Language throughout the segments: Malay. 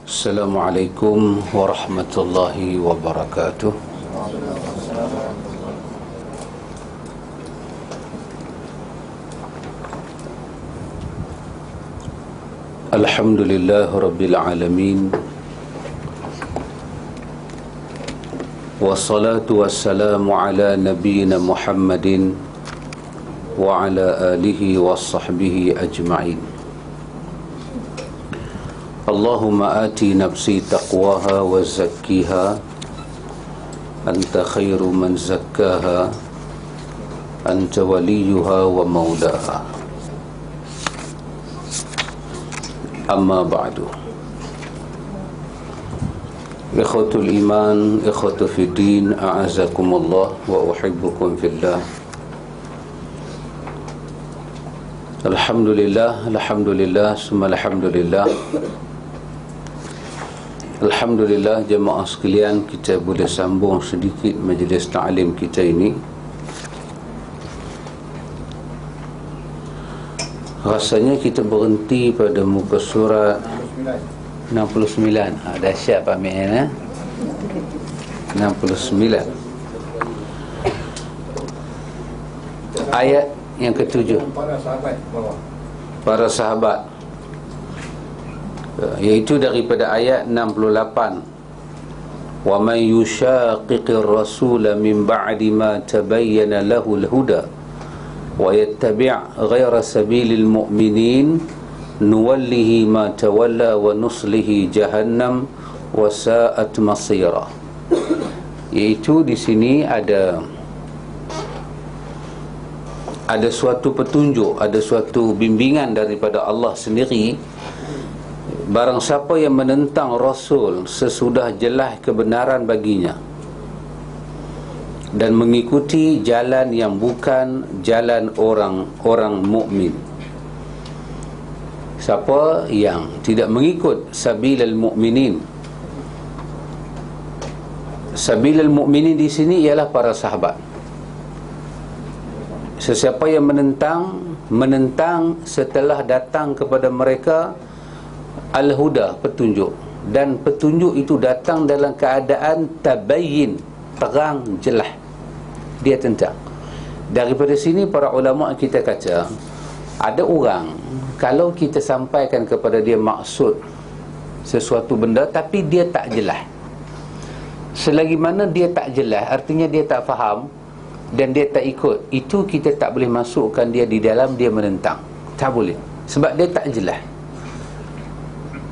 Assalamualaikum warahmatullahi wabarakatuh. Alhamdulillah Rabbil Alamin, wassalatu wassalamu ala nabiyyina Muhammadin wa ala alihi wa sahbihi ajma'in. Allahumma ati nafsi taqwaha wa zakkiha anta khairu man zakkaha anta waliyuha wa maulaha. Amma ba'du. Ikhwatul iman, ikhwatu fid din, a'azakumullah wa uhibbukum fillah. Alhamdulillah, alhamdulillah, summa alhamdulillah. Alhamdulillah jemaah sekalian, kita boleh sambung sedikit majlis ta'lim kita ini. Rasanya kita berhenti pada muka surat 69. Dahsyat Pak Mian, 69. Ayat yang ketujuh, para sahabat, iaitu daripada ayat 68. Wa man yushaqiqir rasula min ba'di ma tabayyana lahul huda wa yattabi' ghayra sabilil mu'minin nuwallihi ma tawalla wa nuslihi jahannam wa sa'at masira. Iaitu di sini ada suatu petunjuk, ada suatu bimbingan daripada Allah sendiri. Barang siapa yang menentang Rasul sesudah jelas kebenaran baginya dan mengikuti jalan yang bukan jalan orang mukmin. Siapa yang tidak mengikut sabilal mu'minin. Sabilal mu'minin di sini ialah para sahabat. Sesiapa yang menentang setelah datang kepada mereka al-huda, petunjuk, dan petunjuk itu datang dalam keadaan tabayyin, terang jelas, dia tentang. Daripada sini para ulama kita kata, ada orang kalau kita sampaikan kepada dia maksud sesuatu benda tapi dia tak jelas, selagi mana dia tak jelas, artinya dia tak faham dan dia tak ikut, itu kita tak boleh masukkan dia di dalam dia menentang. Tak boleh, sebab dia tak jelas.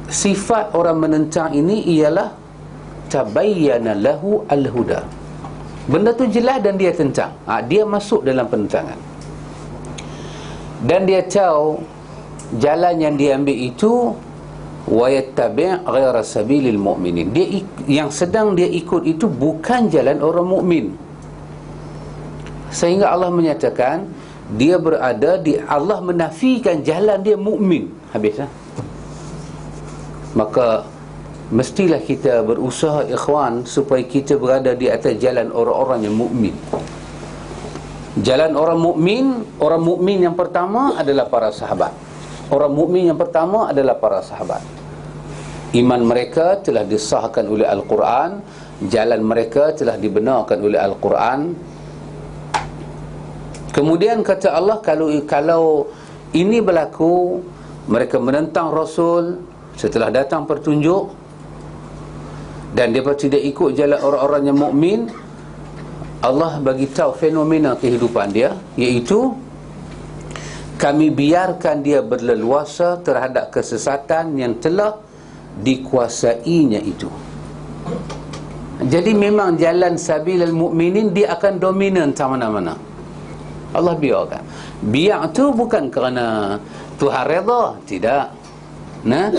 Sifat orang menentang ini ialah tabayyana lahu al-huda. Benda tu jelas dan dia tentang, dia masuk dalam penentangan. Dan dia tahu jalan yang dia ambil itu wa yattabi' ghayra sabilil mu'minin. Yang sedang dia ikut itu bukan jalan orang mukmin. Sehingga Allah menyatakan dia berada di, Allah menafikan jalan dia mukmin. Habis. Maka mestilah kita berusaha ikhwan supaya kita berada di atas jalan orang-orang yang mukmin. Jalan orang mukmin yang pertama adalah para sahabat. Orang mukmin yang pertama adalah para sahabat. Iman mereka telah disahkan oleh Al-Quran, jalan mereka telah dibenarkan oleh Al-Quran. Kemudian kata Allah, kalau ini berlaku, mereka menentang Rasul setelah datang petunjuk dan mereka tidak ikut jalan orang-orang yang mukmin, Allah bagi tahu fenomena kehidupan dia, iaitu kami biarkan dia berleluasa terhadap kesesatan yang telah dikuasainya itu. Jadi memang jalan sabilal mukminin dia akan dominan tak mana-mana. Allah biarkan. Biar tu bukan kerana Tuhan redha, tidak. Nah,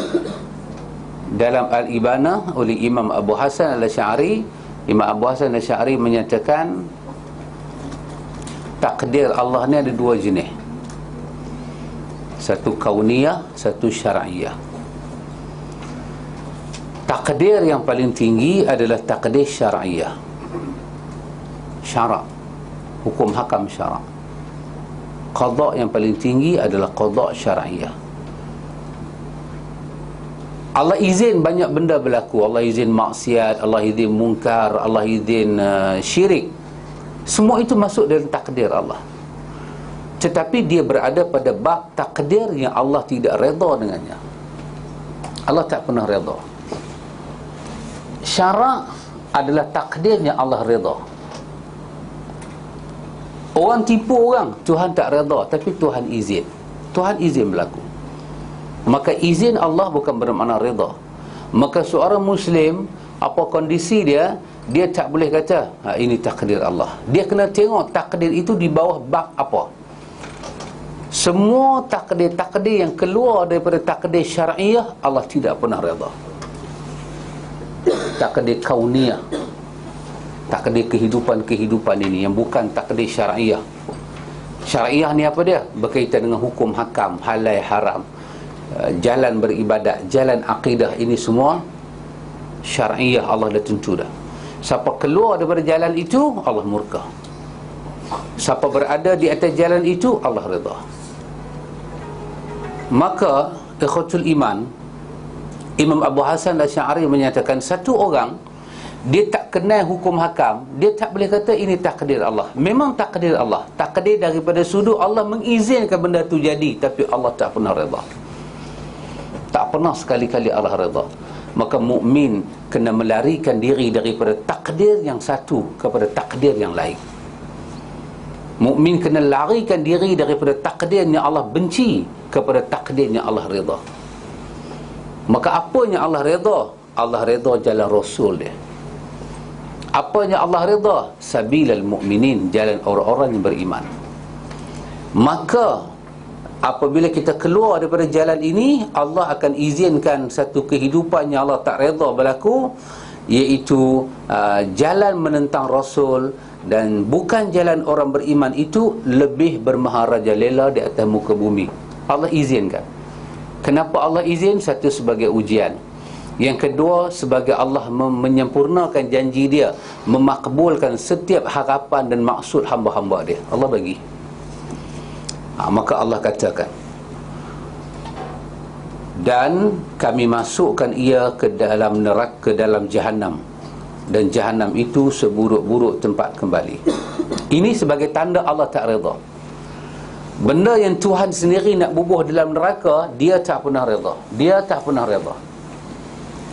dalam Al-Ibanah oleh Imam Abu Hasan Al-Asy'ari, Imam Abu Hasan Al-Asy'ari menyatakan takdir Allah ni ada dua jenis. Satu kauniyah, satu syar'iyah. Takdir yang paling tinggi adalah takdir syar'iyah. Syarak, hukum hakam syarak. Qada yang paling tinggi adalah qada syar'iyah. Allah izin banyak benda berlaku. Allah izin maksiat, Allah izin mungkar, Allah izin syirik. Semua itu masuk dalam takdir Allah. Tetapi dia berada pada bab takdir yang Allah tidak redha dengannya. Allah tak pernah redha. Syarak adalah takdir yang Allah redha. Orang tipu orang, Tuhan tak redha, tapi Tuhan izin. Tuhan izin berlaku. Maka izin Allah bukan bermakna redha. Maka seorang Muslim, apa kondisi dia, dia tak boleh kata ini takdir Allah. Dia kena tengok takdir itu di bawah bab apa. Semua takdir-takdir yang keluar daripada takdir syar'iyah, Allah tidak pernah redha. Takdir kauniyah, takdir kehidupan-kehidupan ini yang bukan takdir syar'iyah. Syar'iyah ni apa dia? Berkaitan dengan hukum hakam, halal haram, jalan beribadat, jalan akidah, ini semua syar'iyah Allah dah tentu dah. Siapa keluar daripada jalan itu, Allah murka. Siapa berada di atas jalan itu, Allah redha. Maka ikhwatul iman, Imam Abu Hasan Asy'ari menyatakan, satu orang dia tak kenal hukum hakam, dia tak boleh kata ini takdir Allah. Memang takdir Allah, takdir daripada sudut Allah mengizinkan benda tu jadi, tapi Allah tak pernah redha. Tak pernah sekali-kali Allah redha. Maka mukmin kena melarikan diri daripada takdir yang satu kepada takdir yang lain. Mukmin kena larikan diri daripada takdir yang Allah benci kepada takdir yang Allah redha. Maka apa yang Allah redha? Allah redha jalan Rasul dia. Apa yang Allah redha? Sabilal mu'minin, jalan orang-orang yang beriman. Maka apabila kita keluar daripada jalan ini, Allah akan izinkan satu kehidupan yang Allah tak redha berlaku, iaitu jalan menentang Rasul. Dan bukan jalan orang beriman itu lebih bermaharajalela di atas muka bumi. Allah izinkan. Kenapa Allah izin? Satu, sebagai ujian. Yang kedua, sebagai Allah menyempurnakan janji dia, memakbulkan setiap harapan dan maksud hamba-hamba dia. Allah bagi. Maka Allah katakan, dan kami masukkan ia ke dalam neraka, ke dalam Jahannam, dan Jahannam itu seburuk-buruk tempat kembali. Ini sebagai tanda Allah tak redha. Benda yang Tuhan sendiri nak bubuh dalam neraka, dia tak pernah redha. Dia tak pernah redha.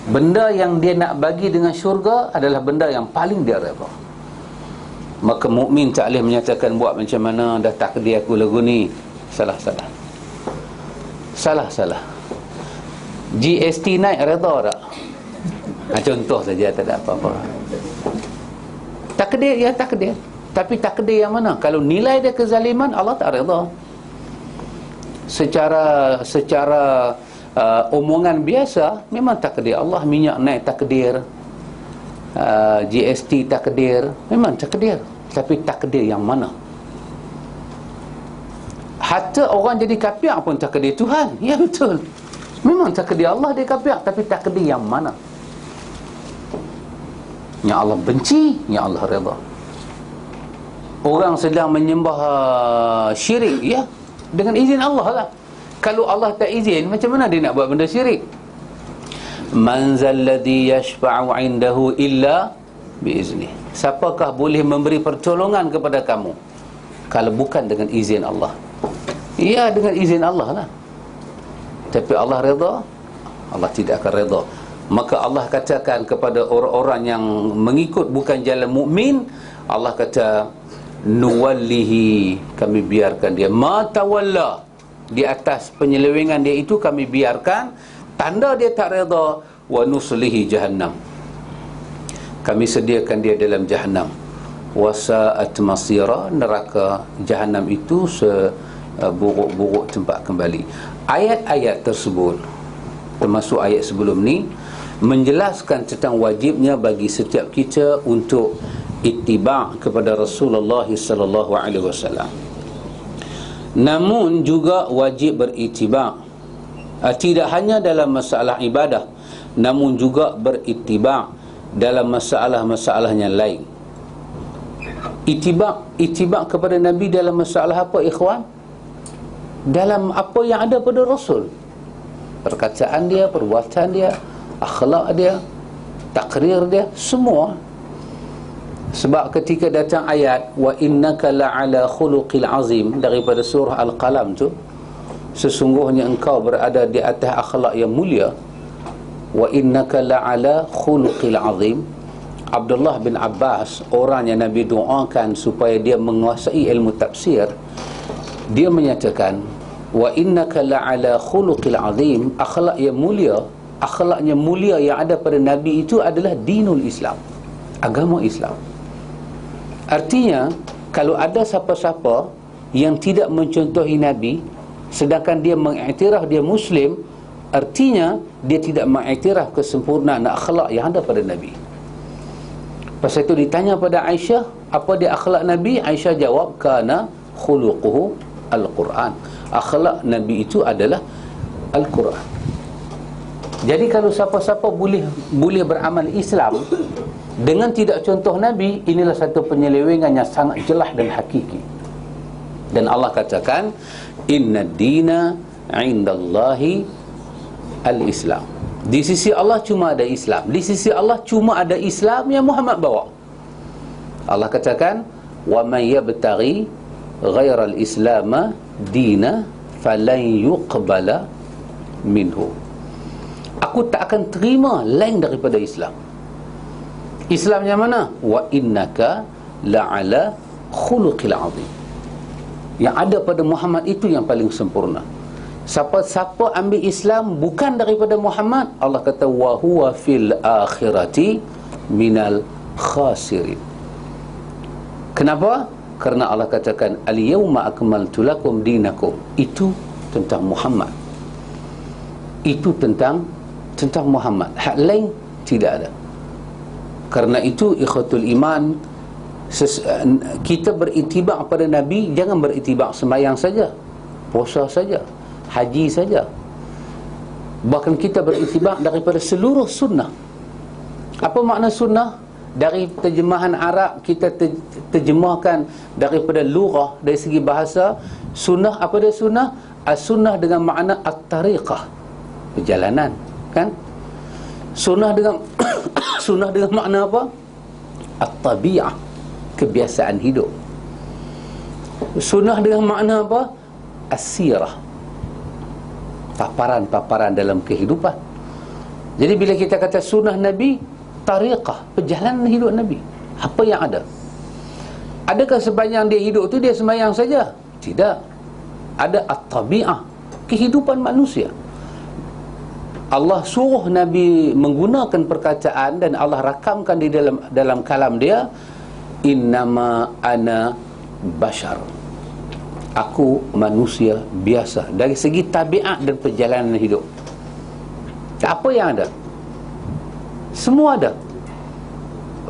Benda yang dia nak bagi dengan syurga adalah benda yang paling dia redha. Maka mukmin tak boleh menyatakan buat macam mana, dah takdir aku lagu ni. Salah. GST naik redha tak? Contoh saja, tak ada apa-apa. Takdir, ya takdir. Tapi takdir yang mana? Kalau nilai dia kezaliman, Allah tak redha. Secara omongan biasa, memang takdir Allah. Minyak naik takdir, GST takdir, memang takdir. Tapi takdir yang mana? Hatta orang jadi kafir pun takdir Tuhan. Ya betul, memang takdir Allah dia kafir. Tapi takdir yang mana? Yang Allah benci, yang Allah redha. Orang sedang menyembah syirik, ya, dengan izin Allah lah. Kalau Allah tak izin, macam mana dia nak buat benda syirik? Man zalladhi yashfa'u 'indahu illa biizni. Siapakah boleh memberi pertolongan kepada kamu kalau bukan dengan izin Allah? Ya, dengan izin Allah lah. Tapi Allah redha? Allah tidak akan redha. Maka Allah katakan kepada orang-orang yang mengikut bukan jalan mukmin, Allah kata, nuwallihi, kami biarkan dia, ma tawalla, di atas penyelewengan dia itu kami biarkan, tanda dia tak redha, wa nuslihi jahannam, kami sediakan dia dalam jahannam, wa sa'at masira, neraka jahannam itu seburuk-buruk tempat kembali. Ayat-ayat tersebut, termasuk ayat sebelum ni, menjelaskan tentang wajibnya bagi setiap kita untuk ittiba' kepada Rasulullah sallallahu alaihi wasallam. Namun juga wajib berittiba' tidak hanya dalam masalah ibadah, namun juga berittiba' dalam masalah-masalah yang lain. Ittiba' kepada Nabi dalam masalah apa, ikhwan? Dalam apa yang ada pada Rasul. perkataan dia, perbuatan dia, akhlak dia, takrir dia, semua. Sebab ketika datang ayat wa innaka la'ala khuluqil azim daripada surah Al-Qalam tu, sesungguhnya engkau berada di atas akhlak yang mulia. Wa innaka la'ala khuluqil azim. Abdullah bin Abbas, orang yang Nabi doakan supaya dia menguasai ilmu tafsir, dia menyatakan wa innaka la'ala khuluqil azim, akhlak yang mulia, akhlaknya mulia yang ada pada Nabi itu adalah dinul Islam, agama Islam. Artinya kalau ada siapa-siapa yang tidak mencontohi Nabi sedangkan dia mengiktiraf dia Muslim, artinya dia tidak mengiktiraf kesempurnaan akhlak yang ada pada Nabi. Pasal itu ditanya pada Aisyah, apa dia akhlak Nabi? Aisyah jawab, kana khuluquhu Al-Quran. Akhlak Nabi itu adalah Al-Quran. Jadi kalau siapa-siapa boleh beramal Islam dengan tidak contoh Nabi, inilah satu penyelewengan yang sangat jelas dan hakiki. Dan Allah katakan, inna dina indallahi al-Islam. Di sisi Allah cuma ada Islam. Di sisi Allah cuma ada Islam yang Muhammad bawa. Allah katakan, wa man yabtaghi ghairal islam dina falan yuqbala minhu. Aku tak akan terima lain daripada Islam. Islam yang mana? Wa innaka la'ala khuluqil azim. Yang ada pada Muhammad itu yang paling sempurna. Siapa ambil Islam bukan daripada Muhammad, Allah kata wa huwa fil akhirati minal khasirin. Kenapa? Kerana Allah katakan al-yawma akmaltu lakum dinakum. Itu tentang Muhammad. Itu tentang Muhammad. Hak lain tidak ada. Karena itu ikhwatul iman, kita beritibak pada Nabi, jangan beritibak sembahyang saja, puasa saja, haji saja. Bahkan kita beritibak daripada seluruh sunnah. Apa makna sunnah? Dari terjemahan Arab kita terjemahkan daripada lughah, dari segi bahasa. Sunnah, apa dia sunnah? As-sunnah dengan makna at-tariqah, perjalanan, kan? Sunnah dengan sunnah dengan makna apa? At-tabi'ah, kebiasaan hidup. Sunnah dengan makna apa? As-sirah, paparan-paparan dalam kehidupan. Jadi bila kita kata sunnah Nabi, tariqah, perjalanan hidup Nabi, apa yang ada. Adakah sepanjang dia hidup tu dia sembahyang saja? Tidak. Ada at-tabi'ah, kehidupan manusia. Allah suruh Nabi menggunakan perkataan dan Allah rakamkan di dalam kalam dia, innama ana bashar, aku manusia biasa. Dari segi tabiat dan perjalanan hidup, apa yang ada? Semua ada.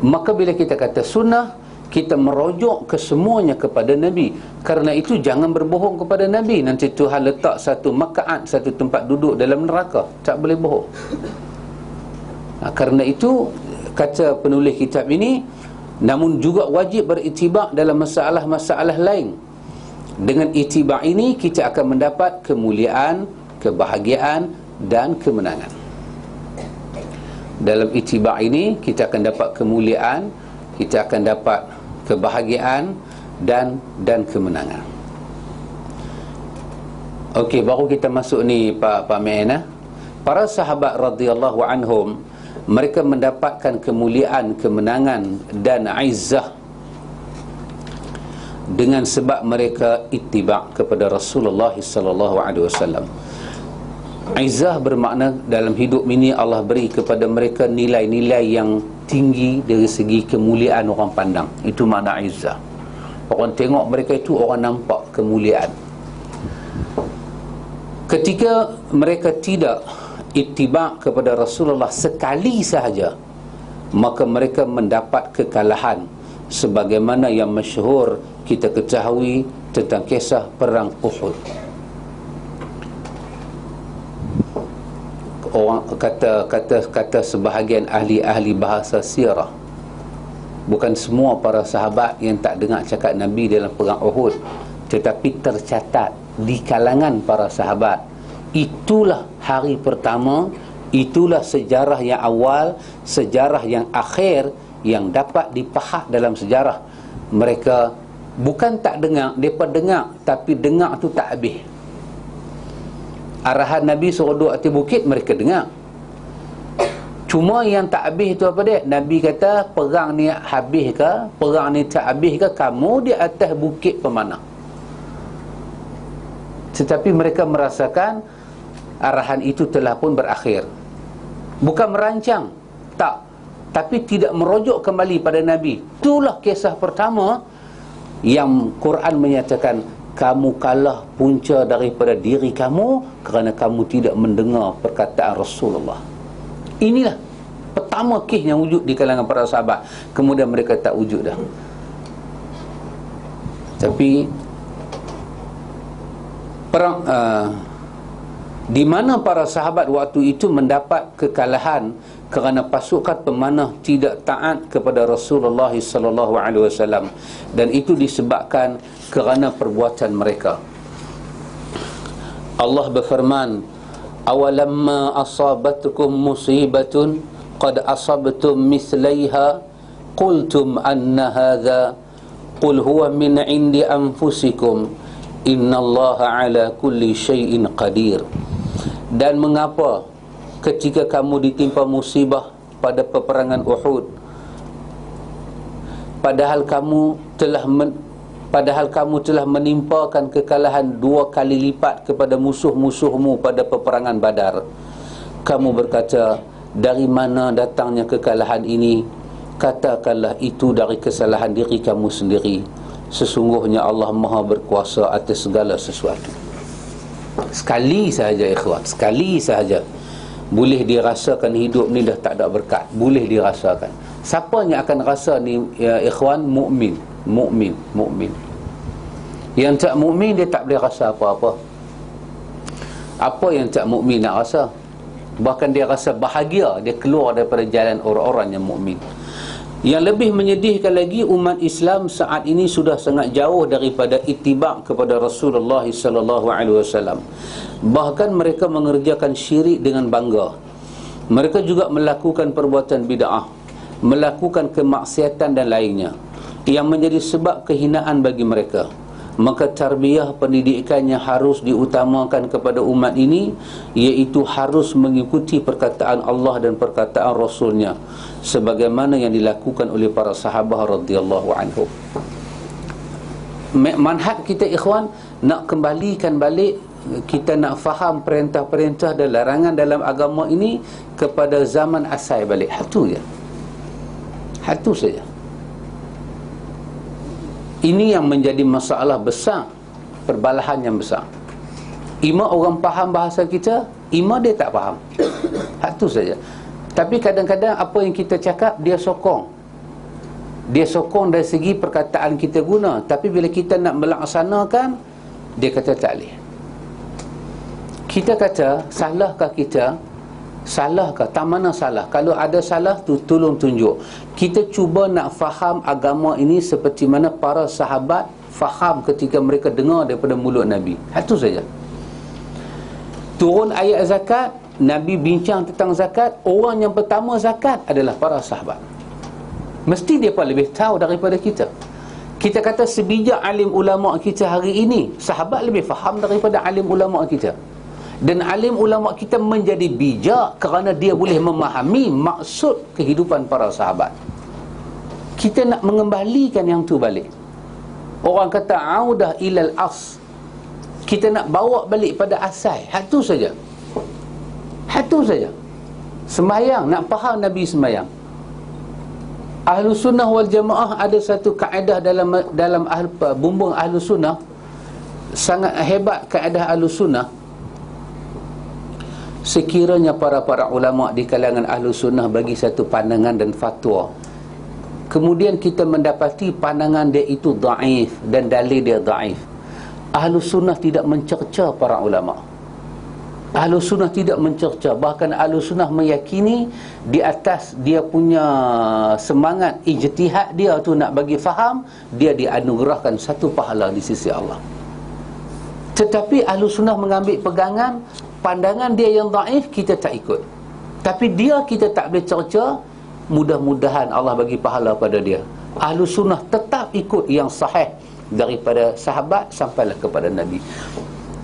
Maka bila kita kata sunnah, kita merujuk ke semuanya kepada Nabi. Kerana itu jangan berbohong kepada Nabi. Nanti Tuhan letak satu maq'ad, satu tempat duduk dalam neraka, tak boleh bohong. Kerana itu kata penulis kitab ini, namun juga wajib beritibak dalam masalah-masalah lain. Dengan itibak ini kita akan mendapat kemuliaan, kebahagiaan dan kemenangan. Dalam itibak ini kita akan dapat kemuliaan, kita akan dapat kebahagiaan dan kemenangan. Okey, baru kita masuk ni Pak Mena. Para sahabat radhiyallahu anhum, mereka mendapatkan kemuliaan, kemenangan dan izzah dengan sebab mereka ittiba' kepada Rasulullah sallallahu alaihi wasallam. Izzah bermakna dalam hidup ini Allah beri kepada mereka nilai-nilai yang tinggi dari segi kemuliaan orang pandang. Itu makna izzah. Orang tengok mereka itu, orang nampak kemuliaan. Ketika mereka tidak ittiba' kepada Rasulullah sekali sahaja, maka mereka mendapat kekalahan, sebagaimana yang masyhur kita ketahui tentang kisah perang Uhud. Orang kata sebahagian ahli bahasa sirah, bukan semua para sahabat yang tak dengar cakap Nabi dalam perang Uhud, tetapi tercatat di kalangan para sahabat itulah hari pertama, itulah sejarah yang awal, sejarah yang akhir yang dapat dipahak dalam sejarah. Mereka bukan tak dengar, mereka dengar, tapi dengar tu tak habis. Arahan Nabi suruh duduk atas bukit, mereka dengar. Cuma yang tak habis itu apa dia? Nabi kata, perang ni habis ke, perang ni tak habis ke, kamu di atas bukit pemanah. Tetapi mereka merasakan arahan itu telah pun berakhir. Bukan merancang, tak, tapi tidak merujuk kembali pada Nabi. Itulah kisah pertama yang Quran menyatakan kamu kalah punca daripada diri kamu kerana kamu tidak mendengar perkataan Rasulullah. Inilah pertama kes yang wujud di kalangan para sahabat. Kemudian mereka tak wujud dah. Tapi perang di mana para sahabat waktu itu mendapat kekalahan kerana pasukan pemanah tidak taat kepada Rasulullah sallallahu alaihi wasallam, dan itu disebabkan kerana perbuatan mereka. Allah berfirman, awalamma asabatkum musibatun qad asabtum mislaiha qultum anna hadha qul huwa min indi anfusikum innallaha ala kulli syai'in qadir. Dan mengapa ketika kamu ditimpa musibah pada peperangan Uhud, padahal kamu telah menimpakan kekalahan 2 kali lipat kepada musuh-musuhmu pada peperangan Badar, kamu berkata, dari mana datangnya kekalahan ini? Katakanlah itu dari kesalahan diri kamu sendiri. Sesungguhnya Allah Maha berkuasa atas segala sesuatu. Sekali sahaja ikhwan, sekali sahaja boleh dirasakan hidup ni dah tak ada berkat. Boleh dirasakan. Siapa yang akan rasa ni ya ikhwan? Mukmin. Yang tak mukmin dia tak boleh rasa apa-apa. Apa yang tak mukmin nak rasa? Bahkan dia rasa bahagia dia keluar daripada jalan orang-orang yang mukmin. Yang lebih menyedihkan lagi, umat Islam saat ini sudah sangat jauh daripada ittiba' kepada Rasulullah sallallahu alaihi wasallam. Bahkan mereka mengerjakan syirik dengan bangga. Mereka juga melakukan perbuatan bid'ah, melakukan kemaksiatan dan lainnya yang menjadi sebab kehinaan bagi mereka. Maka tarbiyah pendidikannya harus diutamakan kepada umat ini, iaitu harus mengikuti perkataan Allah dan perkataan Rasulnya sebagaimana yang dilakukan oleh para sahabat radhiyallahu anhum. Manhaj kita ikhwan, nak kembalikan balik, kita nak faham perintah-perintah dan larangan dalam agama ini kepada zaman asal balik. Satu je, satu saja. Ini yang menjadi masalah besar, perbalahan yang besar. Ima orang faham bahasa kita, ima dia tak faham. Satu saja. Tapi kadang-kadang apa yang kita cakap dia sokong. Dia sokong dari segi perkataan kita guna, tapi bila kita nak melaksanakan, dia kata tak boleh. Kita kata, salahkah kita? Salahkah? Tak mana salah. Kalau ada salah tu tolong tunjuk. Kita cuba nak faham agama ini seperti mana para sahabat faham ketika mereka dengar daripada mulut Nabi. Itu saja. Turun ayat zakat, Nabi bincang tentang zakat. Orang yang pertama zakat adalah para sahabat. Mesti dia pun lebih tahu daripada kita. Kita kata sebijak alim ulama kita hari ini, sahabat lebih faham daripada alim ulama kita. Dan alim ulama kita menjadi bijak kerana dia boleh memahami maksud kehidupan para sahabat. Kita nak mengembalikan yang tu balik. Orang kata audah ilal as, kita nak bawa balik pada asal. Satu saja. Satu saja. Sembahyang, nak faham Nabi sembahyang. Ahlus sunnah wal jamaah ada satu kaedah dalam bumbung ahlus sunnah. Sangat hebat kaedah ahlus sunnah. Sekiranya para ulama di kalangan ahlus sunnah bagi satu pandangan dan fatwa, kemudian kita mendapati pandangan dia itu dhaif dan dalil dia dhaif, ahlus sunnah tidak mencerca para ulama. Ahlus sunnah tidak mencerca. Bahkan ahlus sunnah meyakini di atas dia punya semangat ijtihad dia tu nak bagi faham, dia dianugerahkan satu pahala di sisi Allah. Tetapi ahlus sunnah mengambil pegangan pandangan dia yang daif, kita tak ikut. Tapi dia kita tak boleh cerca. Mudah-mudahan Allah bagi pahala pada dia. Ahlu sunnah tetap ikut yang sahih daripada sahabat sampailah kepada Nabi.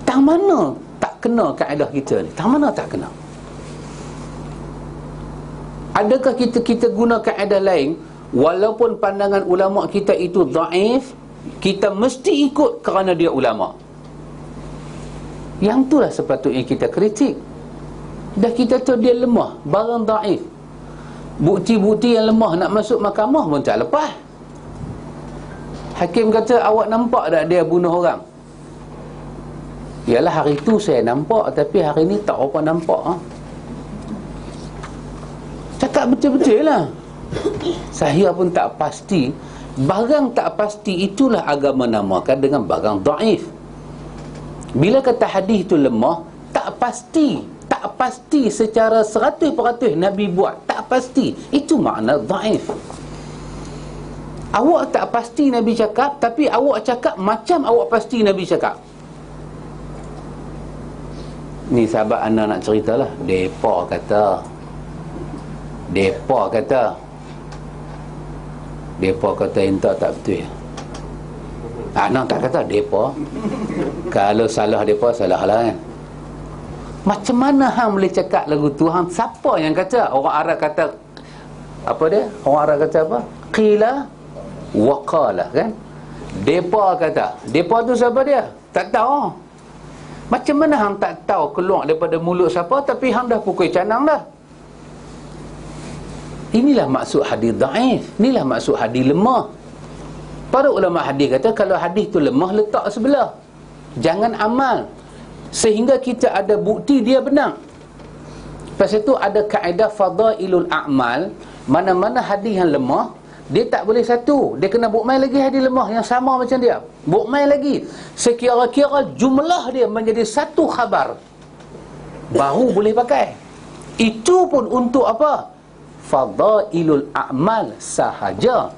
Tang mana tak kena kaedah kita ni? Tang mana tak kena? Adakah kita guna kaedah lain, walaupun pandangan ulama kita itu daif, kita mesti ikut kerana dia ulama? Yang itulah sepatutnya kita kritik. Dah kita tahu dia lemah, barang daif, bukti-bukti yang lemah nak masuk mahkamah pun tak lepas. Hakim kata, awak nampak tak dia bunuh orang? Yalah, hari tu saya nampak, tapi hari ni tak apa nampak. Cakap betul-betul lah. Saya pun tak pasti. Barang tak pasti itulah agama namakan dengan barang daif. Bila kata hadis itu lemah, tak pasti. Tak pasti secara 100% Nabi buat. Tak pasti. Itu makna daif. Awak tak pasti Nabi cakap, tapi awak cakap macam awak pasti Nabi cakap. Ni sahabat anak nak ceritalah. Depa kata entah tak betul. Anak tak kata depa. Kalau salah depa, salah lah kan. Macam mana hang boleh cakap lagu tu? Hang siapa yang kata? Orang Arab kata apa dia? Orang Arab kata apa? Qila wa qala, kan? Depa kata. Depa tu siapa dia? Tak tahu. Macam mana hang tak tahu keluar daripada mulut siapa, tapi hang dah pukul canang dah? Inilah maksud hadis daif. Inilah maksud hadis lemah. Para ulama hadis kata, kalau hadis tu lemah, letak sebelah, jangan amal sehingga kita ada bukti dia benar. Lepas itu ada kaedah fadailul a'mal. Mana-mana hadis yang lemah, dia tak boleh satu, dia kena bukmai lagi hadis lemah yang sama macam dia, bukmai lagi sekira-kira jumlah dia menjadi satu khabar, baru boleh pakai. Itu pun untuk apa? Fadailul a'mal sahaja.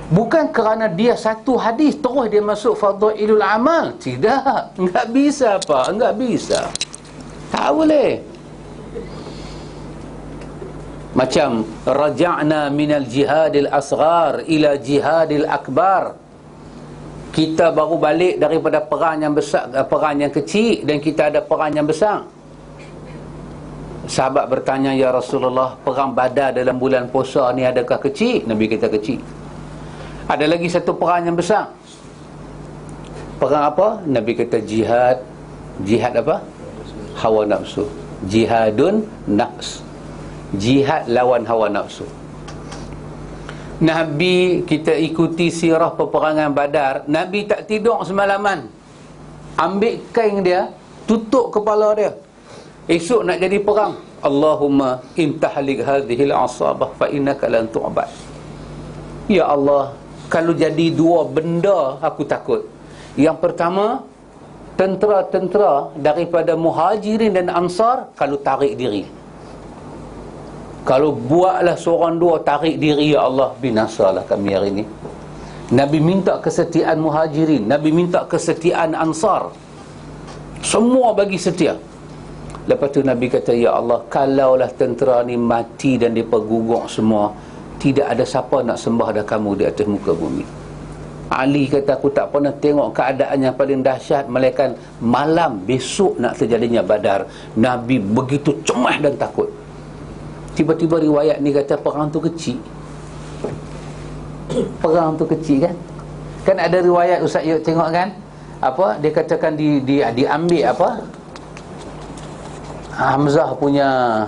Bukan kerana dia satu hadis terus dia masuk fadailul amal. Tidak, enggak bisa apa? Enggak bisa. Tak boleh. Macam raja'na minal jihadil asghar ila jihadil akbar. Kita baru balik daripada perang yang besar, perang yang kecil, dan kita ada perang yang besar. Sahabat bertanya, ya Rasulullah, perang Badar dalam bulan puasa ni adakah kecil? Nabi kata kecil. Ada lagi satu perang yang besar. Perang apa? Nabi kata jihad. Jihad apa? Hawa nafsu. Jihadun nafs. Jihad lawan hawa nafsu. Nabi, kita ikuti sirah peperangan Badar, Nabi tak tidur semalaman. Ambil kain dia, tutup kepala dia. Esok nak jadi perang, Allahumma intahlik hadhil asabah fa innaka lan tu'bad. Ya Allah, kalau jadi dua benda aku takut. Yang pertama, tentera-tentera daripada Muhajirin dan Ansar kalau tarik diri. Kalau buatlah seorang dua tarik diri, ya Allah, binasalah kami hari ini. Nabi minta kesetiaan Muhajirin, Nabi minta kesetiaan Ansar. Semua bagi setia. Lepas tu Nabi kata, ya Allah, kalaulah tentera ni mati dan mereka gugur semua, tidak ada siapa nak sembah dah kamu di atas muka bumi. Ali kata, aku tak pernah tengok keadaan yang paling dahsyat melainkan malam besok nak terjadinya Badar. Nabi begitu cemas dan takut. Tiba-tiba riwayat ni kata perang tu kecil. Perang tu kecil, kan? Kan ada riwayat Ustaz Yuk tengok, kan? Apa dia katakan diambil apa? Hamzah punya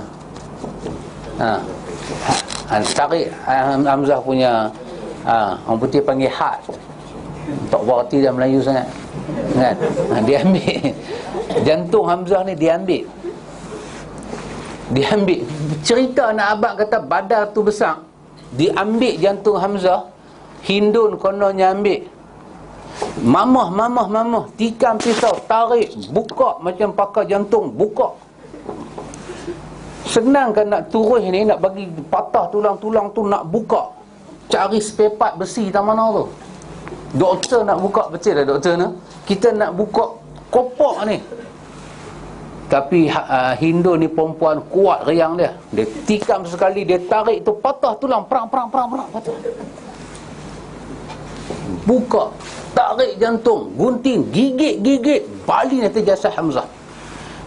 tarik Hamzah punya orang putih panggil hat. Tak berarti dalam Melayu sangat, kan? Dia ambil jantung Hamzah ni, diambil. Cerita anak abang kata Badar tu besar, diambil jantung Hamzah. Hindun kononnya ambil. Mamah tikam pisau, tarik, buka macam pakar jantung, buka. Senang kan nak turun ni, nak bagi patah tulang-tulang tu, nak buka, cari spare part besi tak mana tu. Doktor nak buka, betul lah doktor ni, kita nak buka kopak ni, Tapi Hindu ni perempuan kuat riang dia. Dia tikam sekali, dia tarik tu patah tulang, perang patah. Buka, tarik jantung, gunting, gigit, balin atas jasad Hamzah.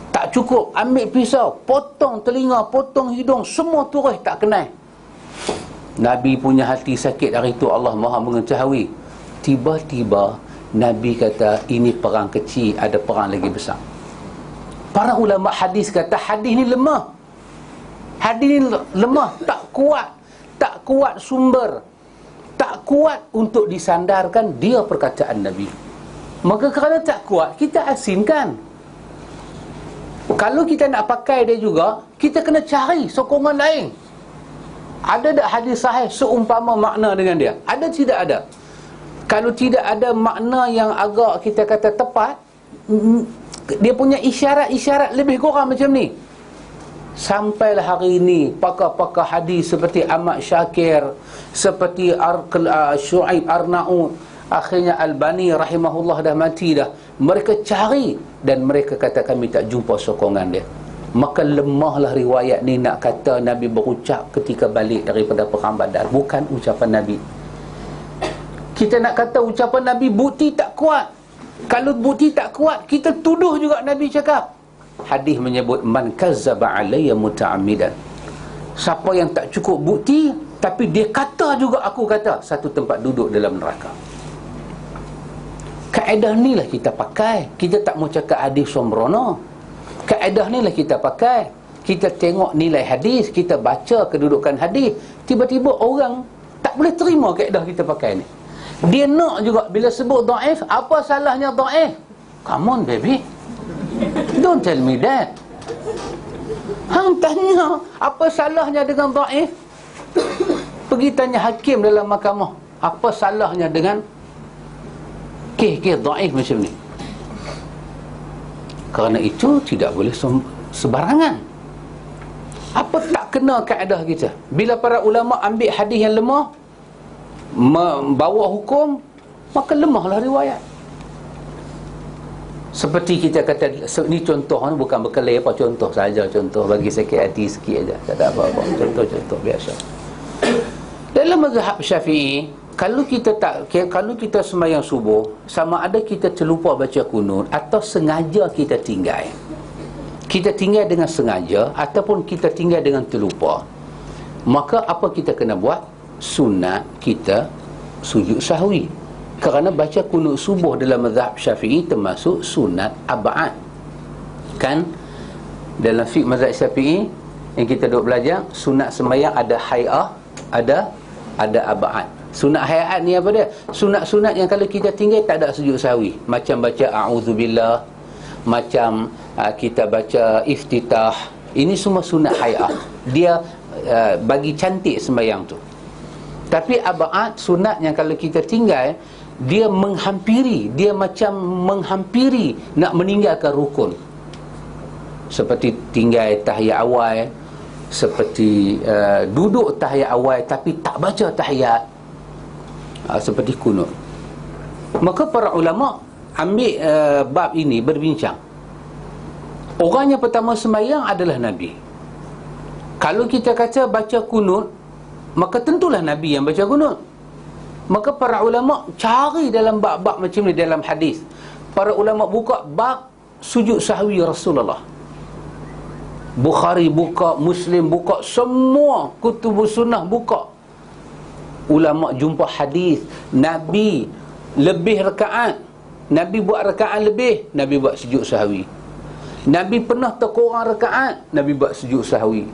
Tak cukup, ambil pisau, potong telinga, potong hidung, semua turun tak kenal. Nabi punya hati sakit hari itu, Allah Maha mengetahui. Tiba-tiba Nabi kata, ini perang kecil, ada perang lagi besar. Para ulama hadis kata hadis ni lemah. Hadis ni lemah, tak kuat sumber, tak kuat untuk disandarkan dia perkataan Nabi. Maka kerana tak kuat, kita asingkan. Kalau kita nak pakai dia juga, kita kena cari sokongan lain. Ada tak hadis sahih seumpama makna dengan dia? Ada tidak ada? Kalau tidak ada makna yang agak kita kata tepat, dia punya isyarat-isyarat lebih kurang macam ni. Sampailah hari ini pakar-pakar hadis seperti Ahmad Syakir, seperti Shu'aib Arnaud, akhirnya Albani rahimahullah dah mati dah. Mereka cari dan mereka kata kami tak jumpa sokongan dia. Maka lemahlah riwayat ni nak kata Nabi berucap ketika balik daripada perang Badar. Bukan ucapan Nabi. Kita nak kata ucapan Nabi bukti tak kuat. Kalau bukti tak kuat, kita tuduh juga Nabi cakap. Hadis menyebut man kazzaba alayya muta'ammidan. Siapa yang tak cukup bukti tapi dia kata juga aku kata, satu tempat duduk dalam neraka. Kaedah ni lah kita pakai. Kita tak mau cakap hadis sombrono. Kaedah ni lah kita pakai. Kita tengok nilai hadis, kita baca kedudukan hadis. Tiba-tiba orang tak boleh terima kaedah kita pakai ni. Dia nak juga bila sebut dhaif, apa salahnya dhaif? Come on baby, don't tell me that. Hang tanya apa salahnya dengan dhaif? Pergi tanya hakim dalam mahkamah, apa salahnya dengan kes-kes dhaif macam ni? Kerana itu tidak boleh sebarangan. Apa tak kena kaedah kita? Bila para ulama ambil hadis yang lemah, membawa hukum, maka lemahlah riwayat. Seperti kita kata, ni contoh, bukan berkelai apa, contoh saja, contoh bagi sakit hati sikit aja, tak ada apa-apa, contoh-contoh biasa. Dalam mazhab Syafi'i, kalau kita sembahyang subuh, sama ada kita terlupa baca kunut atau sengaja kita tinggal. Kita tinggal dengan sengaja ataupun kita tinggal dengan terlupa, maka apa kita kena buat? Sunat kita sujud sahwi. Kerana baca kunut subuh dalam mazhab Syafi'i termasuk sunat ab'ad. Kan dalam fiqh mazhab Syafi'i yang kita duk belajar, sunat sembahyang ada hay'ah, ada ab'ad. Sunat hay'at ni apa dia? Sunat-sunat yang kalau kita tinggal tak ada sujud sahwi. Macam baca a'udzubillah, macam kita baca iftitah. Ini semua sunat hay'ah. Dia bagi cantik sembahyang tu. Tapi ab'ad, sunat yang kalau kita tinggal, dia menghampiri, dia macam menghampiri nak meninggalkan rukun. Seperti tinggal tahiyat awal, seperti duduk tahiyat awal tapi tak baca tahiyat, seperti kunut. Maka para ulama ambil bab ini berbincang. Orang yang pertama sembahyang adalah Nabi. Kalau kita kata baca kunut, maka tentulah Nabi yang baca kunut. Maka para ulama cari dalam bab-bab macam ni dalam hadis. Para ulama buka bab sujud sahwi Rasulullah. Bukhari buka, Muslim buka, semua kutubus sunnah buka. Ulama jumpa hadis Nabi lebih rakaat, Nabi buat rakaat lebih, Nabi buat sujud sahwi. Nabi pernah terkurang rakaat, Nabi buat sujud sahwi.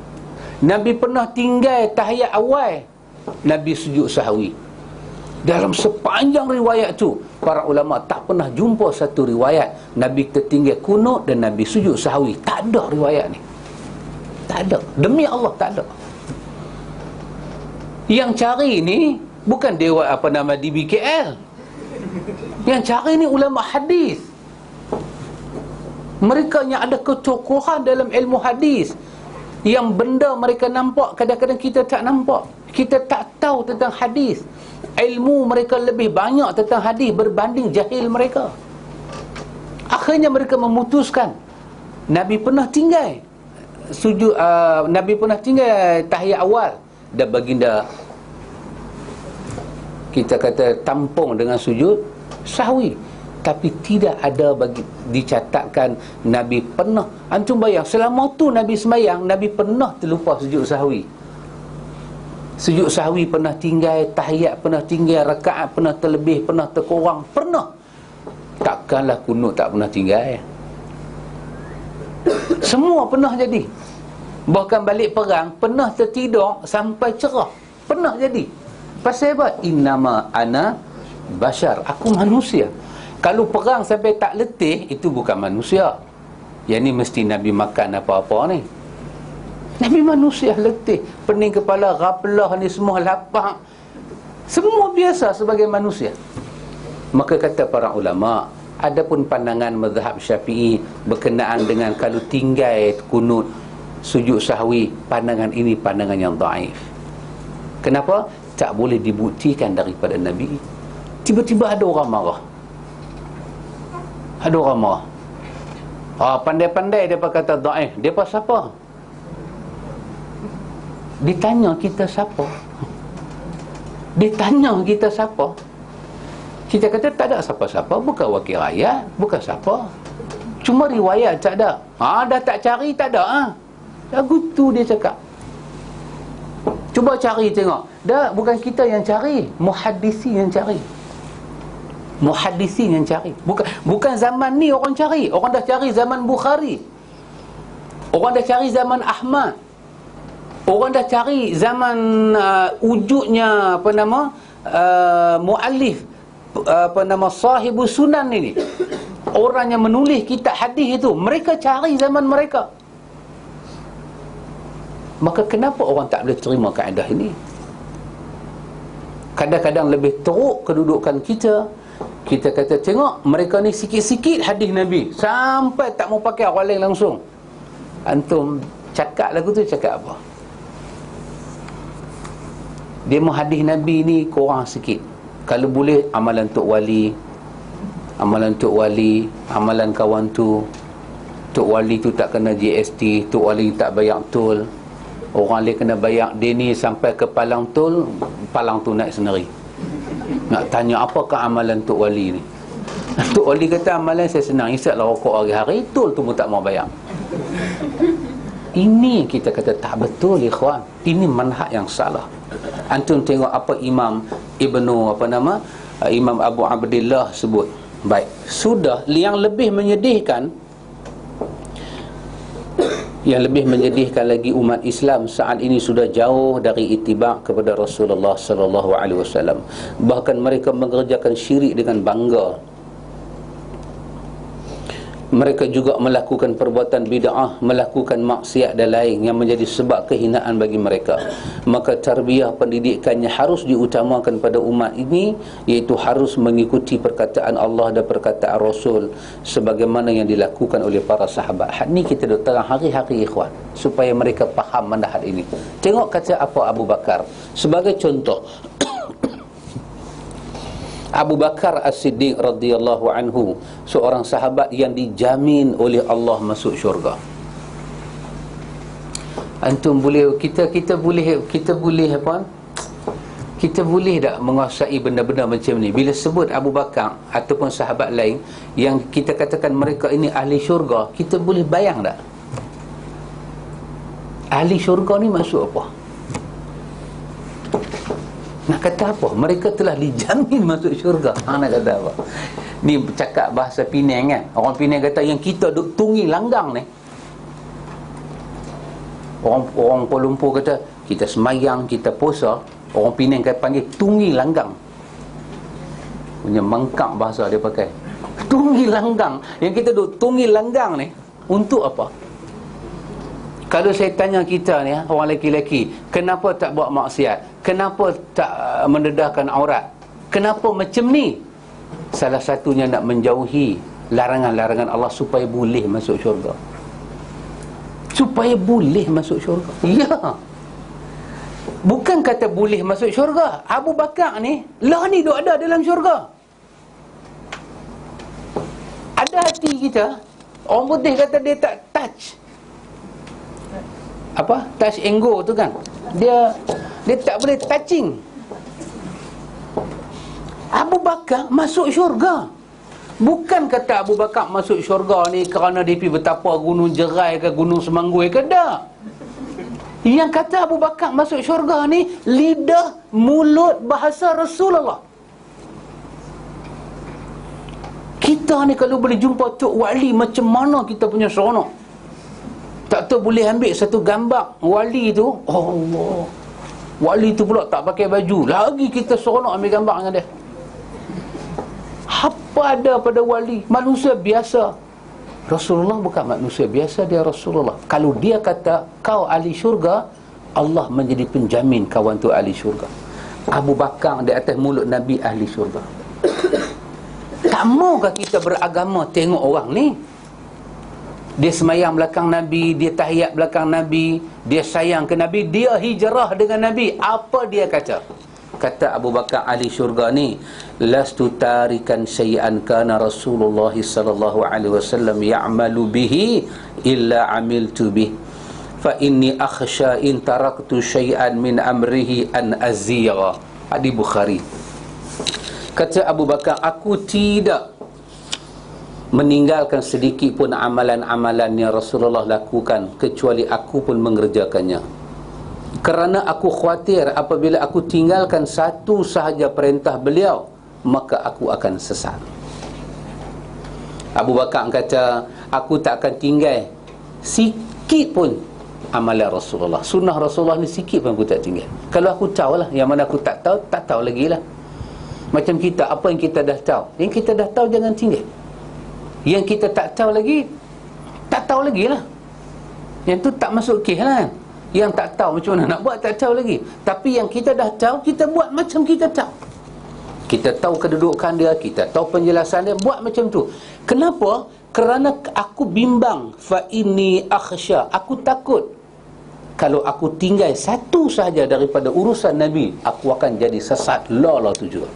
Nabi pernah tinggal tahiyat awal, Nabi sujud sahwi. Dalam sepanjang riwayat tu, para ulama tak pernah jumpa satu riwayat Nabi tertinggal kunut dan Nabi sujud sahwi. Tak ada riwayat ni. Tak ada. Demi Allah tak ada. Yang cari ni bukan dewan apa nama DBKL. Yang cari ni ulama hadis. Mereka yang ada kecokohan dalam ilmu hadis, yang benda mereka nampak kadang-kadang kita tak nampak. Kita tak tahu tentang hadis. Ilmu mereka lebih banyak tentang hadis berbanding jahil mereka. Akhirnya mereka memutuskan Nabi pernah tinggal sujud, Nabi pernah tinggal tahiyat awal, dan baginda kita kata tampung dengan sujud sahwi. Tapi tidak ada dicatatkan Nabi pernah. Antum bayang, selama tu Nabi sembahyang, Nabi pernah terlupa sujud sahwi. Sujud sahwi pernah tinggal, tahiyat pernah tinggal, rakaat pernah terlebih, pernah terkurang, pernah. Takkanlah kunut tak pernah tinggal. Semua pernah jadi. Bahkan balik perang pernah tertidur sampai cerah, pernah jadi. Pasal apa? Innama ana bashar, aku manusia. Kalau perang sampai tak letih, itu bukan manusia. Yang ni mesti Nabi makan apa-apa ni. Nabi manusia letih, pening kepala, ghaflah ni semua, lapar, semua biasa sebagai manusia. Maka kata para ulama, adapun pandangan mazhab Syafi'i berkenaan dengan kalau tinggal kunut sujud sahwi, pandangan ini pandangan yang dhaif. Kenapa? Tak boleh dibuktikan daripada Nabi. Tiba-tiba ada orang marah. Ada orang marah. Pandai-pandai mereka kata dhaif. Mereka siapa? Ditanya kita siapa? Ditanya kita siapa? Kita kata tak ada siapa-siapa, bukan wakil rakyat, bukan siapa. Cuma riwayat tak ada. Dah tak cari tak ada. Lagu tu dia cakap. Cuba cari tengok. Dah bukan kita yang cari, muhaddisi yang cari. Muhaddisin yang cari. Bukan zaman ni orang cari. Orang dah cari zaman Bukhari. Orang dah cari zaman Ahmad. Orang dah cari zaman wujudnya muallif sahibus sunan ini. Orang yang menulis kitab hadis itu, mereka cari zaman mereka. Maka kenapa orang tak boleh terima kaedah ini? Kadang-kadang lebih teruk kedudukan kita. Kita kata tengok mereka ni sikit-sikit hadis Nabi, sampai tak mau pakai orang lain langsung. Antum cakap lagu tu cakap apa? Dia mau hadis Nabi ni kurang sikit. Kalau boleh amalan Tok Wali, amalan Tok Wali, amalan kawan tu. Tok Wali tu tak kena GST, Tok Wali tak bayar tol. Orang lain kena bayar. Dia ni sampai ke palang tol, palang tu naik sendiri. Nak tanya apakah amalan Tok Wali ni? Tok Wali kata amalan saya senang, isaplah rokok hari-hari, tol tu pun tak mau bayar. Ini kita kata tak betul, ikhwan. Ini manhaj yang salah. Antum tengok apa Imam Imam Abu Abdillah sebut. Baik, sudah yang lebih menyedihkan, yang lebih menyedihkan lagi, umat Islam saat ini sudah jauh dari ittiba' kepada Rasulullah sallallahu alaihi wasallam. Bahkan mereka mengerjakan syirik dengan bangga. Mereka juga melakukan perbuatan bid'ah, melakukan maksiat dan lain yang menjadi sebab kehinaan bagi mereka. Maka tarbiyah pendidikannya harus diutamakan pada umat ini, iaitu harus mengikuti perkataan Allah dan perkataan Rasul sebagaimana yang dilakukan oleh para sahabat. Had ni kita duk terang hari-hari, ikhwan, supaya mereka faham manhaj ini. Tengok kata apa Abu Bakar sebagai contoh. Abu Bakar As-Siddiq radhiyallahu anhu, seorang sahabat yang dijamin oleh Allah masuk syurga. Antum boleh, kita boleh apa? Kita boleh tak menguasai benda-benda macam ni? Bila sebut Abu Bakar ataupun sahabat lain yang kita katakan mereka ini ahli syurga, kita boleh bayang tak? Ahli syurga ni maksud apa? Nak kata apa? Mereka telah dijamin masuk syurga. Nak kata apa? Ni cakap bahasa Penang kan. Orang Penang kata yang kita duk tungi langgang ni. Orang Kuala Lumpur kata kita semayang, kita puasa. Orang Penang kata panggil tungi langgang. Punya mengkak bahasa dia pakai. Tungi langgang. Yang kita duk tungi langgang ni untuk apa? Kalau saya tanya kita ni, orang lelaki-lelaki, kenapa tak buat maksiat? Kenapa tak mendedahkan aurat? Kenapa macam ni? Salah satunya nak menjauhi larangan-larangan Allah supaya boleh masuk syurga. Supaya boleh masuk syurga. Ya. Bukan kata boleh masuk syurga. Abu Bakar ni, lah ni duk ada dalam syurga. Ada hati kita. Orang putih kata dia tak touch. Apa? Touch and go tu kan. Dia tak boleh touching. Abu Bakar masuk syurga. Bukan kata Abu Bakar masuk syurga ni kerana dia pergi betapa gunung Jerai ke gunung Semanggi ke, tak. Yang kata Abu Bakar masuk syurga ni lidah, mulut, bahasa Rasulullah. Kita ni kalau boleh jumpa Tok Wali, macam mana kita punya seronok. Tak tahu boleh ambil satu gambar wali tu, oh Allah, wali tu pula tak pakai baju, lagi kita seronok ambil gambar dengan dia. Apa ada pada wali? Manusia biasa. Rasulullah bukan manusia biasa, dia Rasulullah. Kalau dia kata kau ahli syurga, Allah menjadi penjamin kawan tu ahli syurga. Abu Bakar di atas mulut Nabi ahli syurga. Tak maukah kita beragama tengok orang ni? Dia semayang belakang Nabi, dia tahiyat belakang Nabi, dia sayang ke Nabi, dia hijrah dengan Nabi. Apa dia kata? Kata Abu Bakar ahli syurga ni, lastu tarikan syai'an kana Rasulullah sallallahu alaihi wasallam ya'malu bihi illa amiltu bih. Fa inni akhsha in taraktu syai'an min amrihi an azira. Hadis Bukhari. Kata Abu Bakar, aku tidak meninggalkan sedikit pun amalan-amalan yang Rasulullah lakukan, kecuali aku pun mengerjakannya. Kerana aku khawatir apabila aku tinggalkan satu sahaja perintah beliau, maka aku akan sesat. Abu Bakar kata, aku tak akan tinggal sikit pun amalan Rasulullah. Sunnah Rasulullah ni sikit pun aku tak tinggal. Kalau aku tahu lah, yang mana aku tak tahu lagi lah. Macam kita, apa yang kita dah tahu, yang kita dah tahu jangan tinggal. Yang kita tak tahu lagi, tak tahu lagi lah. Yang tu tak masuk kes lah. Yang tak tahu macam mana nak buat, tak tahu lagi. Tapi yang kita dah tahu, kita buat macam kita tahu. Kita tahu kedudukan dia, kita tahu penjelasan dia, buat macam tu. Kenapa? Kerana aku bimbang. Fa inni akhsha, aku takut kalau aku tinggal satu sahaja daripada urusan Nabi, aku akan jadi sesat. La tu juga.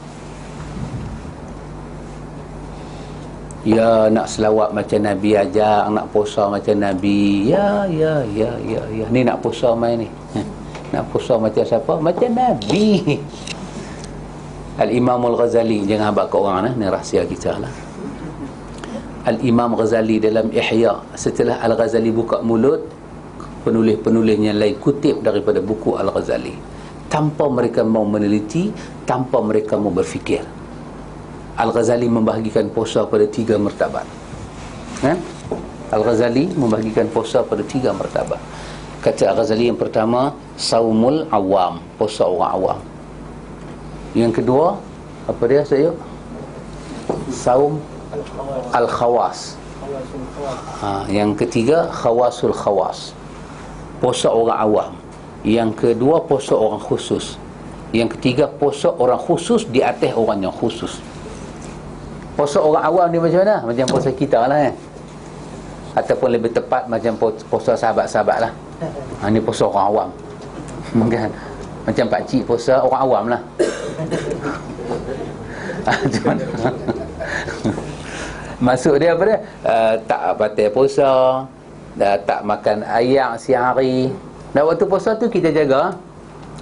Ya, nak selawat macam Nabi aja, nak puasa macam Nabi. Ya. Ni nak puasa main ni. Nak puasa macam siapa? Macam Nabi. Al-Imam Al-Ghazali, jangan habaq ke orang ni rahsia kita lah. Al-Imam Ghazali dalam Ihya, setelah Al-Ghazali buka mulut, penulis-penulisnya lain kutip daripada buku Al-Ghazali, tanpa mereka mau meneliti, tanpa mereka mau berfikir. Al-Ghazali membahagikan puasa pada 3 martabat. Al-Ghazali membahagikan puasa pada 3 martabat. Kata Al-Ghazali, yang pertama, saumul awam, puasa orang awam. Yang kedua, apa dia saya? Saum al-khawas. Yang ketiga, khawasul khawas, puasa orang awam. Yang kedua, puasa orang khusus. Yang ketiga, puasa orang khusus di atas orang yang khusus. Puasa orang awam ni macam mana? Macam puasa kita lah ataupun lebih tepat macam puasa sahabat-sahabat lah. Ni puasa orang awam kan? Macam pakcik puasa orang awam lah. Macam mana? Maksud dia apa dia? Tak batal puasa, tak makan ayak siang hari. Dan waktu puasa tu kita jaga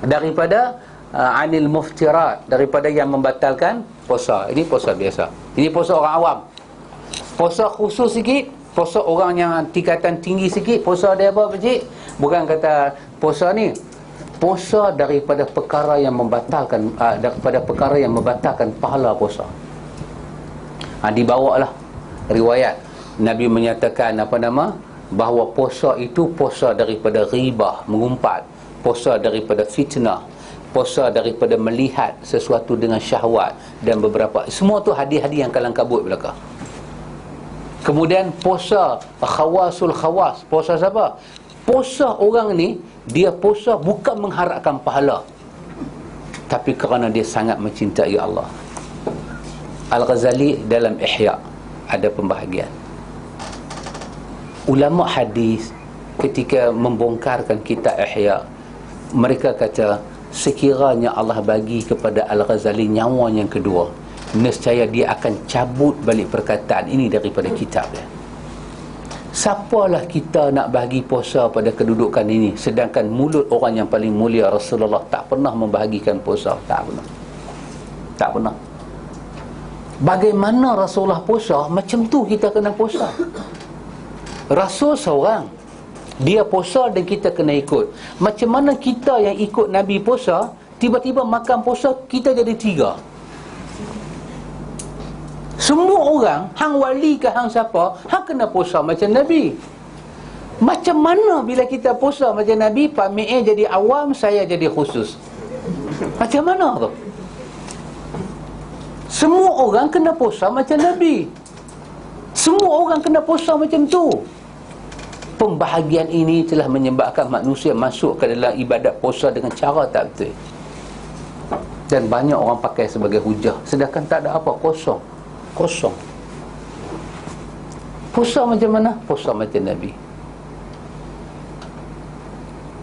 daripada anil muftirat, daripada yang membatalkan puasa. Ini puasa biasa. Ini puasa orang awam. Puasa khusus sikit, puasa orang yang tingkatan tinggi sikit. Puasa dia apa pakcik? Bukan kata puasa ni, puasa daripada perkara yang membatalkan, daripada perkara yang membatalkan pahala puasa. Dibawalah riwayat Nabi menyatakan bahawa puasa itu puasa daripada ghibah, mengumpat, puasa daripada fitnah, puasa daripada melihat sesuatu dengan syahwat, dan beberapa, semua tu hadis-hadis yang kalang kabut belaka. Kemudian puasa khawasul khawas, puasa siapa? Puasa orang ni, dia puasa bukan mengharapkan pahala, tapi kerana dia sangat mencintai Allah. Al-Ghazali dalam Ihya ada pembahagian. Ulama hadis ketika membongkarkan kitab Ihya, mereka kata, sekiranya Allah bagi kepada Al-Ghazali nyawa yang kedua, nescaya dia akan cabut balik perkataan ini daripada kitab dia. Siapalah kita nak bagi puasa pada kedudukan ini, sedangkan mulut orang yang paling mulia Rasulullah tak pernah membahagikan puasa. Tak pernah. Bagaimana Rasulullah puasa, macam tu kita kena puasa. Rasul seorang, dia puasa dan kita kena ikut. Macam mana kita yang ikut Nabi puasa, tiba-tiba makan puasa kita jadi 3. Semua orang, hang wali ke hang siapa, hang kena puasa macam Nabi. Macam mana bila kita puasa macam Nabi, Pak Mi'e jadi awam, saya jadi khusus? Macam mana tu? Semua orang kena puasa macam Nabi. Semua orang kena puasa macam tu. Pembahagian ini telah menyebabkan manusia masuk ke dalam ibadat puasa dengan cara tak betul. Dan banyak orang pakai sebagai hujah, sedangkan tak ada apa, kosong. Puasa macam mana? Puasa macam Nabi.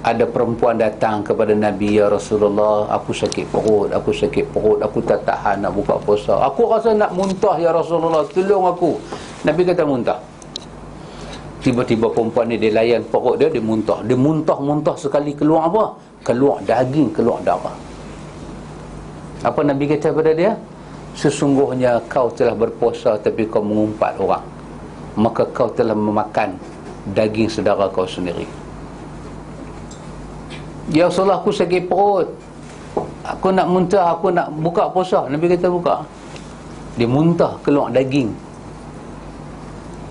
Ada perempuan datang kepada Nabi, ya Rasulullah, aku sakit perut, aku tak tahan nak buka puasa, aku rasa nak muntah ya Rasulullah, tolong aku. Nabi kata muntah. Tiba-tiba perempuan ni dia layan perut dia, dia muntah sekali, keluar apa? Keluar daging, keluar darah. Apa Nabi kata kepada dia? Sesungguhnya kau telah berpuasa tapi kau mengumpat orang, maka kau telah memakan daging saudara kau sendiri. Ya Rasulullah, aku sakit perut, aku nak muntah, aku nak buka puasa. Nabi kata buka. Dia muntah, keluar daging.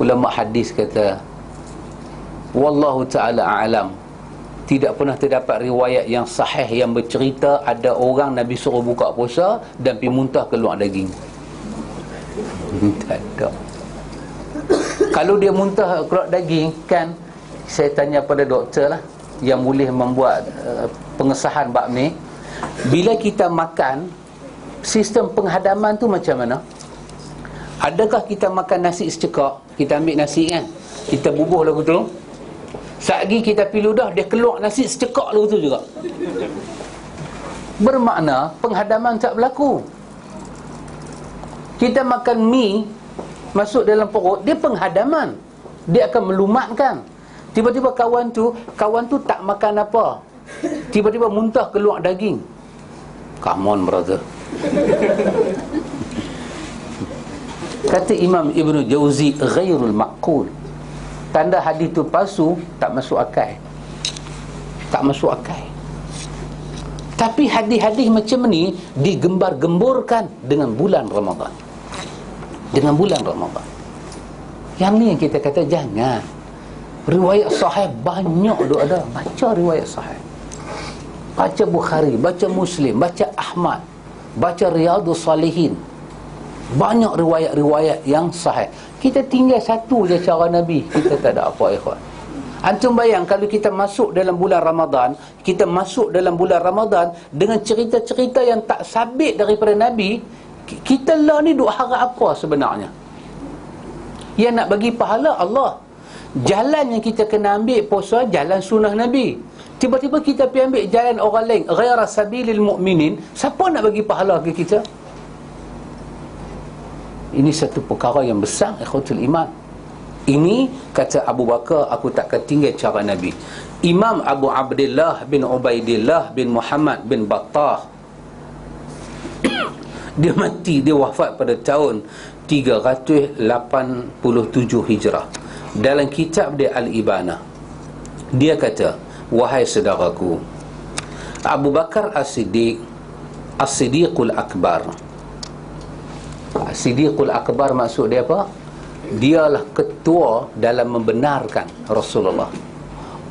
Ulama hadis kata, wallahu ta'ala a'lam, tidak pernah terdapat riwayat yang sahih yang bercerita ada orang Nabi suruh buka puasa dan pergi muntah keluar daging. Tak ada. Kalau dia muntah keluar daging, kan saya tanya pada doktor lah yang boleh membuat pengesahan bab ni, bila kita makan, sistem penghadaman tu macam mana? Adakah kita makan nasi secekak, kita ambil nasi kan, kita bubuh lagu tu, satgi kita pi ludah, dia keluar nasi secekak lagu tu juga? Bermakna penghadaman tak berlaku. Kita makan mi masuk dalam perut, dia penghadaman, dia akan melumatkan. Tiba-tiba kawan tu tak makan apa, tiba-tiba muntah keluar daging. Come on brother. Kata Imam Ibn Jauzi, ghairul maqul, tanda hadis tu palsu, tak masuk akal. Tak masuk akal. Tapi hadis-hadis macam ni digembar-gemburkan dengan bulan Ramadan. Dengan bulan Ramadan. Yang ni yang kita kata jangan. Riwayat sahih banyak tu ada. Baca riwayat sahih. Baca Bukhari, baca Muslim, baca Ahmad, baca Riyadhus Salihin. Banyak riwayat-riwayat yang sahih. Kita tinggal satu je cara Nabi, kita tak ada apa ikhwan. Antum bayang kalau kita masuk dalam bulan Ramadan, kita masuk dalam bulan Ramadan dengan cerita-cerita yang tak sabit daripada Nabi, kita lah ni duk harap apa sebenarnya? Yang nak bagi pahala Allah. Jalan yang kita kena ambil puasa, jalan sunnah Nabi. Tiba-tiba kita pergi ambil jalan orang lain, ghaira sabilil mu'minin, siapa nak bagi pahala ke kita? Ini satu perkara yang besar, ikhwatul iman. Ini kata Abu Bakar, aku takkan tinggal cara Nabi. Imam Abu Abdullah bin Ubaidillah bin Muhammad bin Battah, dia mati, dia wafat pada tahun 387 Hijrah. Dalam kitab dia Al-Ibanah, dia kata, wahai saudaraku, Abu Bakar As-Siddiq, As-Siddiqul Akbar. As-Siddiqul Akbar maksud dia apa? Dialah ketua dalam membenarkan Rasulullah.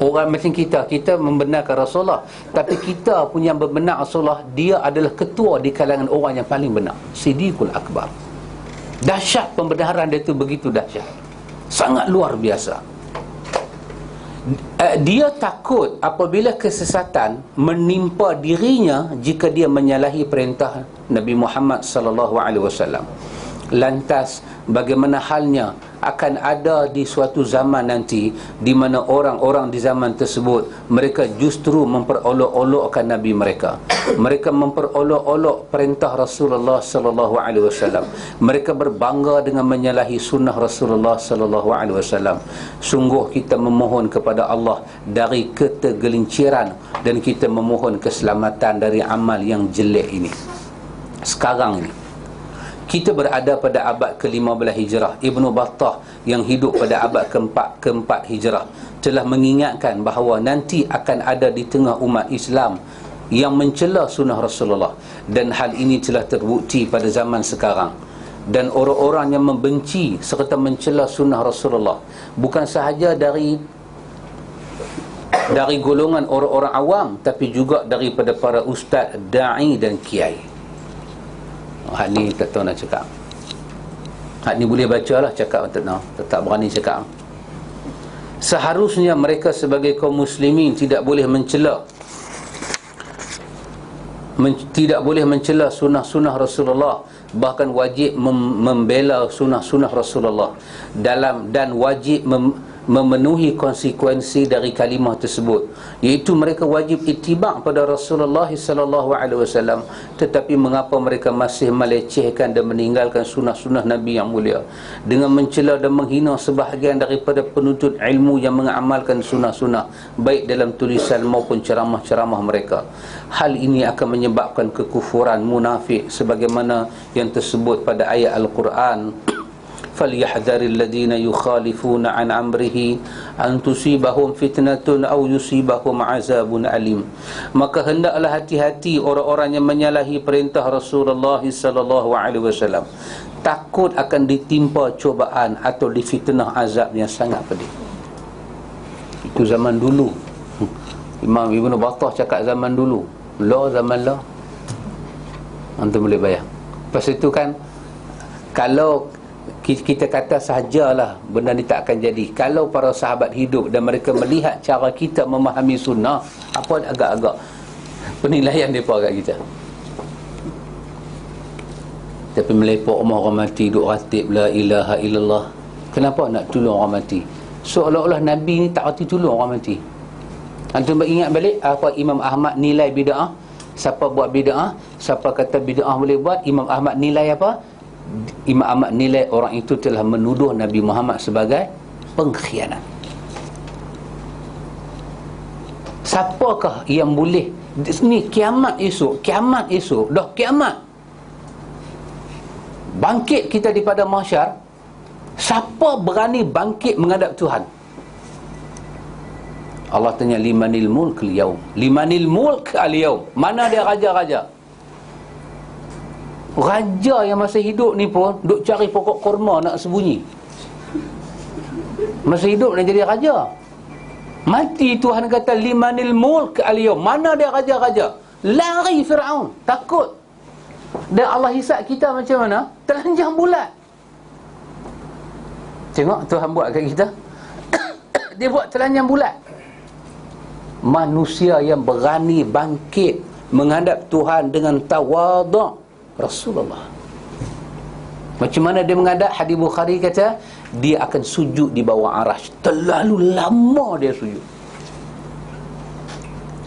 Orang macam kita membenarkan Rasulullah, tapi kita punya membenar Rasulullah, dia adalah ketua di kalangan orang yang paling benar. Siddiqul Akbar. Dahsyat pembenaran dia tu, begitu dahsyat, sangat luar biasa. Dia takut apabila kesesatan menimpa dirinya jika dia menyalahi perintah Nabi Muhammad sallallahu alaihi wasallam. Lantas bagaimana halnya akan ada di suatu zaman nanti di mana orang-orang di zaman tersebut mereka justru memperolok-olokkan Nabi mereka. Mereka memperolok-olok perintah Rasulullah sallallahu alaihi wasallam. Mereka berbangga dengan menyalahi sunnah Rasulullah sallallahu alaihi wasallam. Sungguh kita memohon kepada Allah dari ketergelinciran dan kita memohon keselamatan dari amal yang jelek ini. Sekarang ini kita berada pada abad ke-15 Hijrah. Ibnu Battah yang hidup pada abad ke-4 Hijrah telah mengingatkan bahawa nanti akan ada di tengah umat Islam yang mencela sunnah Rasulullah, dan hal ini telah terbukti pada zaman sekarang. Dan orang-orang yang membenci serta mencela sunnah Rasulullah bukan sahaja dari golongan orang-orang awam, tapi juga daripada para ustaz, da'i dan kiai. Hak ni tak tahu nak cakap. Hak ni boleh baca lah, cakap tak berani cakap. Seharusnya mereka sebagai kaum muslimin tidak boleh mencela sunnah-sunnah Rasulullah, bahkan wajib membela sunnah-sunnah Rasulullah dan wajib memenuhi konsekuensi dari kalimah tersebut, iaitu mereka wajib ittiba' pada Rasulullah sallallahu alaihi wasallam. Tetapi mengapa mereka masih melecehkan dan meninggalkan sunnah-sunnah Nabi yang mulia dengan mencela dan menghina sebahagian daripada penuntut ilmu yang mengamalkan sunnah-sunnah baik dalam tulisan maupun ceramah-ceramah mereka. Hal ini akan menyebabkan kekufuran munafik sebagaimana yang tersebut pada ayat Al-Quran, فَلْيَحْذَرِ الَّذِينَ يُخَالِفُونَ عَنْ أَمْرِهِ أَنْ تُصِيبَهُمْ فِتْنَةٌ أَوْ يُصِيبَهُمْ عَذَابٌ أَلِيمٌ. Maka hendaklah hati-hati orang-orang yang menyalahi perintah Rasulullah sallallahu alaihi wasallam, takut akan ditimpa cobaan atau difitnah azab yang sangat pedih. Itu zaman dulu. Imam Ibnu Battah cakap zaman dulu. Zaman antum boleh bayang. Lepas itu kan, kalau kita kata sahajalah benda ni tak akan jadi, kalau para sahabat hidup dan mereka melihat cara kita memahami sunnah, apa agak-agak penilaian mereka kat kita. Tapi melepok orang mati duk ratib la ilaha illallah. Kenapa nak tolong orang mati? Seolah-olah Nabi ni tak reti tolong orang mati. Antum ingat balik apa Imam Ahmad nilai bid'ah? Siapa buat bid'ah? Siapa kata bid'ah boleh buat? Imam Ahmad nilai apa? Imam Ahmad nilai orang itu telah menuduh Nabi Muhammad sebagai pengkhianat. Siapakah yang boleh ni kiamat esok, dah kiamat, bangkit kita daripada mahsyar, siapa berani bangkit menghadap Tuhan? Allah tanya, limanil mulk al-yawm, limanil mulk al-yawm, mana dia raja-raja? Raja yang masih hidup ni pun duk cari pokok kurma nak sembunyi. Masih hidup nak jadi raja. Mati Tuhan kata limanil mulk al-yawm, mana dia raja-raja? Lari Firaun, takut. Dan Allah hisab kita macam mana? Telanjang bulat. Tengok Tuhan buat kat kita. Dia buat telanjang bulat. Manusia yang berani bangkit menghadap Tuhan dengan tawaduk Rasulullah. Macam mana dia menghadap? Hadis Bukhari kata dia akan sujud di bawah arasy. Terlalu lama dia sujud,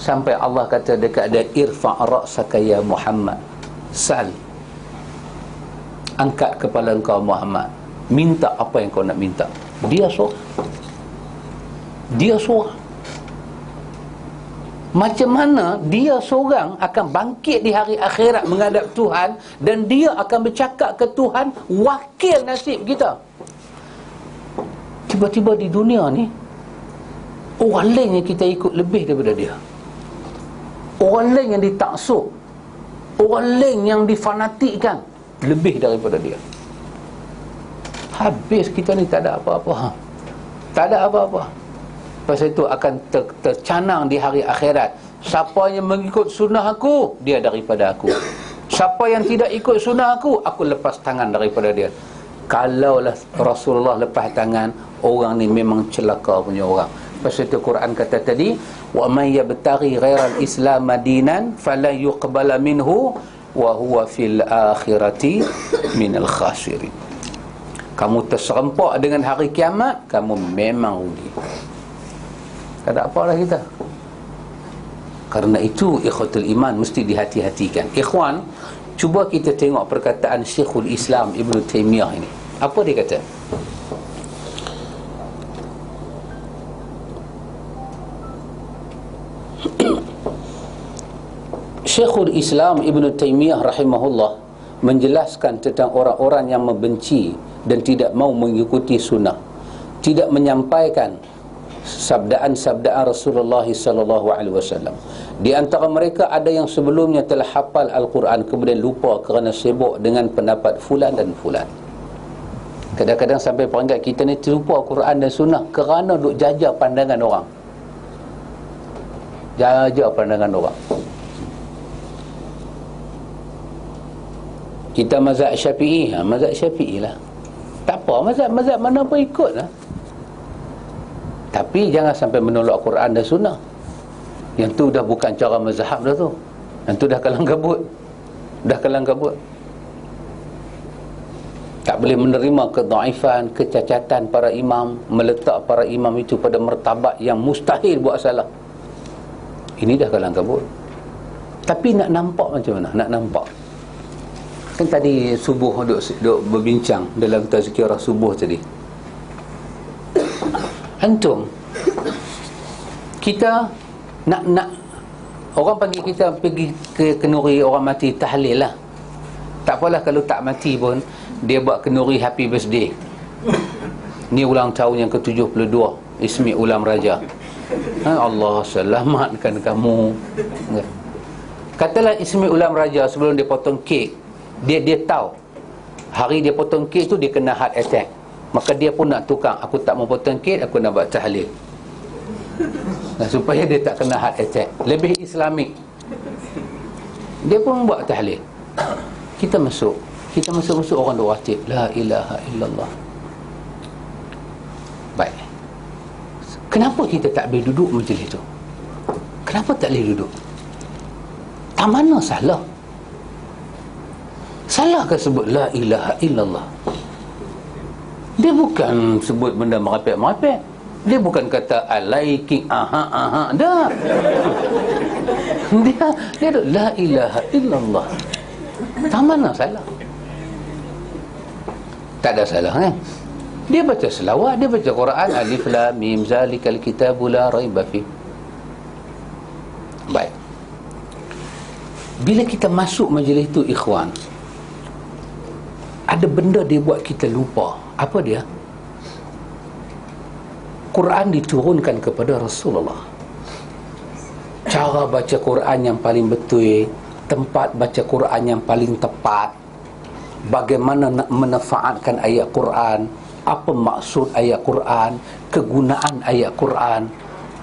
sampai Allah kata dekat dia, irfa' ra'saka ya Muhammad, sal, angkat kepala engkau Muhammad, minta apa yang kau nak minta. Dia seorang. Macam mana dia seorang akan bangkit di hari akhirat menghadap Tuhan, dan dia akan bercakap ke Tuhan, wakil nasib kita. Tiba-tiba di dunia ni orang lain yang kita ikut lebih daripada dia, orang lain yang ditaksub, orang lain yang difanatikkan lebih daripada dia. Habis kita ni tak ada apa-apa. Tak ada apa-apa. Pasal itu akan tercanang di hari akhirat, siapa yang mengikut sunnah aku, dia daripada aku. Siapa yang tidak ikut sunnah aku lepas tangan daripada dia. Kalaulah Rasulullah lepas tangan, orang ni memang celaka punya orang. Pasal itu Quran kata tadi, wa may yabtaghi ghairal islam dinan falan yuqbala minhu wa huwa fil akhirati minal khasirin. Kamu terserempak dengan hari kiamat, kamu memang rugi. Tak ada apalah kita. Karena itu ikhwatul iman mesti dihati-hatikan. Ikhwan, cuba kita tengok perkataan Syekhul Islam Ibn Taymiyah ini. Apa dia kata? Syekhul Islam Ibn Taymiyah rahimahullah menjelaskan tentang orang-orang yang membenci dan tidak mau mengikuti sunnah, tidak menyampaikan sabdaan-sabdaan Rasulullah sallallahu alaihi wasallam. Di antara mereka ada yang sebelumnya telah hafal Al-Quran kemudian lupa kerana sibuk dengan pendapat fulan dan fulan. Kadang-kadang sampai peringkat kita ni terlupa Al-Quran dan sunnah kerana duk jaja pandangan orang. Jaja pandangan orang. Kita mazhab Syafi'i, mazhab Syafi'i lah. Tak apa, mazhab mana pun ikut lah. Tapi jangan sampai menolak Quran dan sunnah. Yang tu dah bukan cara mazhab dah tu. Yang tu dah kalang kabut. Dah kalang kabut. Tak boleh menerima kedhaifan, kecacatan para imam, meletak para imam itu pada martabat yang mustahil buat salah. Ini dah kalang kabut. Tapi nak nampak macam mana? Nak nampak. Kan tadi subuh duk berbincang dalam tazkirah subuh tadi. Antum, kita nak orang panggil kita pergi ke kenduri orang mati tahlil lah. Tak apalah kalau tak mati pun dia buat kenduri happy birthday. Ni ulang tahun yang ke-72 Ismi Ulam Raja. Allah selamatkan kamu. Katalah Ismi Ulam Raja sebelum dia potong kek, dia tahu hari dia potong kek tu dia kena heart attack. Maka dia pun nak tukar, aku tak mau potong kek, aku nak buat tahlil. Nah, supaya dia tak kena heart attack. Lebih Islamik. Dia pun buat tahlil. Kita masuk orang doatif la ilaha illallah. Baik. Kenapa kita tak boleh duduk majlis tu? Kenapa tak boleh duduk? Tak mana salah? Salah ke sebut la ilaha illallah? Dia bukan sebut benda merepek-merepek. Dia bukan kata alaiking aha dah. Dia la ilaha illallah. Tak mana salah? Tak ada salah kan? Dia baca selawat, dia baca Quran, alif lam mim zalikal kitabu la raiba fi. Baik. Bila kita masuk majlis itu ikhwan, ada benda dia buat kita lupa. Apa dia? Quran diturunkan kepada Rasulullah. Cara baca Quran yang paling betul, tempat baca Quran yang paling tepat, bagaimana nak memanfaatkan ayat Quran, apa maksud ayat Quran, kegunaan ayat Quran,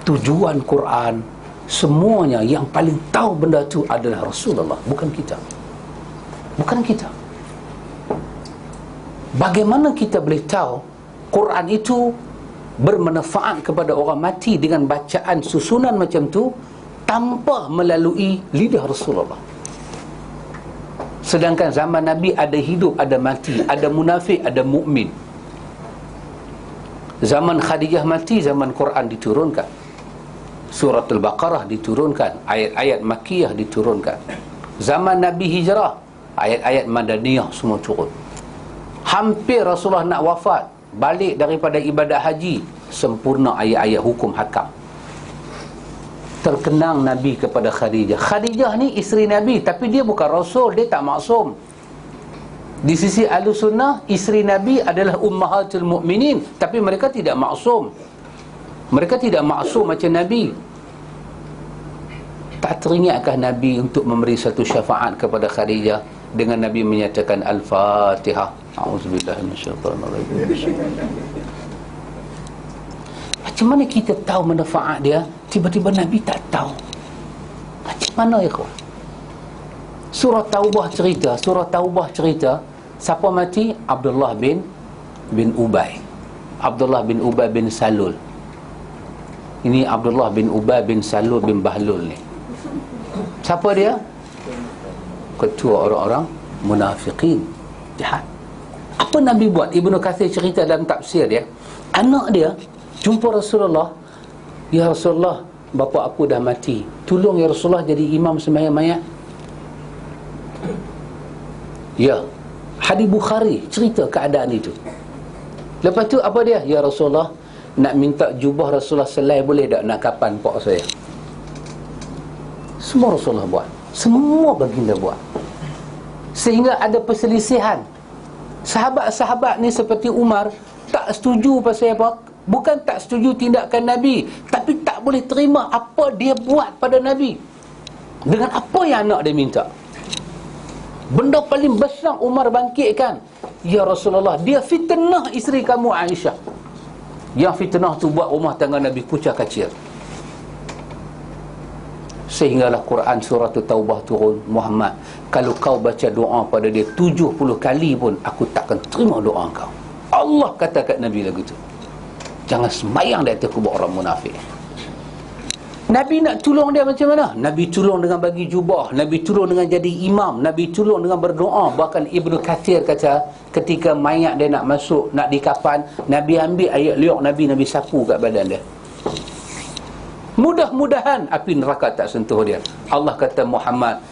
tujuan Quran, semuanya yang paling tahu benda itu adalah Rasulullah, bukan kita. Bukan kita. Bagaimana kita boleh tahu Quran itu bermanfaat kepada orang mati dengan bacaan susunan macam tu tanpa melalui lidah Rasulullah? Sedangkan zaman Nabi ada hidup, ada mati, ada munafik, ada mukmin. Zaman Khadijah mati, zaman Quran diturunkan. Surah Al-Baqarah diturunkan, ayat-ayat Makkiyah diturunkan. Zaman Nabi hijrah, ayat-ayat Madaniyah semua turun. Hampir Rasulullah nak wafat, balik daripada ibadat haji, sempurna ayat-ayat hukum hakam. Terkenang Nabi kepada Khadijah. Khadijah ni isteri Nabi, tapi dia bukan Rasul, dia tak maksum. Di sisi Ahlus Sunnah, isteri Nabi adalah Ummahatul Mukminin, tapi mereka tidak maksum. Mereka tidak maksum macam Nabi. Tak teringatkah Nabi untuk memberi satu syafaat kepada Khadijah dengan Nabi menyatakan Al-Fatihah? A'udzubillahi minasyaitanirrajim. Macam mana kita tahu manfaat dia? Tiba-tiba Nabi tak tahu. Macam mana ya kawan? Surah Taubah cerita siapa mati? Abdullah bin Ubay. Abdullah bin Ubay bin Salul. Ini Abdullah bin Ubay bin Salul bin Bahlul ni. Siapa dia? ketua orang-orang munafikin jahat. Apa Nabi buat? Ibnu Katsir cerita dalam tafsir dia, anak dia jumpa Rasulullah, ya Rasulullah, bapa aku dah mati, tolong ya Rasulullah jadi imam sembahyang mayat. Ya, hadis Bukhari cerita keadaan itu. Lepas tu apa dia? Ya Rasulullah, nak minta jubah Rasulullah selai boleh tak, nak kapan pak saya? Semua Rasulullah buat, semua baginda buat, sehingga ada perselisihan. Sahabat-sahabat ni seperti Umar tak setuju pasal apa? Bukan tak setuju tindakan Nabi, tapi tak boleh terima apa dia buat pada Nabi dengan apa yang anak dia minta. Benda paling besar Umar bangkitkan, ya Rasulullah, dia fitnah isteri kamu Aisyah. Yang fitnah tu buat rumah tangga Nabi kucak kacir. Sehinggalah Quran surah Taubah turun, Muhammad, kalau kau baca doa pada dia 70 kali pun aku takkan terima doa kau. Allah kata kat Nabi lagu tu, jangan sembahyang di atas kubur orang munafik. Nabi nak tolong dia macam mana? Nabi tolong dengan bagi jubah, Nabi tolong dengan jadi imam, Nabi tolong dengan berdoa. Bahkan Ibnu Katsir kata ketika mayat dia nak masuk, nak dikafan, Nabi ambil ayat liuk Nabi sapu kat badan dia. Mudah-mudahan api neraka tak sentuh dia. Allah kata Muhammad,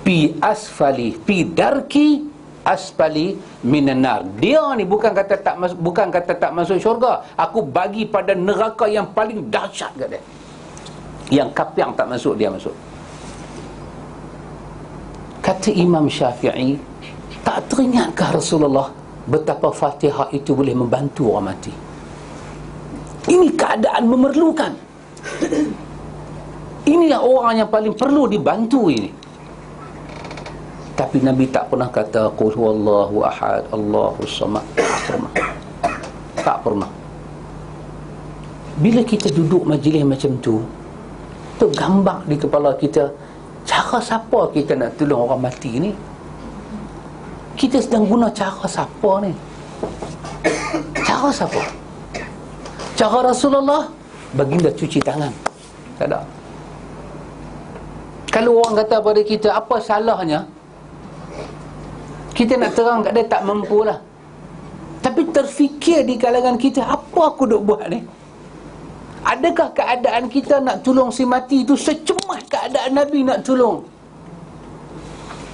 pi asfali, pi darki asfali minan nar. Dia ni bukan kata tak masuk syurga, aku bagi pada neraka yang paling dahsyat kat dia. Yang kapiang tak masuk, dia masuk. Kata Imam Syafi'i, tak teringatkah Rasulullah betapa Fatihah itu boleh membantu orang mati? Ini keadaan memerlukan. Inilah orang yang paling perlu dibantu ini. Tapi Nabi tak pernah kata qul huwallahu ahad, Allahus samad. Tak pernah. Bila kita duduk majlis macam tu, tergambar di kepala kita, cara siapa kita nak tolong orang mati ni? Kita sedang guna cara siapa ni? Cara siapa? Cara Rasulullah, baginda cuci tangan. Tak ada. Kalau orang kata pada kita, apa salahnya? Kita nak terang kat dia tak mampu lah. Tapi terfikir di kalangan kita, apa aku duk buat ni? Adakah keadaan kita nak tolong si mati itu secemas keadaan Nabi nak tolong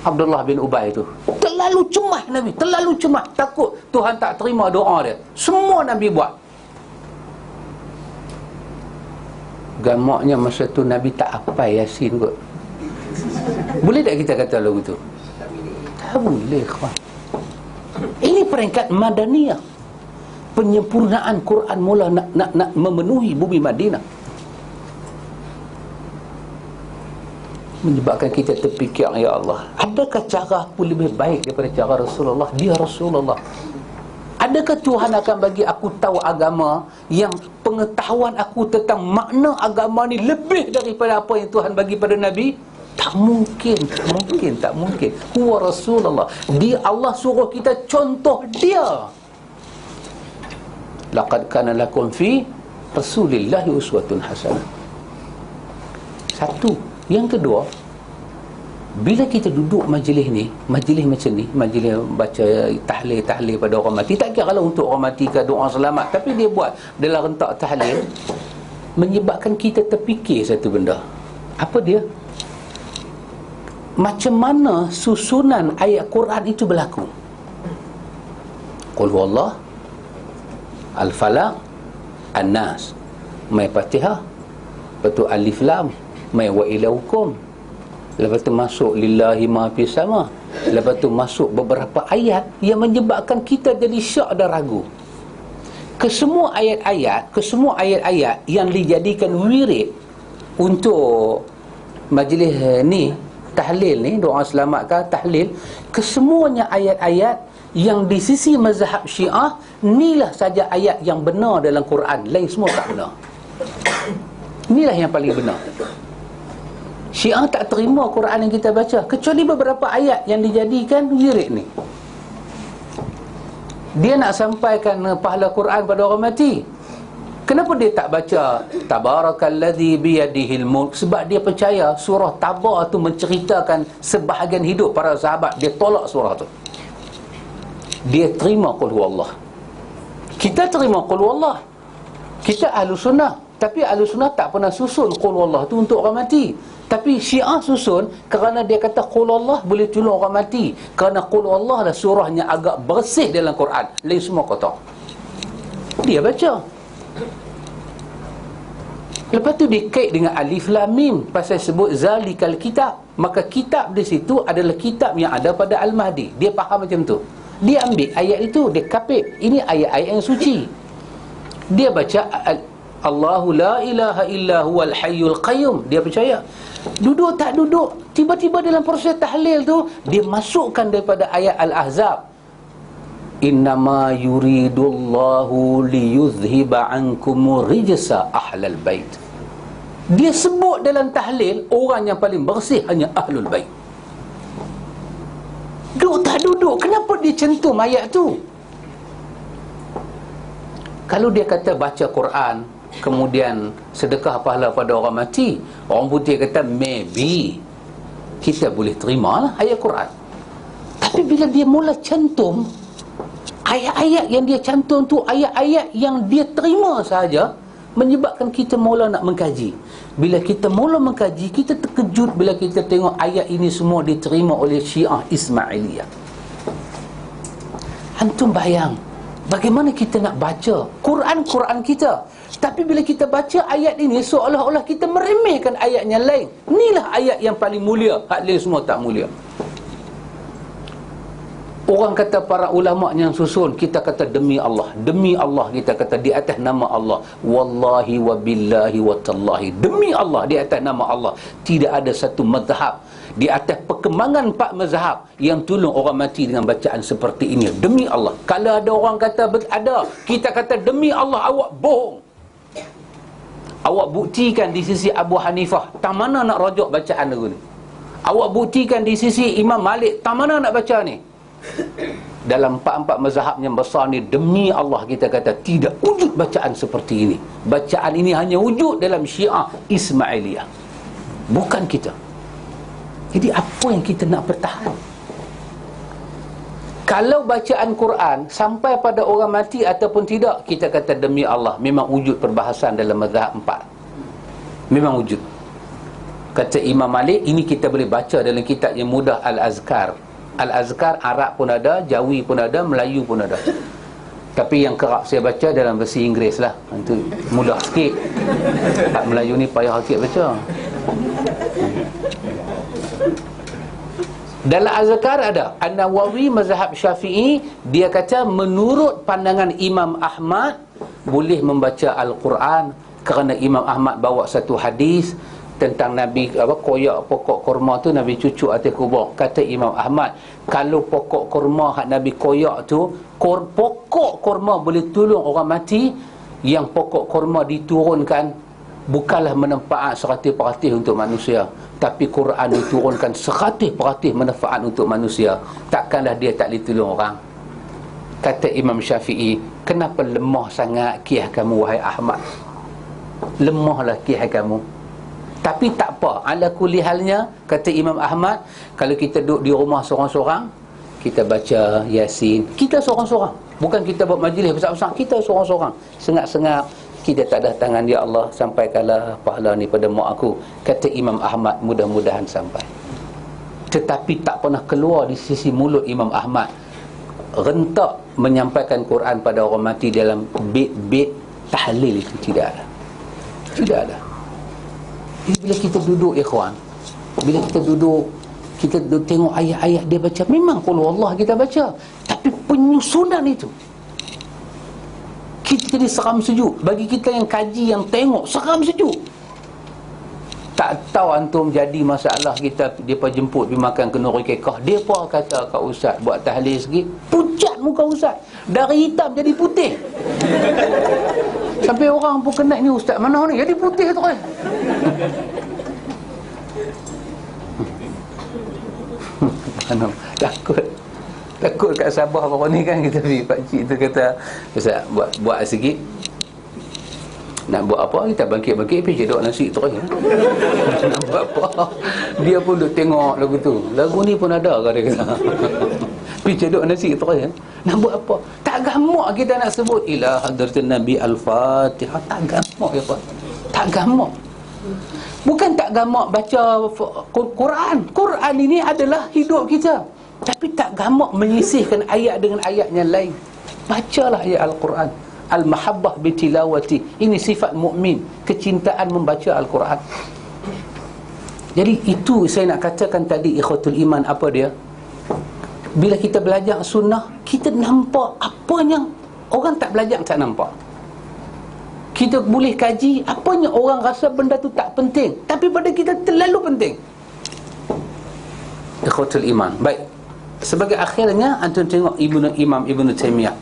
Abdullah bin Ubay itu? Terlalu cemas Nabi, terlalu cemas, takut Tuhan tak terima doa dia. Semua Nabi buat. Gamaknya masa tu Nabi tak hafal Yasin kot. Boleh tak kita kata lagu tu? Tak boleh, kawan. Ini peringkat Madaniyah, penyempurnaan Quran mula nak memenuhi bumi Madinah. Menyebabkan kita terfikir, ya Allah, adakah cara aku lebih baik daripada cara Rasulullah? Dia Rasulullah. Adakah Tuhan akan bagi aku tahu agama yang pengetahuan aku tentang makna agama ni lebih daripada apa yang Tuhan bagi pada Nabi? Tak mungkin, tak mungkin. Huwa Rasulullah. Dia, Allah suruh kita contoh dia. Laqad kana lakum fi Rasulillahi uswatun hasanah. Satu. Yang kedua, bila kita duduk majlis ni, majlis macam ni, majlis baca tahlil pada orang mati, tak kira kalau untuk orang mati ke doa selamat, tapi dia buat dalam rentak tahlil, menyebabkan kita terfikir satu benda. Apa dia? Macam mana susunan ayat Quran itu berlaku? Qul huwallah, Al-Falaq, An-Nas, mai Fatihah, lepas tu Alif Lam, mai wa ilaukum, lepas tu masuk lillahi ma fis sama, lepas tu masuk beberapa ayat yang menyebabkan kita jadi syak dan ragu. Kesemua ayat-ayat yang dijadikan wirid untuk majlis ni, tahlil ni, doa selamat ke tahlil, kesemuanya ayat-ayat yang di sisi mazhab Syiah, inilah saja ayat yang benar dalam Quran, lain semua tak benar. Inilah yang paling benar. Syiah tak terima Quran yang kita baca, kecuali beberapa ayat yang dijadikan wirid ni. Dia nak sampaikan pahala Quran pada orang mati. Kenapa dia tak baca Tabarakalladzi biyadihil mulk? Sebab dia percaya surah Tabar tu menceritakan sebahagian hidup para sahabat. Dia tolak surah tu. Dia terima qul huwallah. Kita terima qul huwallah. Kita ahlu sunnah. Tapi ahlu sunnah tak pernah susun qul huwallah tu untuk orang mati. Tapi Syiah susun kerana dia kata qul huwallah boleh tolong orang mati. Kerana qul huwallah lah surahnya agak bersih dalam Quran. Lain semua kotor. Dia baca. Lepas tu dia kait dengan alif lam mim pasal sebut zalikal kitab. Maka kitab di situ adalah kitab yang ada pada Al-Mahdi. Dia faham macam tu. Dia ambil ayat itu, dia kapit. Ini ayat-ayat yang suci. Dia baca Allahu la ilaha illa huwal hayyul qayyum. Dia percaya. Duduk tak duduk, tiba-tiba dalam proses tahlil tu dia masukkan daripada ayat Al-Ahzab. Innama yuridullahu liyuzhiba ankumur rijsa ahlal bait. Dia sebut dalam tahlil orang yang paling bersih hanya ahlul bait. Duduk tak duduk, kenapa dia centum ayat tu? Kalau dia kata baca Quran kemudian sedekah pahala pada orang mati, orang putih kata maybe kita boleh terima lah ayat Quran. Tapi bila dia mula cantum ayat-ayat yang dia cantum tu, ayat-ayat yang dia terima sahaja, menyebabkan kita mula nak mengkaji. Bila kita mula mengkaji, kita terkejut bila kita tengok ayat ini semua diterima oleh Syiah Ismailiyah. Antum bayang bagaimana kita nak baca Quran kita, tapi bila kita baca ayat ini seolah-olah kita meremehkan ayat yang lain. Inilah ayat yang paling mulia, hak lain semua tak mulia. Orang kata para ulama yang susun, kita kata demi Allah kita kata di atas nama Allah, wallahi wa billahi wa tallahi, demi Allah di atas nama Allah, tidak ada satu mazhab di atas perkembangan 4 mazhab yang tolong orang mati dengan bacaan seperti ini. Demi Allah. Kalau ada orang kata ada, kita kata demi Allah, awak bohong. Awak buktikan di sisi Abu Hanifah, tak mana nak rujuk bacaan lagu ni. Awak buktikan di sisi Imam Malik, tak mana nak baca ni. Dalam 4 mazhab yang besar ni, demi Allah kita kata tidak wujud bacaan seperti ini. Bacaan ini hanya wujud dalam Syiah Ismailiyah, bukan kita. Jadi apa yang kita nak pertahan? Kalau bacaan Quran sampai pada orang mati ataupun tidak, kita kata demi Allah, memang wujud perbahasan dalam mazhab 4. Memang wujud. Kata Imam Malik, ini kita boleh baca dalam kitab yang mudah Al-Azkar. Al-Azkar Arab pun ada, Jawi pun ada, Melayu pun ada. Tapi yang kerap saya baca dalam versi Inggeris lah. Itu mudah sikit. Hak Melayu ni payah sikit baca. Dalam Azkar ada An-Nawawi mazhab Syafi'i, dia kata menurut pandangan Imam Ahmad boleh membaca Al-Quran kerana Imam Ahmad bawa satu hadis tentang Nabi koyak pokok kurma tu Nabi cucuk atas kubur. Kata Imam Ahmad, kalau pokok kurma hak Nabi koyak tu, pokok kurma boleh tolong orang mati, yang pokok kurma diturunkan bukanlah manfaat 100% untuk manusia, tapi Quran diturunkan 100% manfaat untuk manusia. Takkanlah dia tak boleh tolong orang. Kata Imam Syafi'i, kenapa lemah sangat kiyah kamu wahai Ahmad? Lemahlah kiyah kamu. Tapi tak apa, ala kulli halnya, kata Imam Ahmad, kalau kita duduk di rumah seorang-seorang, kita baca Yasin, kita seorang-seorang. Bukan kita buat majlis besar-besar, kita seorang-seorang. Sengap-sengap, kita tak ada tangan, ya Allah, sampaikanlah pahala ni pada mak aku. Kata Imam Ahmad, mudah-mudahan sampai. Tetapi tak pernah keluar di sisi mulut Imam Ahmad rentak menyampaikan Quran pada orang mati dalam bait-bait tahlil itu. Tidak ada. Tidak ada. Bila kita duduk, ikhwan, bila kita duduk tengok ayat-ayat dia baca, memang qul Allah kita baca, tapi penyusunan itu kita jadi seram sejuk. Bagi kita yang kaji, yang tengok, seram sejuk. Tak tahu antum jadi masalah kita, depa jemput pergi makan kenduri kekah, depa kata kat ustaz buat tahlil sikit, pucat muka ustaz, dari hitam jadi putih. Sampai orang pun kena, ni ustaz mana ni jadi putih terus. Takut kat Sabah baru ni kan, kita pergi pak cik tu kata ustaz buat sikit. Nak buat apa? Kita bangkit-bangkit pergi cedok nasi terus ya. Nak buat apa? Dia pun duk tengok lagu tu. Lagu ni pun ada ke dia kata. Pergi cedok nasi terus ya. Nak buat apa? Tak gamak kita nak sebut ila hadratin Nabi Al-Fatihah. Tak gamak ya, Pak. Tak gamak. Bukan tak gamak baca Quran. Quran ini adalah hidup kita. Tapi tak gamak menyisihkan ayat dengan ayat yang lain. Bacalah ayat Al-Quran. Al-mahabbah bitilawati. Ini sifat mukmin, kecintaan membaca Al-Quran. Jadi itu saya nak katakan tadi, ikhwatul iman, apa dia? Bila kita belajar sunnah, kita nampak apa yang orang tak belajar tak nampak. Kita boleh kaji apa yang orang rasa benda tu tak penting, tapi pada kita terlalu penting. Ikhwatul iman. Baik. Sebagai akhirnya antum tengok Imam Ibn Taymiyah.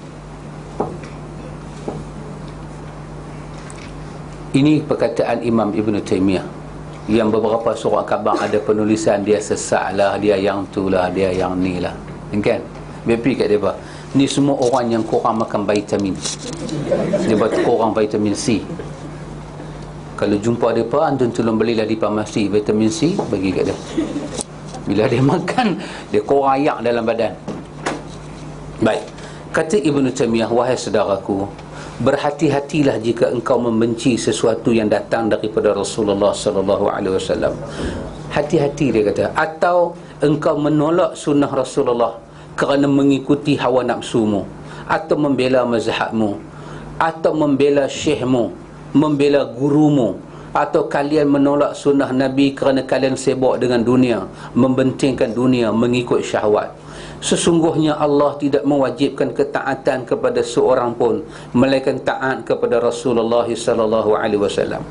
Ini perkataan Imam Ibn Taymiyah yang beberapa surat khabar ada penulisan dia sesak lah, dia yang tu lah, dia yang ni lah, kan? BP kat dia apa? Ni semua orang yang kurang makan vitamin. Dia baca kurang vitamin C. Kalau jumpa dia apa, antum tolong belilah di farmasi vitamin C, bagi kat dia. Bila dia makan, dia kurang ayak dalam badan. Baik. Kata Ibn Taymiyah, wahai saudaraku, berhati-hatilah jika engkau membenci sesuatu yang datang daripada Rasulullah sallallahu alaihi wasallam. Hati-hati, dia kata. Atau engkau menolak sunnah Rasulullah kerana mengikuti hawa nafsumu, atau membela mazhabmu, atau membela syekhmu, membela gurumu, atau kalian menolak sunnah Nabi kerana kalian sibuk dengan dunia, membentingkan dunia, mengikut syahwat. Sesungguhnya Allah tidak mewajibkan ketaatan kepada seorang pun, melainkan taat kepada Rasulullah sallallahu alaihi wasallam.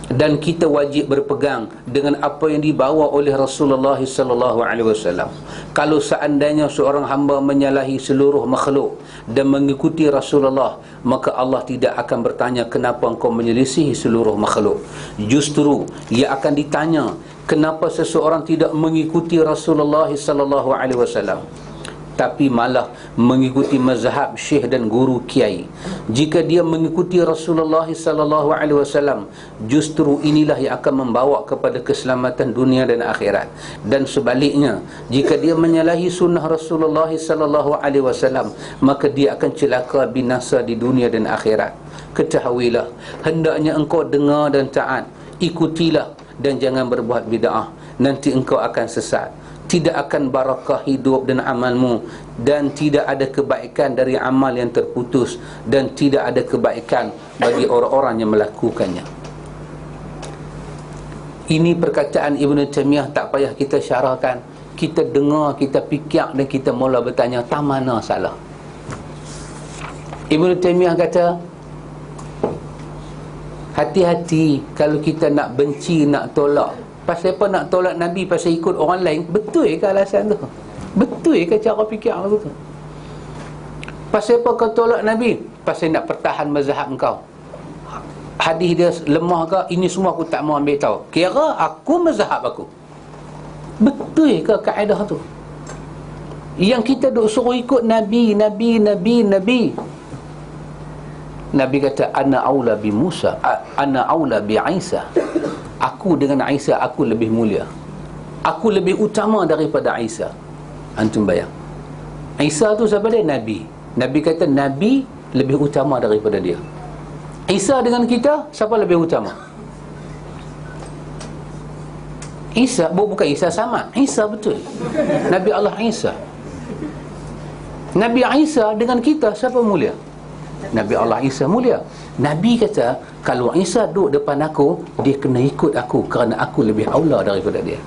Dan kita wajib berpegang dengan apa yang dibawa oleh Rasulullah sallallahu alaihi wasallam. Kalau seandainya seorang hamba menyalahi seluruh makhluk dan mengikuti Rasulullah, maka Allah tidak akan bertanya kenapa engkau menyelisihi seluruh makhluk. Justru ia akan ditanya kenapa seseorang tidak mengikuti Rasulullah sallallahu alaihi wasallam, tapi malah mengikuti mazhab syekh dan guru kiai. Jika dia mengikuti Rasulullah sallallahu alaihi wasallam, justru inilah yang akan membawa kepada keselamatan dunia dan akhirat. Dan sebaliknya, jika dia menyalahi sunnah Rasulullah sallallahu alaihi wasallam, maka dia akan celaka binasa di dunia dan akhirat. Ketahuilah, hendaknya engkau dengar dan taat, ikutilah dan jangan berbuat bid'ah, nanti engkau akan sesat. Tidak akan barakah hidup dan amalmu, dan tidak ada kebaikan dari amal yang terputus, dan tidak ada kebaikan bagi orang-orang yang melakukannya. Ini perkataan Ibn Taymiyah, tak payah kita syarahkan. Kita dengar, kita fikir dan kita mula bertanya, tak mana salah. Ibn Taymiyah kata, hati-hati kalau kita nak benci, nak tolak. Pasal apa nak tolak Nabi? Pasal ikut orang lain? Betul ke alasan tu? Betul ke cara fikir tu? Pasal apa kau tolak Nabi? Pasal nak pertahan mazhab engkau. Hadis dia lemah ke? Ini semua aku tak mau ambil tahu. Kira aku mazhab aku. Betul ke kaedah tu? Yang kita duk suruh ikut Nabi. Nabi kata, ana aula bi Musa, ana aula bi Isa. Aku dengan Isa, aku lebih mulia, aku lebih utama daripada Isa. Antum bayang, Isa tu siapa dia? Nabi. Nabi kata Nabi lebih utama daripada dia. Isa dengan kita, siapa lebih utama? Isa, bukan Isa sama. Isa betul, Nabi Allah Isa. Nabi Isa dengan kita, siapa mulia? Nabi Allah Isa mulia. Nabi kata, kalau Isa duduk depan aku, dia kena ikut aku kerana aku lebih aula daripada dia.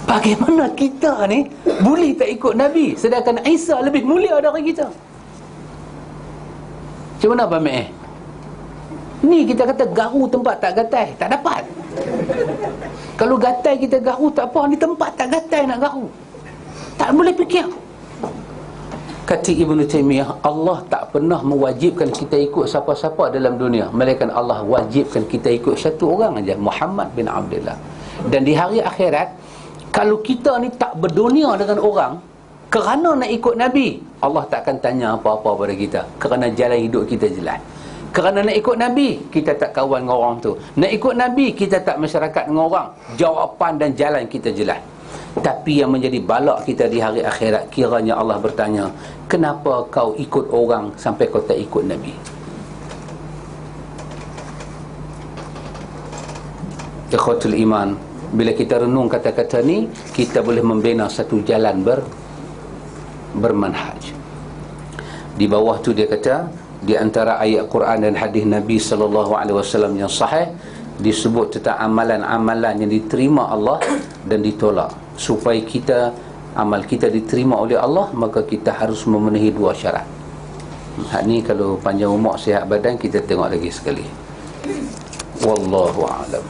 Bagaimana kita ni boleh tak ikut Nabi sedangkan Isa lebih mulia dari kita? Macam mana Abang Mek? Ni kita kata garu tempat tak gatai, tak dapat. Kalau gatai kita garu tak apa, ni tempat tak gatai nak garu, tak boleh fikir. Kata Ibn Taymiyah, Allah tak pernah mewajibkan kita ikut siapa-siapa dalam dunia, melainkan Allah wajibkan kita ikut satu orang aja, Muhammad bin Abdullah. Dan di hari akhirat, kalau kita ni tak berdunia dengan orang kerana nak ikut Nabi, Allah tak akan tanya apa-apa pada kita, kerana jalan hidup kita jelas. Kerana nak ikut Nabi, kita tak kawan dengan orang tu. Nak ikut Nabi, kita tak masyarakat dengan orang. Jawapan dan jalan kita jelas. Tapi yang menjadi balak kita di hari akhirat, kiranya Allah bertanya, kenapa kau ikut orang sampai kau tak ikut Nabi? Ikhwatul iman, bila kita renung kata-kata ni, kita boleh membina satu jalan bermanhaj. Di bawah tu dia kata, di antara ayat Quran dan hadis Nabi SAW yang sahih, disebut tentang amalan-amalan yang diterima Allah dan ditolak. Supaya amal kita diterima oleh Allah, maka kita harus memenuhi dua syarat. Hak ni kalau panjang umur sihat badan, kita tengok lagi sekali. Wallahu a'lam.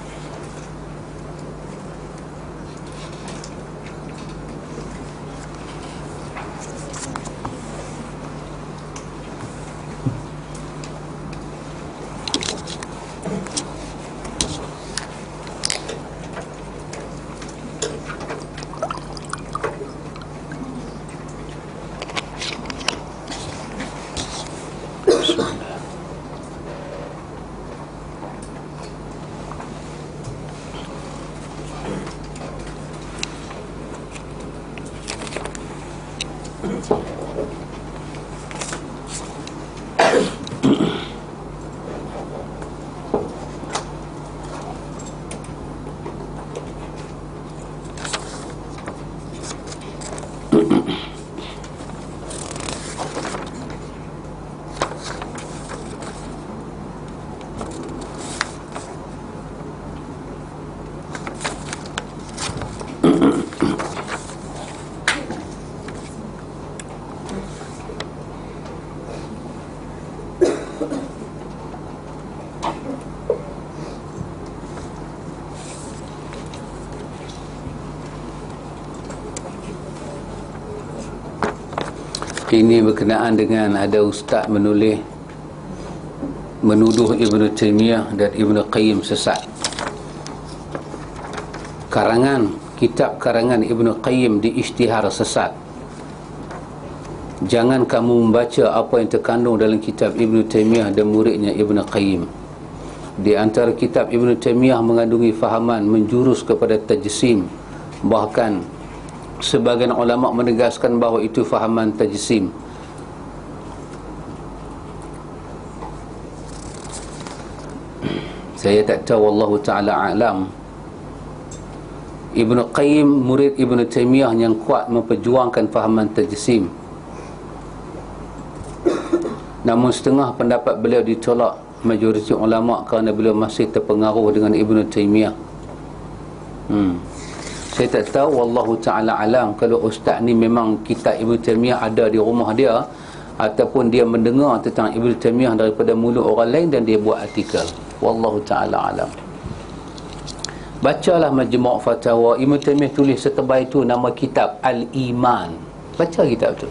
Ini berkenaan dengan ada ustaz menuduh Ibn Taymiyah dan Ibn Qayyim sesat. Kitab karangan Ibn Qayyim di Isytihar sesat. Jangan kamu membaca apa yang terkandung dalam kitab Ibn Taymiyah dan muridnya Ibn Qayyim. Di antara kitab Ibn Taymiyah mengandungi fahaman menjurus kepada tajsim. Bahkan sebagian ulama menegaskan bahawa itu fahaman tajsim. Saya tak tahu, wallahu ta'ala a'lam. Ibn Qayyim, murid Ibn Taymiyah yang kuat memperjuangkan fahaman tajsim. Namun setengah pendapat beliau ditolak majoriti ulama kerana beliau masih terpengaruh dengan Ibn Taymiyah. Saya tak tahu, wallahu ta'ala alam, kalau ustaz ni memang kitab Ibn Taymiyah ada di rumah dia, ataupun dia mendengar tentang Ibn Taymiyah daripada mulut orang lain dan dia buat artikel. Wallahu ta'ala alam. Bacalah Majmu' Fatawa. Ibn Taymiyah tulis setebal itu nama kitab Al-Iman. Baca kitab tu.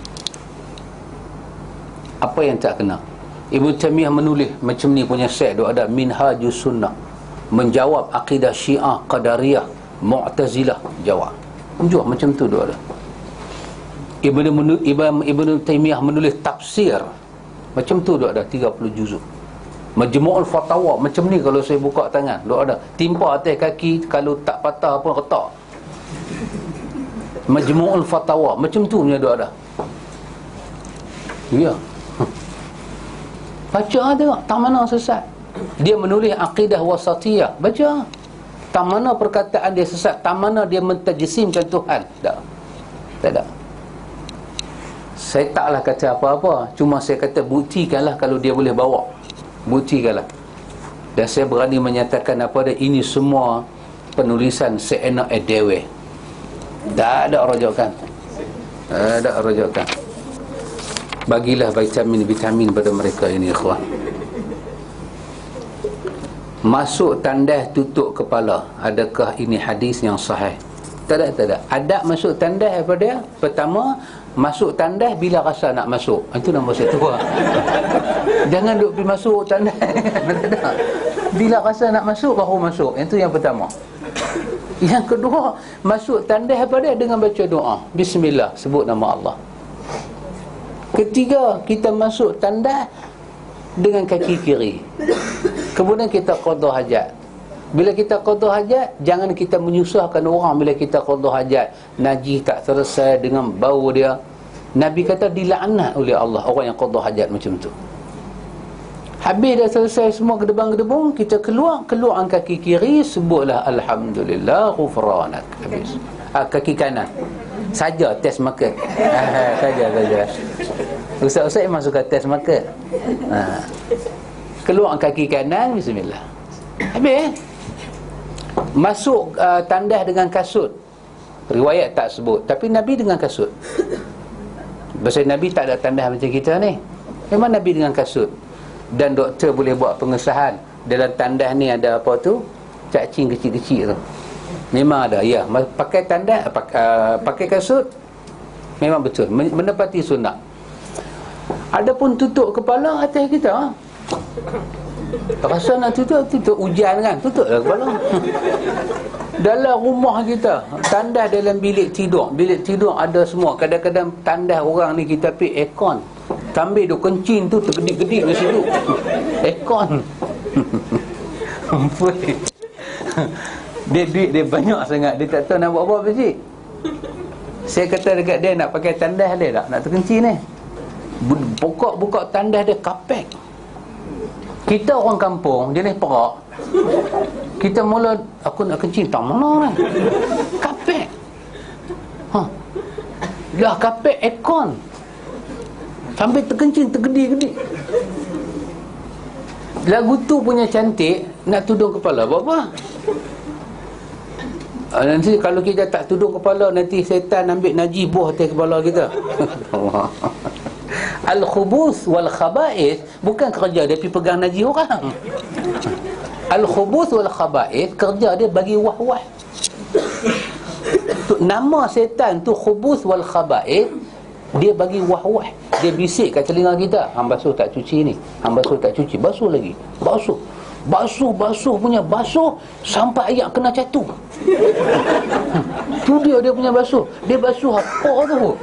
Apa yang tak kena? Ibn Taymiyah menulis macam ni punya set, ada Minhajus Sunnah, menjawab akidah Syiah, Qadariyah, Mu'tazilah, jawab. Macam tu dia ada. Ibn Taymiyah menulis tafsir, macam tu dia ada 30 juzuk. Majmu'ul Fatawa macam ni, kalau saya buka tangan dia ada, timpa atas kaki, kalau tak patah pun retak. Majmu'ul Fatawa macam tu punya dia ada. Ya. Baca tengok tak mana sesat. Dia menulis akidah wasatiyah, baca tak mana perkataan dia sesat, tak mana dia mentajsimkan Tuhan. Tak ada. Saya taklah kata apa-apa, cuma saya kata buktikanlah kalau dia boleh bawa. Buktikanlah. Dan saya berani menyatakan apa dia, ini semua penulisan seenak edewe. Tak ada rujukan. Tak ada rujukan. Bagilah vitamin pada mereka ini, ikhwan. Masuk tandas tutup kepala, adakah ini hadis yang sahih? Tak ada. Adab masuk tandas apa dia? Pertama, masuk tandas bila rasa nak masuk. Itu nombor satu. Jangan duk pergi masuk tandas. Bila rasa nak masuk baru masuk. Itu yang pertama. Yang kedua, masuk tandas apa dia? Dengan baca doa. Bismillah, sebut nama Allah. Ketiga, kita masuk tandas dengan kaki kiri. Kemudian kita qada hajat. Bila kita qada hajat, jangan kita menyusahkan orang bila kita qada hajat. Najis tak selesai dengan bau dia. Nabi kata dilaknat oleh Allah orang yang qada hajat macam tu. Habis dah selesai semua gedebang-gedebung, kita keluar kaki kiri, sebutlah alhamdulillah ghufranak. Habis. Kaki kanan. Saja test market. Saja. Ustaz-ustaz memang suka test market. Keluar kaki kanan, bismillah. Habis. Masuk tandas dengan kasut. Riwayat tak sebut, tapi Nabi dengan kasut. Pasal Nabi tak ada tandas macam kita ni. Memang Nabi dengan kasut. Dan doktor boleh buat pengesahan dalam tandas ni ada apa tu, cacing kecil-kecil tu. Memang ada, ya. Pakai tandas, pakai kasut, memang betul, menepati sunnah. Adapun tutup kepala atas kita, rasa nak tutup hujan kan, tutuplah kepala. Dalam rumah kita, tandas dalam bilik tidur ada semua. Kadang-kadang tandas orang ni kita pergi aircon, kambing tu kencing tu tergedik-gedik di situ. Aircon. Dia banyak sangat, dia tak tahu nak buat apa sih. Saya kata dekat dia, nak pakai tandas dia tak, nak terkencing ni. Buka tandas dia kapek. Kita orang kampung, jenis Perak, kita mula, aku nak kencing tak mana ni, kapek. Dah kapek aircon, sampai terkencing tergedi-gedi. Lagu tu punya cantik, nak tudung kepala buat apa? Nanti kalau kita tak tudung kepala, nanti setan ambil najis buah atas kepala kita. Al-khubuth wal khaba'ith bukan kerja dia pergi pegang najis orang. Al-khubuth wal khaba'ith kerja dia bagi wah-wah. Nama setan tu khubuth wal khaba'ith, dia bagi wah-wah. Dia bisik kat telinga kita, hang basuh tak cuci ni, hang basuh tak cuci, basuh lagi, basuh punya basuh sampai ayat kena catu. Tu dia punya basuh. Dia basuh apa tu?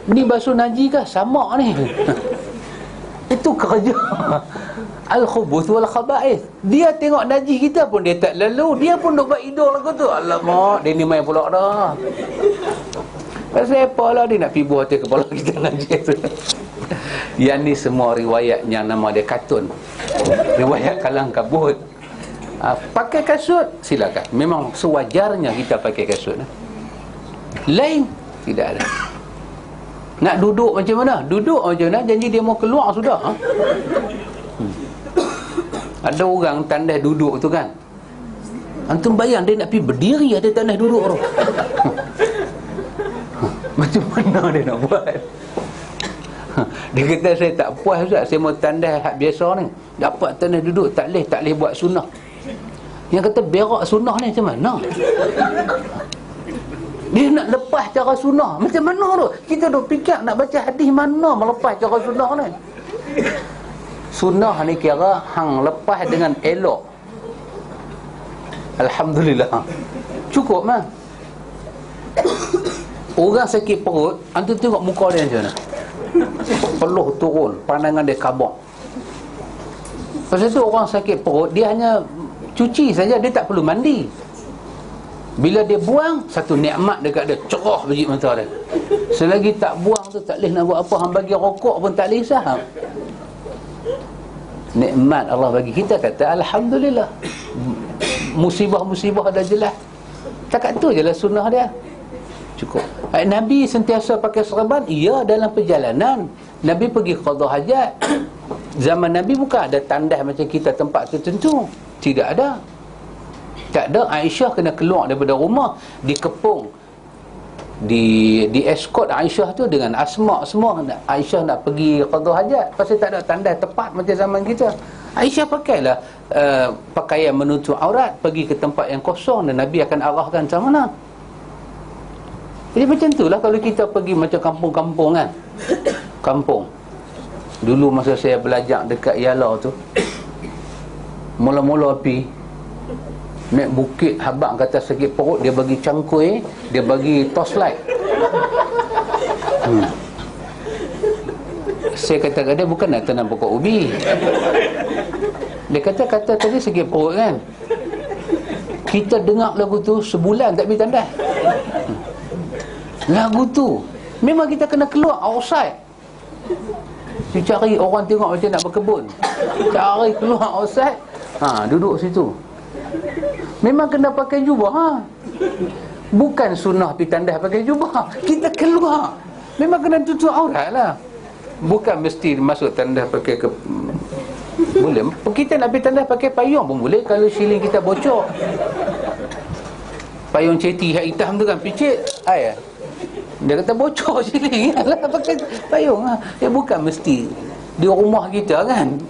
Ni basuh najis kah? Sama ni. Itu kerja al-khubuth wal khaba'ith. Dia tengok najis kita pun dia tak lalu, dia pun duk buat hidung lagu tu. Alamak, dia ni main pula dah. Pasal apa lah dia nak pergi buah atas kepala kita najis tu. Yang ni semua riwayat yang nama dia katun, riwayat kalang kabut. Pakai kasut silakan, memang sewajarnya kita pakai kasut. Lain tidak ada. Nak duduk macam mana? Duduk macam mana? Janji dia mau keluar sudah. Ada orang tandas duduk tu kan, antum bayang dia nak pergi berdiri ada tandas duduk tu. Macam mana dia nak buat? Dia kata saya tak puas Ustaz, saya mau tandas hak biasa ni, dapat tandas duduk tak boleh buat sunnah. Yang kata berak sunnah ni macam mana? Dia nak lepas cara sunnah macam mana tu? Kita duk fikir nak baca hadis mana melepas cara sunnah ni. Sunnah ni kira hang lepas dengan elok. Alhamdulillah, cukup mah. Orang sakit perut, antum tengok muka dia macam mana, peluh turun, pandangan dia kabur. Pasal tu orang sakit perut, dia hanya cuci saja, dia tak perlu mandi. Bila dia buang, satu nikmat dekat dia, cerah biji mata dia. Selagi tak buang tu tak boleh nak buat apa. Hang bagi rokok pun tak boleh saham. Nikmat Allah bagi kita, kata alhamdulillah. Musibah-musibah dah jelas. Takat tu je lah sunnah dia. Cukup. Nabi sentiasa pakai serban, iya dalam perjalanan. Nabi pergi qada hajat. Zaman Nabi bukan ada tandas macam kita tempat tertentu. Tidak ada. Tak ada. Aisyah kena keluar daripada rumah, dikepung, di escort Aisyah tu dengan Asma semua. Aisyah nak pergi qada hajat pasal tak ada tandas tepat macam zaman kita. Aisyah pakailah pakaian menutup aurat, pergi ke tempat yang kosong dan Nabi akan arahkan macam mana. Jadi macam itulah kalau kita pergi macam kampung-kampung kan. Kampung. Dulu masa saya belajar dekat Yala tu, mula-mula pergi naik bukit, habang kata sakit perut, dia bagi cangkui, dia bagi torchlight. Saya kata kat dia, bukan nak tanam pokok ubi. Dia kata tadi sakit perut kan. Kita dengar lagu tu sebulan tak pergi tandas. Lagu tu memang kita kena keluar outside. Dia cari orang tengok macam nak berkebun. Cari keluar outside. Duduk situ. Memang kena pakai jubah. Bukan sunnah pergi tandas pakai jubah. Kita keluar. Memang kena tutup aurat lah. Bukan mesti masuk tandas pakai boleh. Kita nak pergi tandas pakai payung pun boleh kalau siling kita bocor. Payung ceti yang hitam tu kan picit air. Dia kata bocor siling lah pakai payung lah. Dia bukan mesti di rumah kita kan.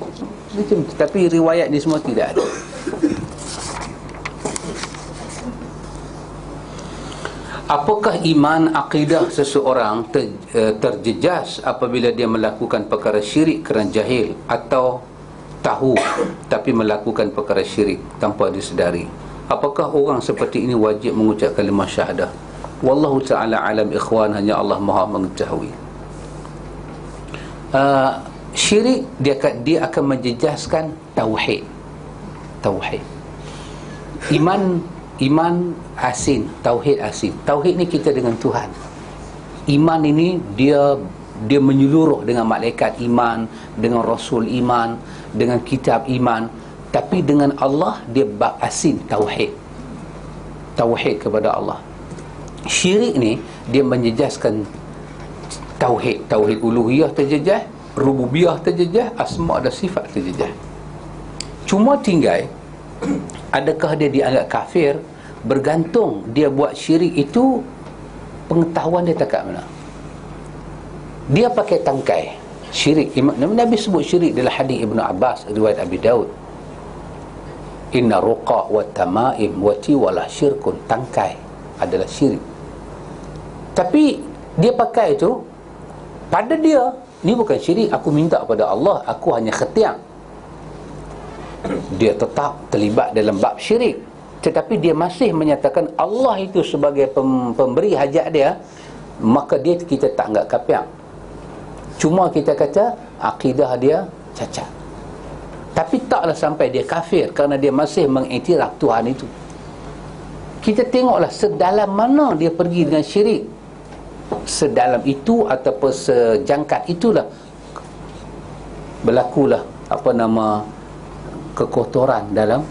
Tapi riwayat ni semua tidak ada. Apakah iman akidah seseorang terjejas apabila dia melakukan perkara syirik kerana jahil, atau tahu tapi melakukan perkara syirik tanpa disedari? Apakah orang seperti ini wajib mengucap kalimah syahadah? Wallahu ta'ala alam ikhwan, hanya Allah Maha mengetahui. Syirik dia akan menjejaskan tauhid. Iman asin, tauhid asin. Tauhid ni kita dengan Tuhan. Iman ini dia menyeluruh dengan malaikat iman, dengan rasul iman, dengan kitab iman. Tapi dengan Allah dia bab asin, tauhid kepada Allah. Syirik ni dia menjejaskan tauhid uluhiyah terjejas, rububiyah terjejas, asma dan sifat terjejas. Cuma tinggal adakah dia dianggap kafir bergantung dia buat syirik itu pengetahuan dia tak kat mana. Dia pakai tangkai syirik. Nabi sebut syirik dalam hadis Ibnu Abbas riwayat Abi Daud. Inna ruqa wa tamaim wa tiwala syirkun. Tangkai adalah syirik. Tapi dia pakai itu pada dia, ni bukan syirik, aku minta pada Allah, aku hanya khetiang. Dia tetap terlibat dalam bab syirik, tetapi dia masih menyatakan Allah itu sebagai pemberi hajat dia, maka kita tak anggap kafir. Cuma kita kata akidah dia cacat. Tapi taklah sampai dia kafir kerana dia masih mengiktiraf Tuhan itu. Kita tengoklah sedalam mana dia pergi dengan syirik. Sedalam itu ataupun sejangkat itulah berlakulah kekotoran dalam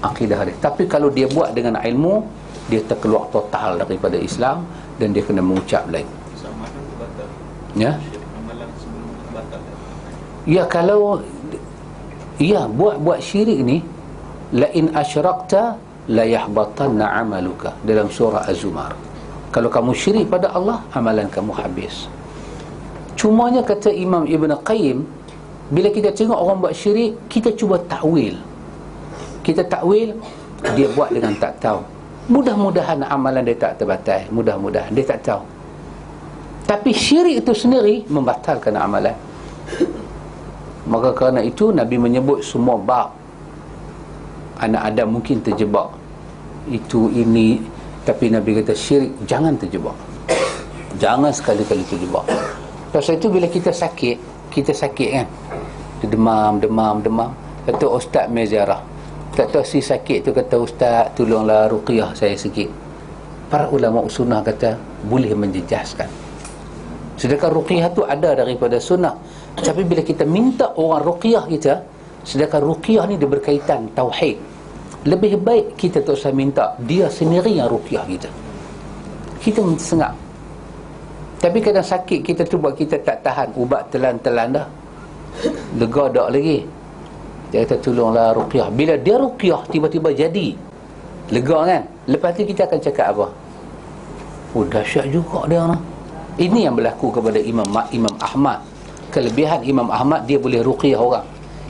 akidah dia. Tapi kalau dia buat dengan ilmu, dia terkeluar total daripada Islam dan dia kena mengucap lain. Ya. Ya, kalau buat syirik ni, la in asyrakta la yahbatanna amaluka, dalam surah Az-Zumar. Kalau kamu syirik pada Allah, amalan kamu habis. Cumanya kata Imam Ibn Qayyim, bila kita tengok orang buat syirik, kita cuba takwil. Kita takwil, dia buat dengan tak tahu. Mudah-mudahan amalan dia tak terbatal. Mudah-mudahan dia tak tahu. Tapi syirik itu sendiri membatalkan amalan. Maka kerana itu Nabi menyebut semua bab anak Adam mungkin terjebak itu ini, tapi Nabi kata syirik jangan terjebak. Jangan sekali-kali terjebak. Pasal itu bila kita sakit kan, demam. Kata Ustaz Mezarah, tak tahu si sakit tu, kata Ustaz tolonglah ruqyah saya sikit. Para ulama sunnah kata boleh menjejaskan. Sedangkan ruqyah tu ada daripada sunnah. Tapi bila kita minta orang ruqyah kita, sedangkan ruqyah ni dia berkaitan tauhid, lebih baik kita tak usah minta, dia sendiri yang ruqyah kita. Kita sengak. Tapi kadang sakit kita tu buat kita tak tahan, ubat telan-telan dah, lega tak lagi. Dia kata tolonglah ruqyah. Bila dia ruqyah tiba-tiba jadi lega kan, lepas tu kita akan cakap apa? Oh, dahsyat juga dia lah. Ini yang berlaku kepada Imam Ahmad. Kelebihan Imam Ahmad, dia boleh ruqyah orang,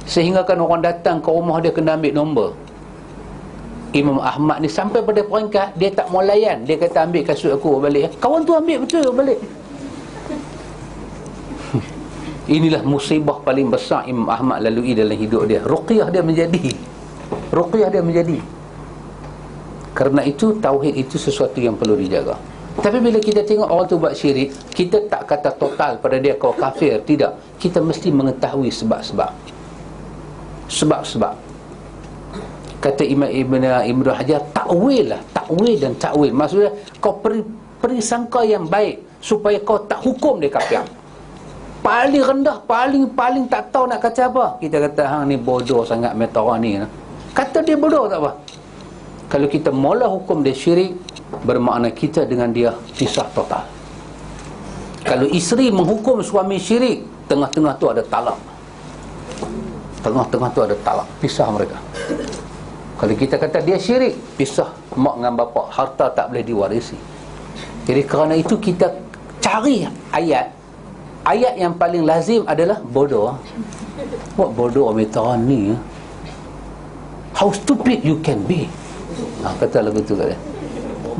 sehingga kan orang datang ke rumah dia kena ambil nombor. Imam Ahmad ni sampai pada peringkat dia tak mau layan. Dia kata ambil kasut aku balik. Kawan tu ambil betul balik. Inilah musibah paling besar Imam Ahmad lalui dalam hidup dia. Ruqyah dia menjadi. Karena itu tauhid itu sesuatu yang perlu dijaga. Tapi bila kita tengok orang tu buat syirik, kita tak kata total pada dia kau kafir, tidak. Kita mesti mengetahui sebab-sebab. Sebab-sebab. Kata Imam Ibn Hajar, takwil lah, takwil dan takwil. Maksudnya kau beri sangka yang baik supaya kau tak hukum dia kafir. Paling rendah, paling tak tahu nak kata apa, kita kata hang ni bodoh sangat metara ni. Kata dia bodoh tak apa. Kalau kita mula hukum dia syirik, bermakna kita dengan dia pisah total. Kalau isteri menghukum suami syirik, tengah-tengah tu ada talak. Tengah-tengah tu ada talak, pisah mereka. Kalau kita kata dia syirik, pisah mak dengan bapa, harta tak boleh diwarisi. Jadi kerana itu kita cari ayat yang paling lazim adalah bodoh. Buat bodoh metara ni, how stupid you can be. Kata lagu tu kat dia,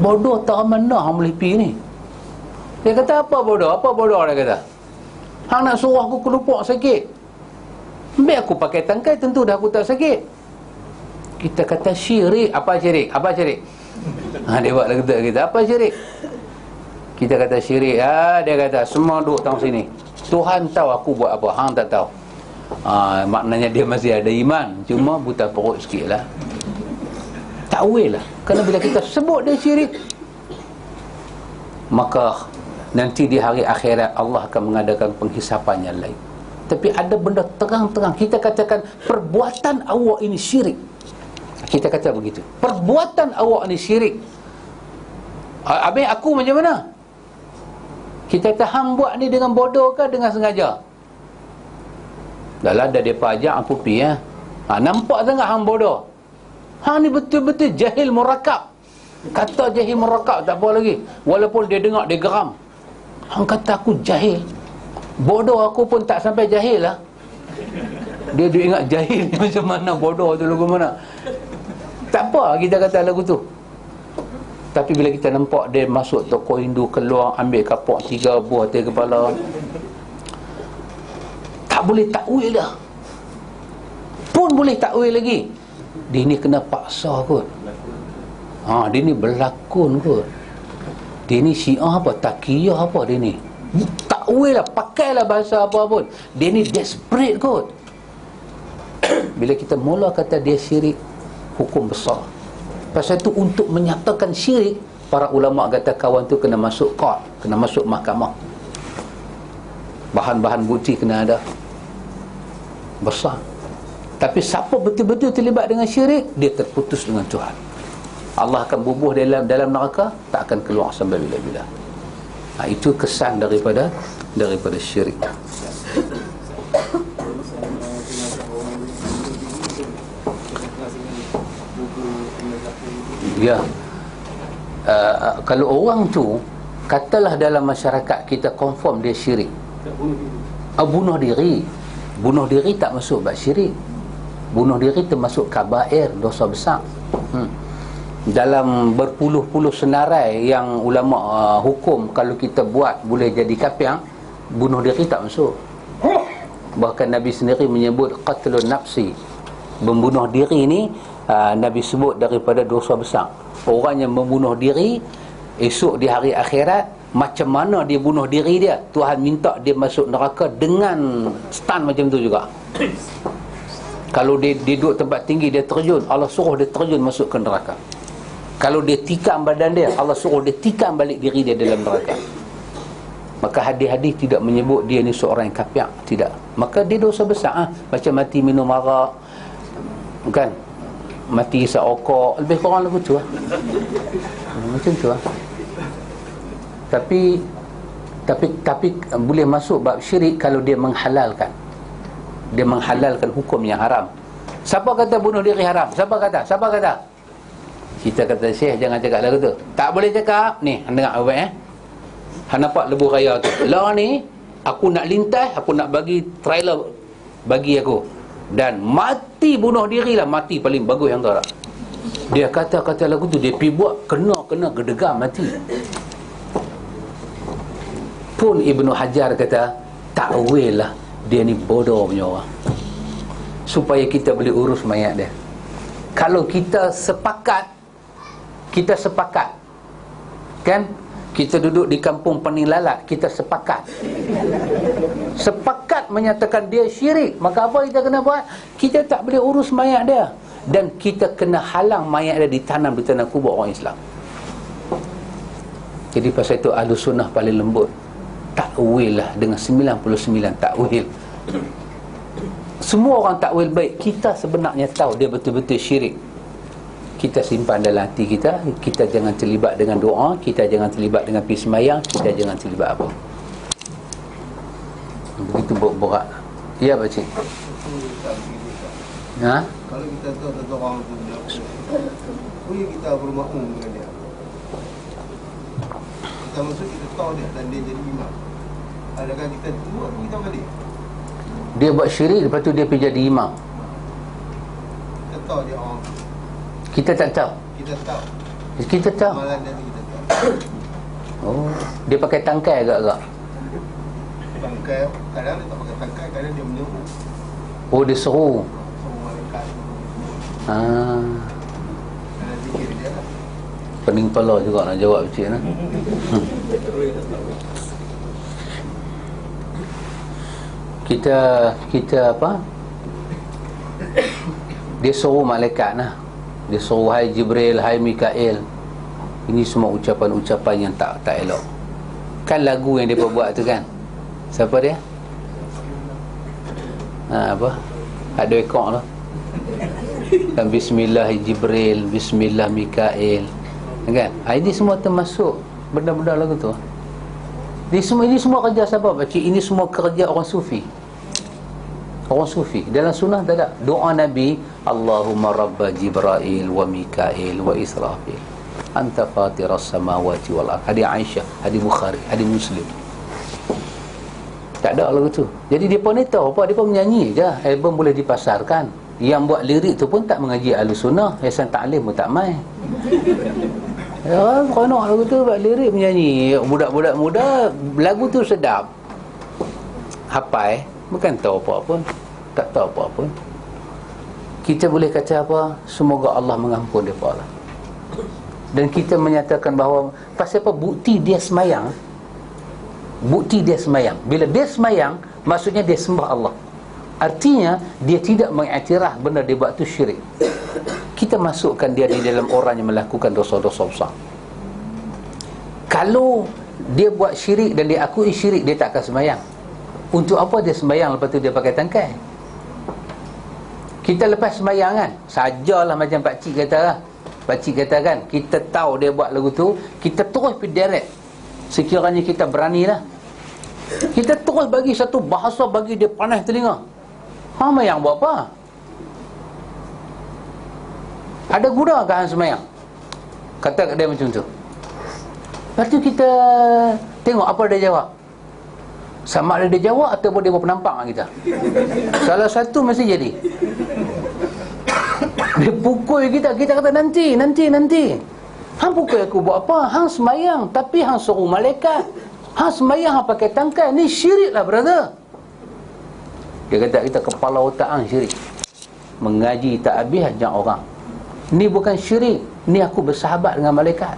bodoh tak mana hang boleh pi ni. Dia kata apa bodoh? Apa bodoh dia kata? Hang nak suruh aku kelupuk sakit. Biar aku pakai tangkai, tentu dah aku tak sakit. Kita kata syirik. Apa syirik? Apa syirik? Dia buat lagu tu kita. Apa syirik? Kita kata syirik. Dia kata semua duduk tang sini. Tuhan tahu aku buat apa, hang tak tahu. Maknanya dia masih ada iman, cuma buta perut sikit lah. Takwil lah. Kerana bila kita sebut dia syirik, maka nanti di hari akhirat Allah akan mengadakan penghisapan yang lain. Tapi ada benda terang-terang, kita katakan perbuatan awak ini syirik. Kita kata begitu, perbuatan awak ini syirik. Habis aku macam mana? Kita kata hang buat ni dengan bodoh ke dengan sengaja? Dah lah dah mereka ajak aku pergi ya. Nampak sangat hang bodoh. Hang ni betul-betul jahil murakab. Kata jahil murakab tak apa lagi, walaupun dia dengar dia geram. Hang kata aku jahil. Bodoh aku pun tak sampai jahil lah. Dia ingat jahil ni macam mana, bodoh tu lagu mana. Tak apa kita kata lagu tu. Tapi bila kita nampak dia masuk toko Hindu, keluar ambil kapok 3 buah atas kepala, tak boleh takwil dah. Pun boleh takwil lagi, dia ni kena paksa kot. Dia ni berlakon kot. Dia ni syiah apa, taqiyah apa dia ni. Takwil lah, pakailah bahasa apa pun. Dia ni desperate kot. Bila kita mula kata dia syirik, hukum besar. Pasal itu untuk menyatakan syirik, para ulama kata kawan tu kena masuk court, kena masuk mahkamah. Bahan-bahan bukti kena ada besar. Tapi siapa betul-betul terlibat dengan syirik, dia terputus dengan Tuhan. Allah akan bubuh dalam neraka, tak akan keluar sampai bila-bila. Itu kesan daripada syirik. Ya, kalau orang tu katalah dalam masyarakat kita confirm dia syirik, bunuh diri. Bunuh diri tak masuk bab syirik. Bunuh diri termasuk kabair, dosa besar. Dalam berpuluh-puluh senarai yang ulama hukum kalau kita buat boleh jadi kafir, bunuh diri tak masuk. Bahkan Nabi sendiri menyebut qatlun nafsi, membunuh diri ni Nabi sebut daripada dosa besar. Orang yang membunuh diri, esok di hari akhirat, macam mana dia bunuh diri dia, Tuhan minta dia masuk neraka dengan stun macam tu juga. Kalau dia duduk tempat tinggi, dia terjun, Allah suruh dia terjun masuk ke neraka. Kalau dia tikam badan dia, Allah suruh dia tikam balik diri dia dalam neraka. Maka hadis-hadis tidak menyebut dia ni seorang yang kafir, tidak. Maka dia dosa besar. Macam mati minum arak, bukan? Mati isap okok, lebih kurang lagu tu lah. Macam tu lah. Tapi boleh masuk bab syirik kalau dia menghalalkan. Dia menghalalkan hukum yang haram. Siapa kata bunuh diri haram? Siapa kata? Kita kata Syekh jangan cakap lagu tu. Tak boleh cakap. Ni, hang dengar baik hang nampak lebuh raya tu. Lah ni aku nak lintas, aku nak bagi trailer bagi aku. Dan mati bunuh diri lah, mati paling bagus yang tahu tak. Dia kata lagu tu, dia pergi buat kena gedegam mati. Pun Ibnu Hajar kata takwil lah, dia ni bodoh punya orang, supaya kita boleh urus mayat dia. Kalau kita sepakat kan, Kita duduk di kampung Pening Lalat, kita sepakat menyatakan dia syirik. Maka apa kita kena buat? Kita tak boleh urus mayat dia, dan kita kena halang mayat dia ditanam di tanah kubur orang Islam. Jadi pasal itu Ahlus Sunnah paling lembut. Takwil lah dengan 99 takwil. Semua orang takwil baik, kita sebenarnya tahu dia betul-betul syirik. Kita simpan dalam hati kita. Kita jangan terlibat dengan doa, kita jangan terlibat dengan pergi sembahyang, kita jangan terlibat apa. Begitu berat. Ya pakcik. Ha? Kalau kita tahu satu orang tu boleh kita bermakmum dengan dia. Kita masuk, kita tahu dia dan dia jadi imam. Adakah kita tunggu atau kita balik? Dia buat syirik, lepas tu dia pergi jadi imam. Kita tahu dia orang. Kita tak tahu. Kita tahu. Kita tahu. Amalan dia kita tahu. Oh, dia pakai tangkai agak-agak. Tangkai, kadang dia tak pakai tangkai, kadang dia menyeru. Oh, dia seru. Semua malaikat. Kadang zikir dia lah. Pening kepala juga nak jawab pakcik nah. Kita apa? Dia suruh malaikat nah. Dia suruh, hai Jibril, hai Mikail. Ini semua ucapan-ucapan yang tak elok. Kan lagu yang dia buat tu kan. Siapa dia? Apa? Ada ekor tu. Kan Bismillah Jibril, Bismillah Mikail. Kan? Ini semua termasuk benda-benda lagu tu. Ini semua kerja siapa pakcik? Ini semua kerja orang sufi. Orang sufi. Dalam sunnah tak ada. Doa Nabi, Allahumma rabba Jibril wa Mikail wa Israfil, anta fatiras samawati wal ardh. Hadis Aisyah, hadis Bukhari, hadis Muslim. Tak ada lagu tu. Jadi dia pun ni tahu apa, dia pun menyanyi je. Album boleh dipasarkan. Yang buat lirik tu pun tak mengaji Ahlus Sunnah, Yayasan Ta'lim pun tak main. Ya, konon lagu tu buat lirik menyanyi. Budak-budak muda, lagu tu sedap. Hafal, bukan tahu apa pun. Tak tahu apa pun. Kita boleh kata apa? Semoga Allah mengampun mereka lah. Dan kita menyatakan bahawa pasal apa? Bukti dia semayang. Bukti dia semayang. Bila dia semayang, maksudnya dia sembah Allah. Artinya dia tidak mengiktiraf benda dia buat tu syirik. Kita masukkan dia di dalam orang yang melakukan dosa-dosa besar. Kalau dia buat syirik dan dia akui syirik, dia tak akan semayang. Untuk apa dia sembahyang lepas tu dia pakai tangkai? Kita lepas sembahyang kan, sajalah macam pakcik kata lah. Pakcik kata kan, kita tahu dia buat lagu tu, kita terus pergi direct. Sekiranya kita berani lah, kita terus bagi satu bahasa, bagi dia panas telinga. Yang buat apa? Ada guna ke hang sembahyang? Kata kat dia macam tu. Lepas tu kita tengok apa dia jawab. Sama ada dia jawab ataupun dia bernampak dengan kita. Salah satu mesti jadi. Dia pukul kita, kita kata nanti. Hang pukul aku buat apa? Hang semayang, tapi hang suruh malaikat. Hang semayang, hang pakai tangkai. Ni syirik lah, brother. Dia kata kita kepala otak hang syirik. Mengaji tak habis ajak orang. Ni bukan syirik. Ni aku bersahabat dengan malaikat.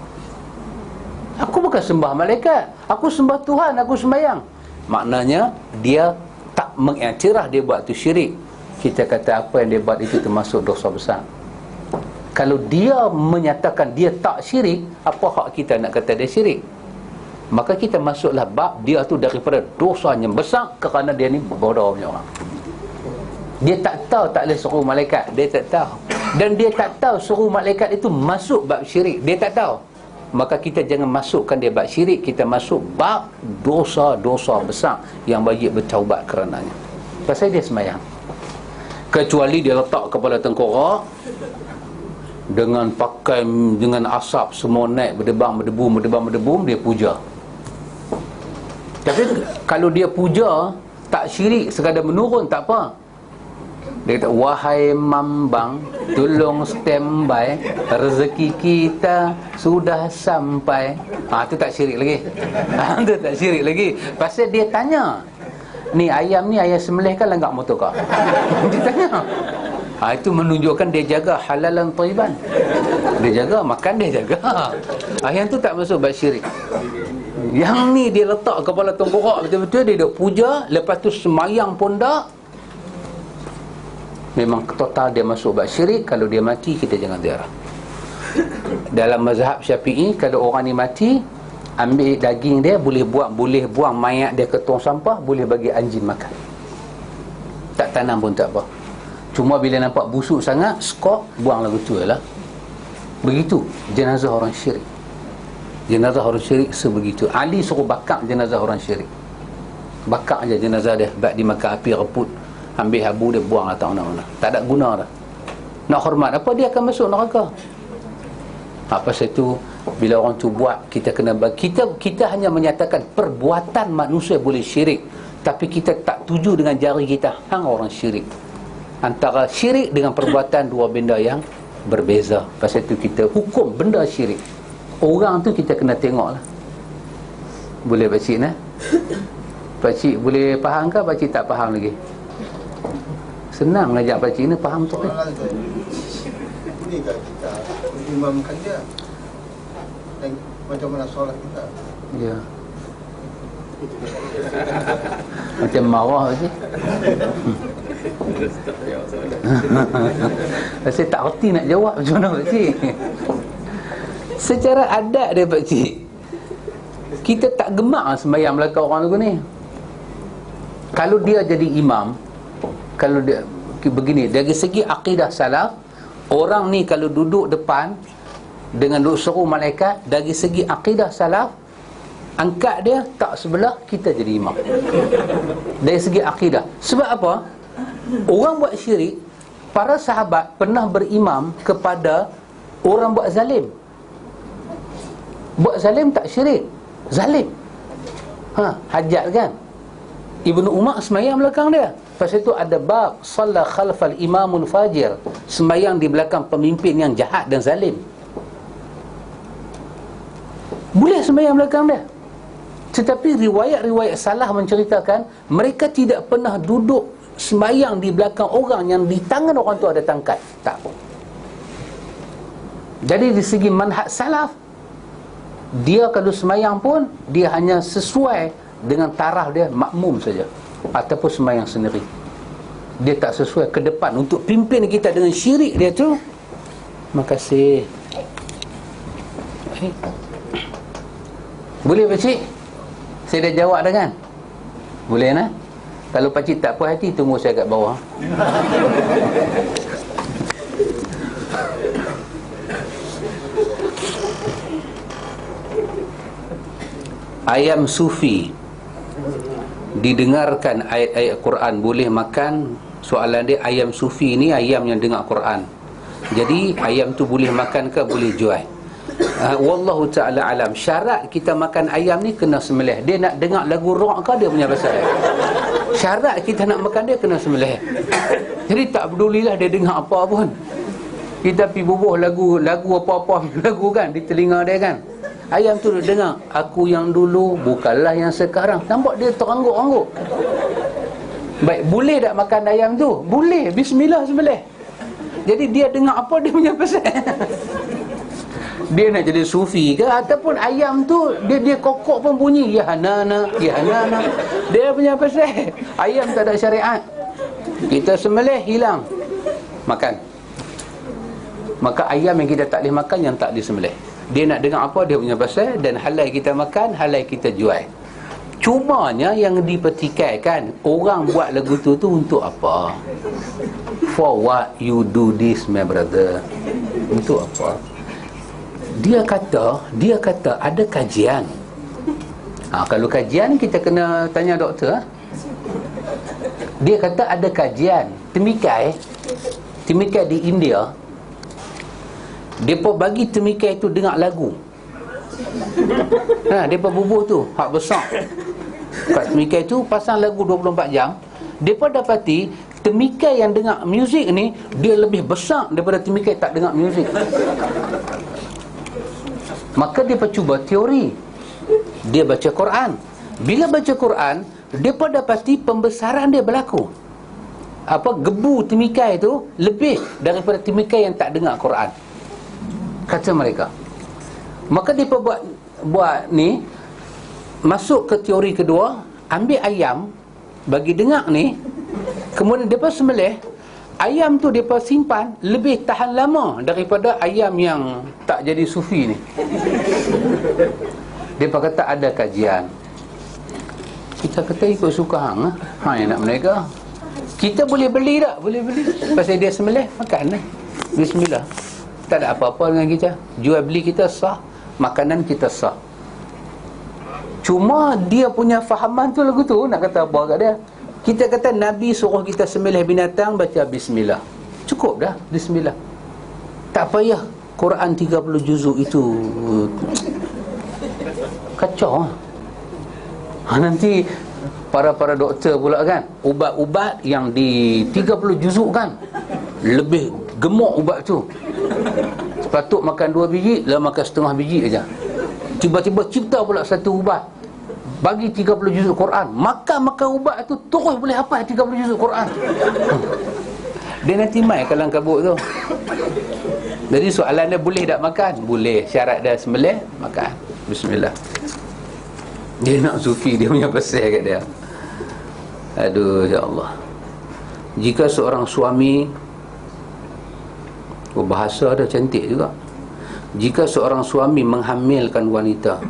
Aku bukan sembah malaikat, aku sembah Tuhan, aku sembayang. Maknanya dia tak mengiktiraf dia buat tu syirik. Kita kata apa yang dia buat itu termasuk dosa besar. Kalau dia menyatakan dia tak syirik, apa hak kita nak kata dia syirik? Maka kita masuklah bab dia tu daripada dosa yang besar, kerana dia ni bodoh punya orang. Dia tak tahu tak boleh suruh malaikat, dia tak tahu. Dan dia tak tahu suruh malaikat itu masuk bab syirik, dia tak tahu. Maka kita jangan masukkan dia bab syirik, kita masuk bab dosa-dosa besar yang wajib bertaubat kerananya. Pasal dia semayang. Kecuali dia letak kepala tengkorak dengan pakai, dengan asap semua naik, berdebam, dia puja. Tapi kalau dia puja tak syirik, sekadar menurun, tak apa. Dia kata, wahai mambang, tolong standby, rezeki kita sudah sampai. Itu tak syirik lagi. Itu tak syirik lagi. Pasal dia tanya, ni ayam sembelih kan lenggak motor kau? Dia tanya. Itu menunjukkan dia jaga halalan thayyiban. Dia jaga, makan dia jaga. Yang tu tak masuk bab syirik. Yang ni dia letak kepala tengkorak betul-betul, dia duk puja, lepas tu semayang pun tak. Memang total dia masuk bab syirik. Kalau dia mati, kita jangan ziarah. Dalam mazhab Syafi'i, kalau orang ni mati, ambil daging dia, boleh buang mayat dia ke tong sampah, boleh bagi anjing makan. Tak tanam pun tak apa. Cuma bila nampak busuk sangat, skop, buang lagu tu lah. Begitu jenazah orang syirik. Jenazah orang syirik sebegitu. Ali suruh bakar jenazah orang syirik. Bakar aja jenazah dia, bak dimakan api reput, ambil habu dia, buang lah, tak mana-mana. Tak ada guna dah. Nak hormat apa, dia akan masuk neraka. Apa itu bila orang tu buat, kita kena kita hanya menyatakan perbuatan manusia boleh syirik, tapi kita tak tuju dengan jari kita hang orang syirik. Antara syirik dengan perbuatan dua benda yang berbeza. Pasal itu kita hukum benda syirik. Orang tu kita kena tengok lah. Boleh pakcik nah? Pakcik boleh faham ke pakcik tak faham lagi? Senang ngajak pakcik ni faham tu kan? Boleh tak kita imamkan dia? Dan macam mana solat kita? Ya. Macam marah pakcik. Saya tak reti nak jawab macam mana pakcik. Secara adat dia pakcik, kita tak gemak sembahyang belakang orang tu ni. Kalau dia jadi imam, kalau dia begini, dari segi akidah salaf, orang ni kalau duduk depan dengan duduk seru malaikat, dari segi akidah salaf, angkat dia tak sebelah, kita jadi imam. Dari segi akidah. Sebab apa? Orang buat syirik, para sahabat pernah berimam kepada orang buat zalim. Buat zalim tak syirik, zalim. Hajat kan, Ibnu Umar semayang belakang dia. Pasal itu ada bab salla khalfal imamul fajir, semayang di belakang pemimpin yang jahat dan zalim. Boleh semayang belakang dia. Tetapi riwayat-riwayat salah menceritakan mereka tidak pernah duduk semayang di belakang orang yang di tangan orang tu ada tangkai. Tak. Jadi di segi manhaj salaf, dia kalau semayang pun dia hanya sesuai dengan taraf dia, makmum saja, ataupun semayang sendiri. Dia tak sesuai ke depan untuk pimpin kita dengan syirik dia tu. Makasih. Boleh pakcik? Saya dah jawab dah kan? Boleh nah? Kalau pakcik tak puas hati, tunggu saya kat bawah. Ayam sufi didengarkan ayat-ayat Quran boleh makan. Soalan dia, ayam sufi ni ayam yang dengar Quran, jadi ayam tu boleh makan ke boleh jual? Wallahu ta'ala alam. Syarat kita makan ayam ni kena sembelih. Dia nak dengar lagu rock ke dia punya pasal. Syarat kita nak makan dia kena sembelih. Jadi tak pedulilah dia dengar apa pun. Kita pergi bubuh lagu apa-apa lagu kan di telinga dia kan. Ayam tu dengar, aku yang dulu bukanlah yang sekarang. Nampak dia terangguk-angguk. Baik, boleh tak makan ayam tu? Boleh, bismillah sembelih. Jadi dia dengar apa dia punya pasal. Dia nak jadi sufi ke, ataupun ayam tu dia kokok pun bunyi ya hanana, ya hanana. Dia punya pasal. Ayam tak ada syariat. Kita sembelih hilang. Makan. Maka ayam yang kita tak boleh makan, yang tak disembelih. Dia nak dengar apa dia punya pasal, dan halal kita makan, halal kita jual. Cumanya yang dipertikaikan, orang buat lagu tu untuk apa? For what you do this, my brother? Untuk apa? Dia kata ada kajian. Kalau kajian kita kena tanya doktor. Dia kata ada kajian. Temikai di India, depa bagi temikai tu dengar lagu. Depa bubuh tu hak besar kat temikai tu, pasang lagu 24 jam. Depa dapati temikai yang dengar muzik ni dia lebih besar daripada temikai tak dengar muzik. Maka depa cuba teori. Dia baca Quran. Bila baca Quran, depa dapati pembesaran dia berlaku. Gebu temikai tu lebih daripada temikai yang tak dengar Quran, kata mereka. Maka dia buat ni masuk ke teori kedua, ambil ayam, bagi dengar ni, kemudian depa sembelih, ayam tu depa simpan lebih tahan lama daripada ayam yang tak jadi sufi ni. Depa kata ada kajian. Kita kata ikut suka hang lah. Hang yang nak mereka. Kita boleh beli tak? Boleh beli. Pasal dia sembelih, makan lah. Bismillah. Tak ada apa-apa dengan kita. Jual beli kita sah, makanan kita sah. Cuma dia punya fahaman tu lagu tu, nak kata apa kat dia? Kita kata Nabi suruh kita sembelih binatang, baca bismillah. Cukup dah, bismillah. Tak payah Quran 30 juzuk itu. Kacau lah. Nanti para doktor pula kan, ubat-ubat yang di 30 juzuk kan, lebih gemuk ubat tu. Sepatut makan 2 biji, lah makan setengah biji aja. Tiba-tiba cipta pula satu ubat, bagi 30 juzuk Quran. Makan ubat tu terus boleh hafal 30 juzuk Quran. Dia nanti mai kalang kabut tu. Jadi soalan dia, boleh tak makan? Boleh. Syarat dia sembelih, makan. Bismillah. Dia nak sufi, dia punya pasal kat dia. Aduh, ya Allah. Jika seorang suami, bahasa dia cantik juga. Jika seorang suami menghamilkan wanita,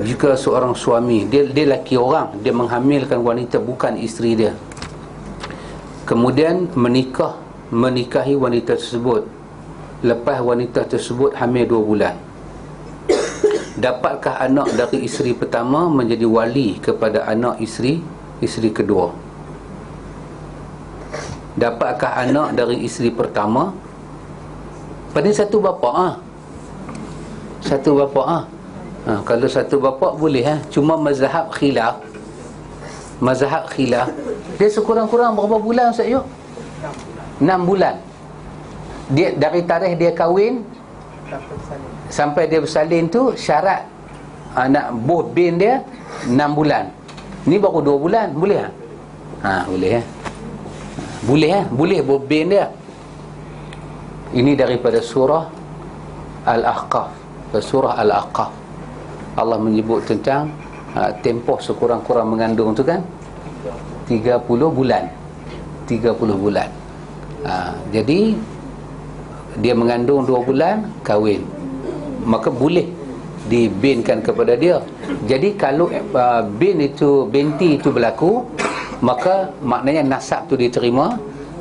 jika seorang suami, dia lelaki orang, dia menghamilkan wanita bukan isteri dia, kemudian menikahi wanita tersebut, lepas wanita tersebut hamil 2 bulan, dapatkah anak dari isteri pertama menjadi wali kepada anak isteri kedua? Dapatkah anak dari isteri pertama pada satu bapa? Satu bapa. Kalau satu bapa boleh cuma mazhab khilaf, dia sekurang-kurang berapa bulan Ustaz Yu? 6 bulan. Dia dari tarikh dia kahwin sampai dia bersalin tu, syarat anak buah bin dia 6 bulan. Ni baru 2 bulan, boleh boleh boleh buah bin dia. Ini daripada surah Al-Ahqaf. Surah Al-Ahqaf, Allah menyebut tentang tempoh sekurang-kurang mengandung tu kan 30 bulan. 30 bulan. Jadi dia mengandung 2 bulan, kahwin, maka boleh dibinkan kepada dia. Jadi kalau binti itu berlaku, maka maknanya nasab tu diterima,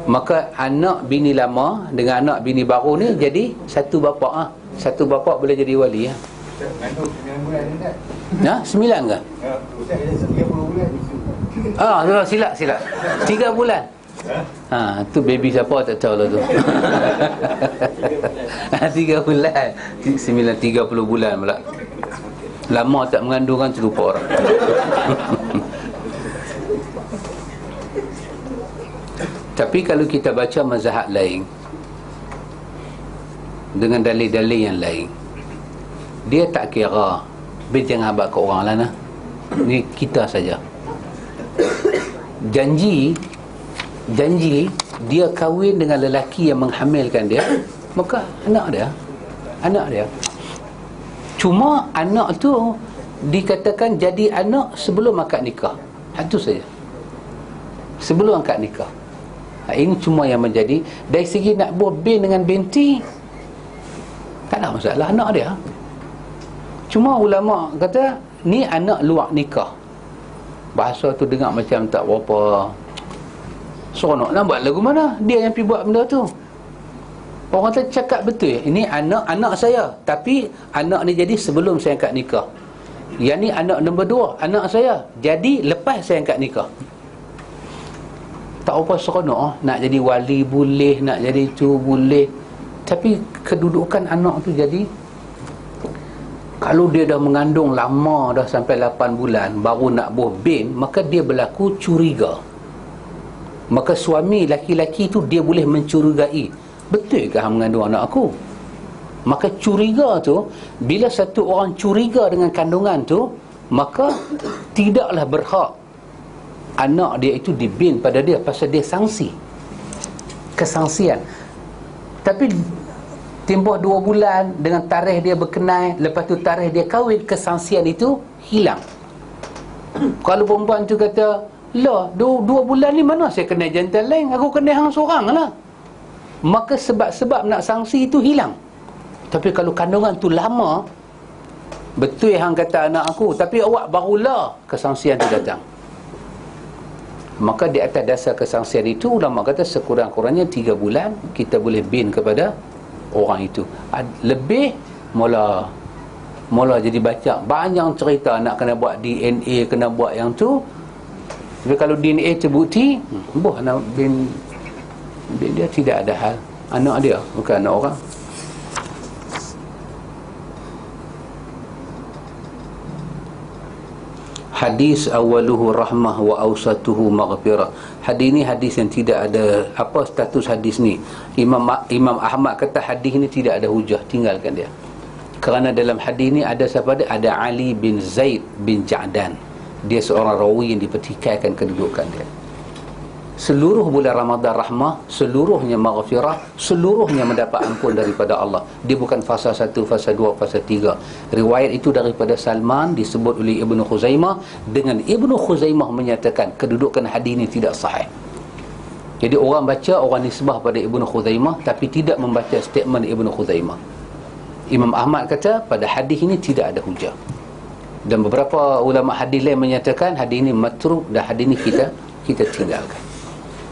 maka anak bini lama dengan anak bini baru ni jadi satu bapa. Satu bapa boleh jadi wali Mengandung 9 bulan ni tak? 9 ke? Ustaz kata 30 bulan. Silap 3 bulan. Tu baby siapa tak tahu lah tu. 3 bulan 30 bulan pula. Lama tak mengandung kan, terlupa orang. Tapi kalau kita baca mazhab lain dengan dalil-dalil yang lain, dia tak kira, jangan abad ke orang lain ni kita saja. Janji dia kahwin dengan lelaki yang menghamilkan dia, maka anak dia. Cuma anak tu dikatakan jadi anak sebelum akad nikah. Itu saja, sebelum akad nikah. Ini cuma yang menjadi, dari segi nak buat bin dengan binti tak ada masalah, anak dia. Cuma ulama kata ni anak luar nikah. Bahasa tu dengar macam tak berapa seronok. Nak buat lagu mana? Dia yang pergi buat benda tu. Orang kata cakap betul, ini anak saya, tapi anak ni jadi sebelum saya angkat nikah. Yang ni anak nombor 2, anak saya jadi lepas saya angkat nikah. Tak apa seronok. Nak jadi wali boleh, nak jadi tu boleh, tapi kedudukan anak tu jadi, kalau dia dah mengandung lama, dah sampai 8 bulan baru nak buah bin, maka dia berlaku curiga. Maka suami laki-laki tu dia boleh mencurigai, betul ke hang mengandung anak aku? Maka curiga tu, bila satu orang curiga dengan kandungan tu, maka tidaklah berhak anak dia itu dibin pada dia, pasal dia sangsi, kesangsian. Tapi tempoh 2 bulan dengan tarikh dia berkenal, lepas tu tarikh dia kahwin, kesangsian itu hilang. Kalau perempuan tu kata, lah 2 bulan ni mana saya kenal jantan lain, aku kenal hang seorang lah, maka sebab-sebab nak sangsi itu hilang. Tapi kalau kandungan tu lama, betul hang kata anak aku, tapi awak barulah kesangsian tu datang, maka di atas dasar kesangsian itu ulama kata sekurang-kurangnya 3 bulan kita boleh bin kepada orang itu. Lebih mula jadi baca banyak cerita nak kena buat DNA, kena buat yang tu. Tapi kalau DNA terbukti, boh nak bin dia tidak ada hal. Anak dia bukan anak orang. Hadis awaluhu rahmah wa awsatuhu maghfirah. Hadis ni hadis yang tidak ada apa status hadis ni. Imam Ahmad kata hadis ni tidak ada hujah, tinggalkan dia. Kerana dalam hadis ni ada siapa dia? Ada Ali bin Zaid bin Ja'dan. Dia seorang rawi yang dipertikaikan kedudukan dia. Seluruh bulan Ramadan rahmah, seluruhnya maghfirah, seluruhnya mendapat ampun daripada Allah. Dia bukan fasa 1, fasa 2, fasa 3. Riwayat itu daripada Salman, disebut oleh Ibnu Khuzaimah, dengan Ibnu Khuzaimah menyatakan kedudukan hadis ini tidak sahih. Jadi orang baca, orang nisbah pada Ibnu Khuzaimah, tapi tidak membaca statement Ibnu Khuzaimah. Imam Ahmad kata pada hadis ini tidak ada hujah. Dan beberapa ulama hadis lain menyatakan hadis ini matruk dan hadis ini kita tinggalkan.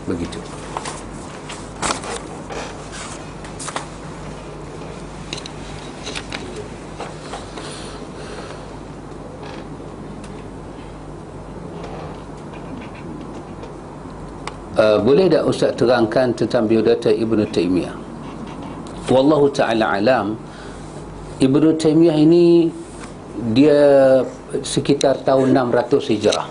Begitu. Boleh tak Ustaz terangkan tentang biodata Ibnu Taimiyah? Wallahu ta'ala alam. Ibnu Taimiyah ini dia sekitar tahun 600 Hijrah.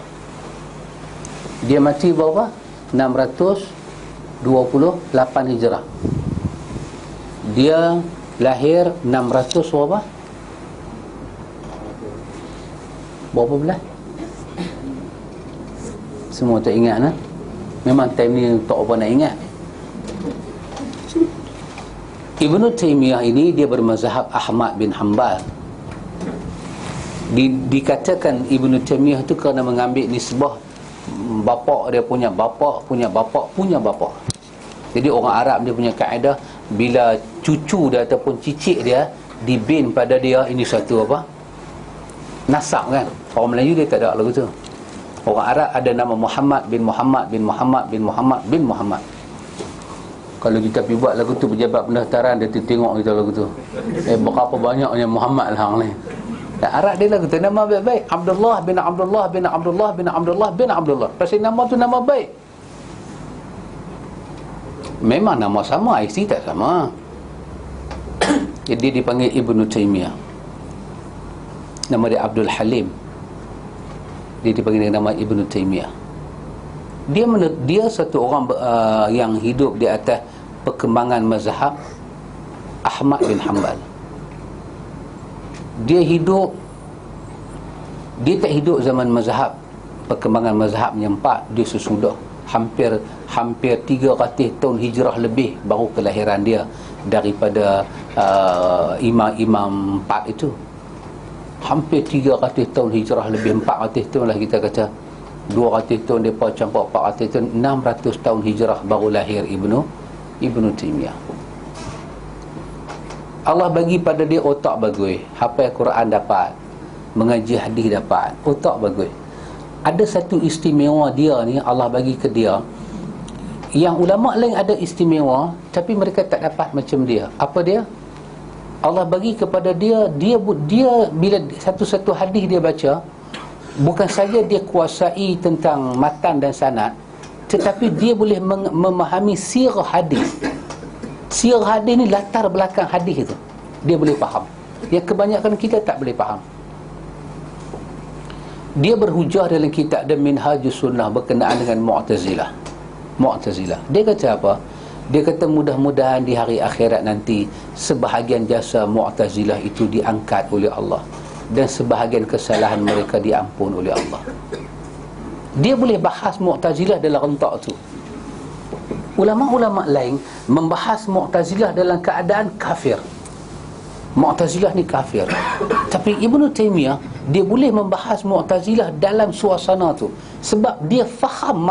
Dia mati berapa? 628 Hijrah. Dia lahir 600 berapa? Berapa bulan? Semua tak ingat lah. Memang time ni tak apa nak ingat. Ibnu Taimiyah ini dia bermazhab Ahmad bin Hanbal. Dikatakan Ibnu Taimiyah tu kerana mengambil nisbah bapa dia punya bapa punya bapa punya bapa. Jadi orang Arab dia punya kaedah, bila cucu dia ataupun cicit dia dibin pada dia, ini satu apa? Nasab kan. Orang Melayu dia tak ada lagu tu. Orang Arab ada nama Muhammad bin Muhammad bin Muhammad bin Muhammad bin Muhammad. Kalau kita pergi buat lagu tu pejabat pendaftaran, dia tengok kita lagu tu. Berapa banyaknya Muhammad lah ni. Dan Arab dia lagu tu nama baik-baik, Abdullah bin Abdullah bin Abdullah bin Abdullah bin Abdullah. Pasal nama tu nama baik. Memang nama sama, isi tak sama. Jadi dia dipanggil Ibnu Taimiyah. Nama dia Abdul Halim. Dia dipanggil dengan nama Ibnu Taimiyah. Dia satu orang yang hidup di atas perkembangan mazhab Ahmad bin Hanbal. Dia tak hidup zaman mazhab, perkembangan mazhabnya 4. Dia sesudah hampir 300 tahun hijrah lebih baru kelahiran dia daripada imam-imam 4 itu. Hampir 300 tahun hijrah lebih, 400 tahun lah kita kata, 200 tahun depa campur 400 tahun, 600 tahun hijrah baru lahir Ibnu Taimiyah. Allah bagi pada dia otak bagus, hafal Quran dapat, mengaji hadis dapat, otak bagus. Ada satu istimewa dia ni Allah bagi ke dia, yang ulama lain ada istimewa tapi mereka tak dapat macam dia. Apa dia? Allah bagi kepada dia bila satu-satu hadis dia baca, bukan saja dia kuasai tentang matan dan sanad, tetapi dia boleh memahami sirah hadis. Sirah hadis ni, latar belakang hadis itu dia boleh faham. Yang kebanyakan kita tak boleh faham. Dia berhujah dalam kitab dan Minhajus Sunnah berkenaan dengan Mu'tazilah. Dia kata apa? Dia kata mudah-mudahan di hari akhirat nanti sebahagian jasa Mu'tazilah itu diangkat oleh Allah dan sebahagian kesalahan mereka diampun oleh Allah. Dia boleh bahas Mu'tazilah dalam rentak tu. Ulama-ulama lain membahas Mu'tazilah dalam keadaan kafir. Mu'tazilah ni kafir. Tapi Ibn Taymiyah, dia boleh membahas Mu'tazilah dalam suasana tu, sebab dia faham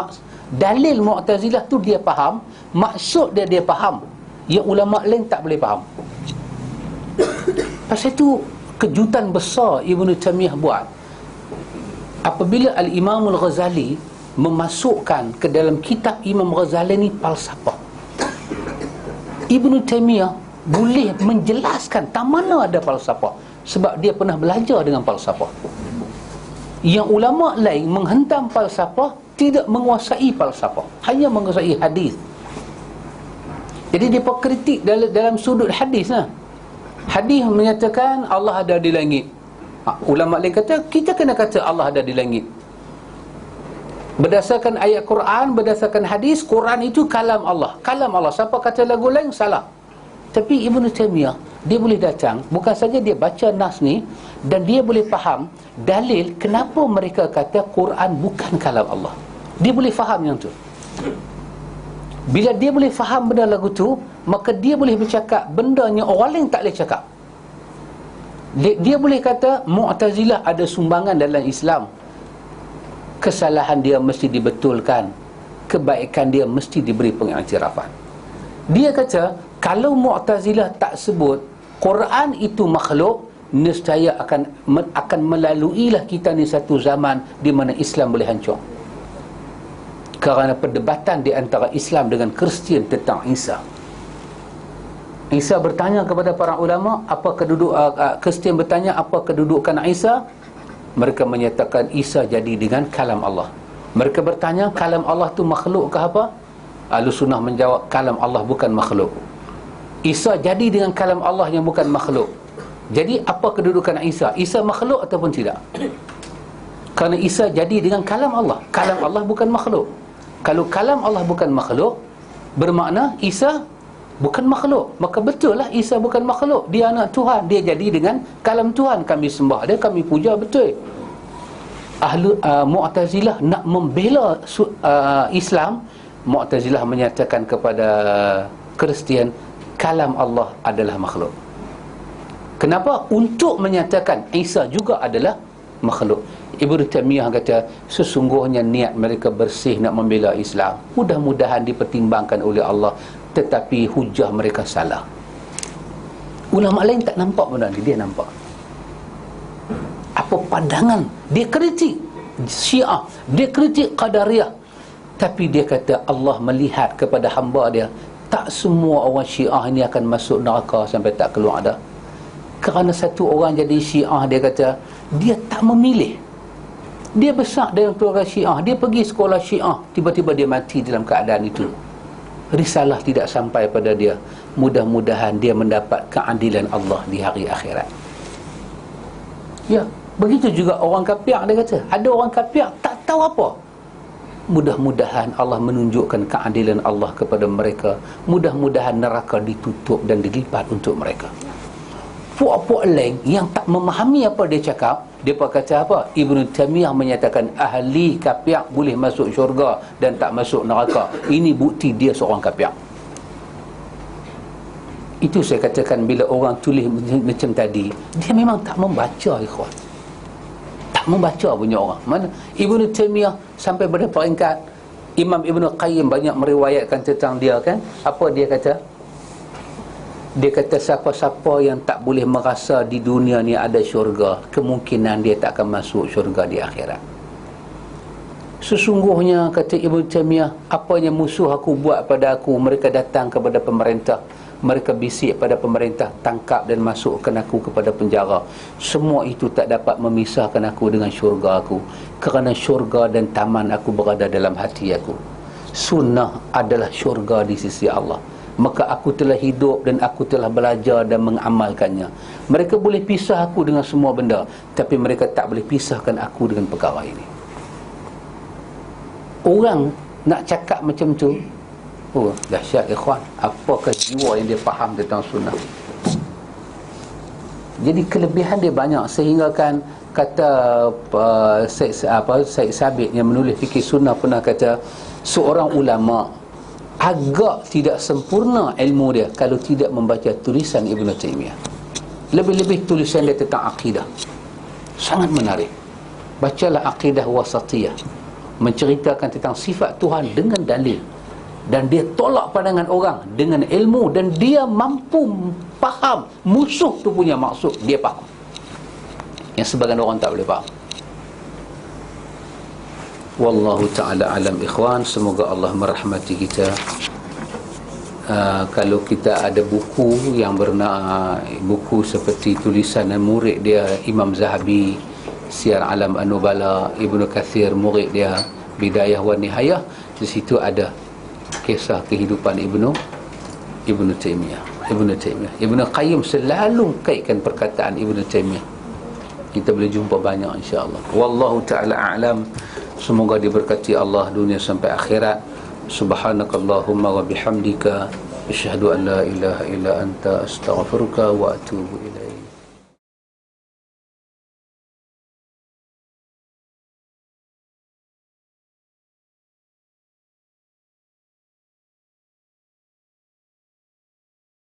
dalil Mu'tazilah tu, dia faham maksud dia faham, yang ulama lain tak boleh faham. Pasal itu kejutan besar Ibn Taymiyah buat apabila Al-Imam Al-Ghazali memasukkan ke dalam kitab Imam Ghazali ni falsafah. Ibn Taymiyah boleh menjelaskan tak mana ada falsafah, sebab dia pernah belajar dengan falsafah. Yang ulama lain menghentam falsafah, tidak menguasai falsafah, hanya menguasai hadis. Jadi dia kritik dalam sudut hadis lah. Hadis menyatakan Allah ada di langit. Ulama lain kata kita kena kata Allah ada di langit. Berdasarkan ayat Quran, berdasarkan hadis, Quran itu kalam Allah. Kalam Allah. Siapa kata lagu lain, salah. Tapi Ibn Taymiyah, dia boleh datang, bukan saja dia baca nas ni, dan dia boleh faham dalil kenapa mereka kata Quran bukan kalam Allah. Dia boleh faham yang tu. Bila dia boleh faham benda lagu tu, maka dia boleh bercakap benda yang orang lain tak boleh cakap. Dia boleh kata Mu'tazilah ada sumbangan dalam Islam, kesalahan dia mesti dibetulkan, kebaikan dia mesti diberi pengiktirafan. Dia kata kalau Mu'tazilah tak sebut Quran itu makhluk, nescaya akan melaluilah kita ni satu zaman di mana Islam boleh hancur. Kerana perdebatan di antara Islam dengan Kristian tentang Isa. Isa bertanya kepada para ulama, apa Kristian bertanya apa kedudukan Isa? Mereka menyatakan Isa jadi dengan kalam Allah. Mereka bertanya kalam Allah tu makhluk ke apa? Ahlussunnah menjawab kalam Allah bukan makhluk. Isa jadi dengan kalam Allah yang bukan makhluk. Jadi apa kedudukan Isa? Isa makhluk ataupun tidak? Kerana Isa jadi dengan kalam Allah. Kalam Allah bukan makhluk. Kalau kalam Allah bukan makhluk, bermakna Isa bukan makhluk. Maka betul lah Isa bukan makhluk. Dia anak Tuhan. Dia jadi dengan kalam Tuhan. Kami sembah dia, kami puja, betul. Mu'tazilah nak membela Islam. Mu'tazilah menyatakan kepada Kristian kalam Allah adalah makhluk. Kenapa? Untuk menyatakan Isa juga adalah makhluk. Ibn Taymiyah kata sesungguhnya niat mereka bersih nak membela Islam, mudah-mudahan dipertimbangkan oleh Allah, tetapi hujah mereka salah. Ulama lain tak nampak benda ni, dia nampak. Apa pandangan? Dia kritik Syiah, dia kritik Qadariyah, tapi dia kata Allah melihat kepada hamba dia. Tak semua orang Syiah ini akan masuk neraka sampai tak keluar dah. Kerana satu orang jadi Syiah, dia kata dia tak memilih. Dia besar dalam keluarga Syiah, dia pergi sekolah Syiah, tiba-tiba dia mati dalam keadaan itu. Risalah tidak sampai pada dia. Mudah-mudahan dia mendapat keadilan Allah di hari akhirat. Ya, begitu juga orang kafir. Dia kata ada orang kafir tak tahu apa. Mudah-mudahan Allah menunjukkan keadilan Allah kepada mereka. Mudah-mudahan neraka ditutup dan dilipat untuk mereka. Puak-puak lain yang tak memahami apa dia cakap, dia kata apa? Ibn Taymiyah menyatakan ahli kafir boleh masuk syurga dan tak masuk neraka. Ini bukti dia seorang kafir. Itu saya katakan, bila orang tulis macam tadi, dia memang tak membaca, ikhwan. Tak membaca punya orang. Mana Ibn Taymiyah sampai pada peringkat Imam Ibn Qayyim banyak meriwayatkan tentang dia, kan? Apa dia kata? Dia kata siapa-siapa yang tak boleh merasa di dunia ni ada syurga, kemungkinan dia tak akan masuk syurga di akhirat. Sesungguhnya, kata Ibn Taymiyah, apa yang musuh aku buat pada aku, mereka datang kepada pemerintah, mereka bisik pada pemerintah, tangkap dan masukkan aku kepada penjara. Semua itu tak dapat memisahkan aku dengan syurga aku, kerana syurga dan taman aku berada dalam hati aku. Sunnah adalah syurga di sisi Allah. Maka aku telah hidup dan aku telah belajar dan mengamalkannya. Mereka boleh pisah aku dengan semua benda, tapi mereka tak boleh pisahkan aku dengan perkara ini. Orang nak cakap macam tu, oh dahsyat ikhwan. Apakah jiwa yang dia faham tentang sunnah? Jadi kelebihan dia banyak, sehingga kan kata Syed Sabit yang menulis fikih sunnah pernah kata, seorang ulama agak tidak sempurna ilmu dia kalau tidak membaca tulisan Ibn Taymiyah. Lebih-lebih tulisan dia tentang akidah, sangat menarik. Bacalah Aqidah Wasatiyah, menceritakan tentang sifat Tuhan dengan dalil, dan dia tolak pandangan orang dengan ilmu, dan dia mampu faham musuh tu punya maksud, dia faham yang sebagian orang tak boleh faham. Wallahu ta'ala alam ikhwan. Semoga Allah merahmati kita. Kalau kita ada buku yang buku seperti tulisan murid dia Imam Zahabi, Siyar Alam An-Nubala, Ibnu Kathir murid dia Bidayah wa Nihayah, di situ ada kisah kehidupan Ibnu Taimiyah. Ibnu Qayyim selalu kaitkan perkataan Ibnu Taimiyah. Kita boleh jumpa banyak insya-Allah. Wallahu ta'ala a'lam. Semoga diberkati Allah dunia sampai akhirat. Subhanakallahumma wa bihamdika asyhadu an la ilaha illa anta astaghfiruka wa atubu ilaik.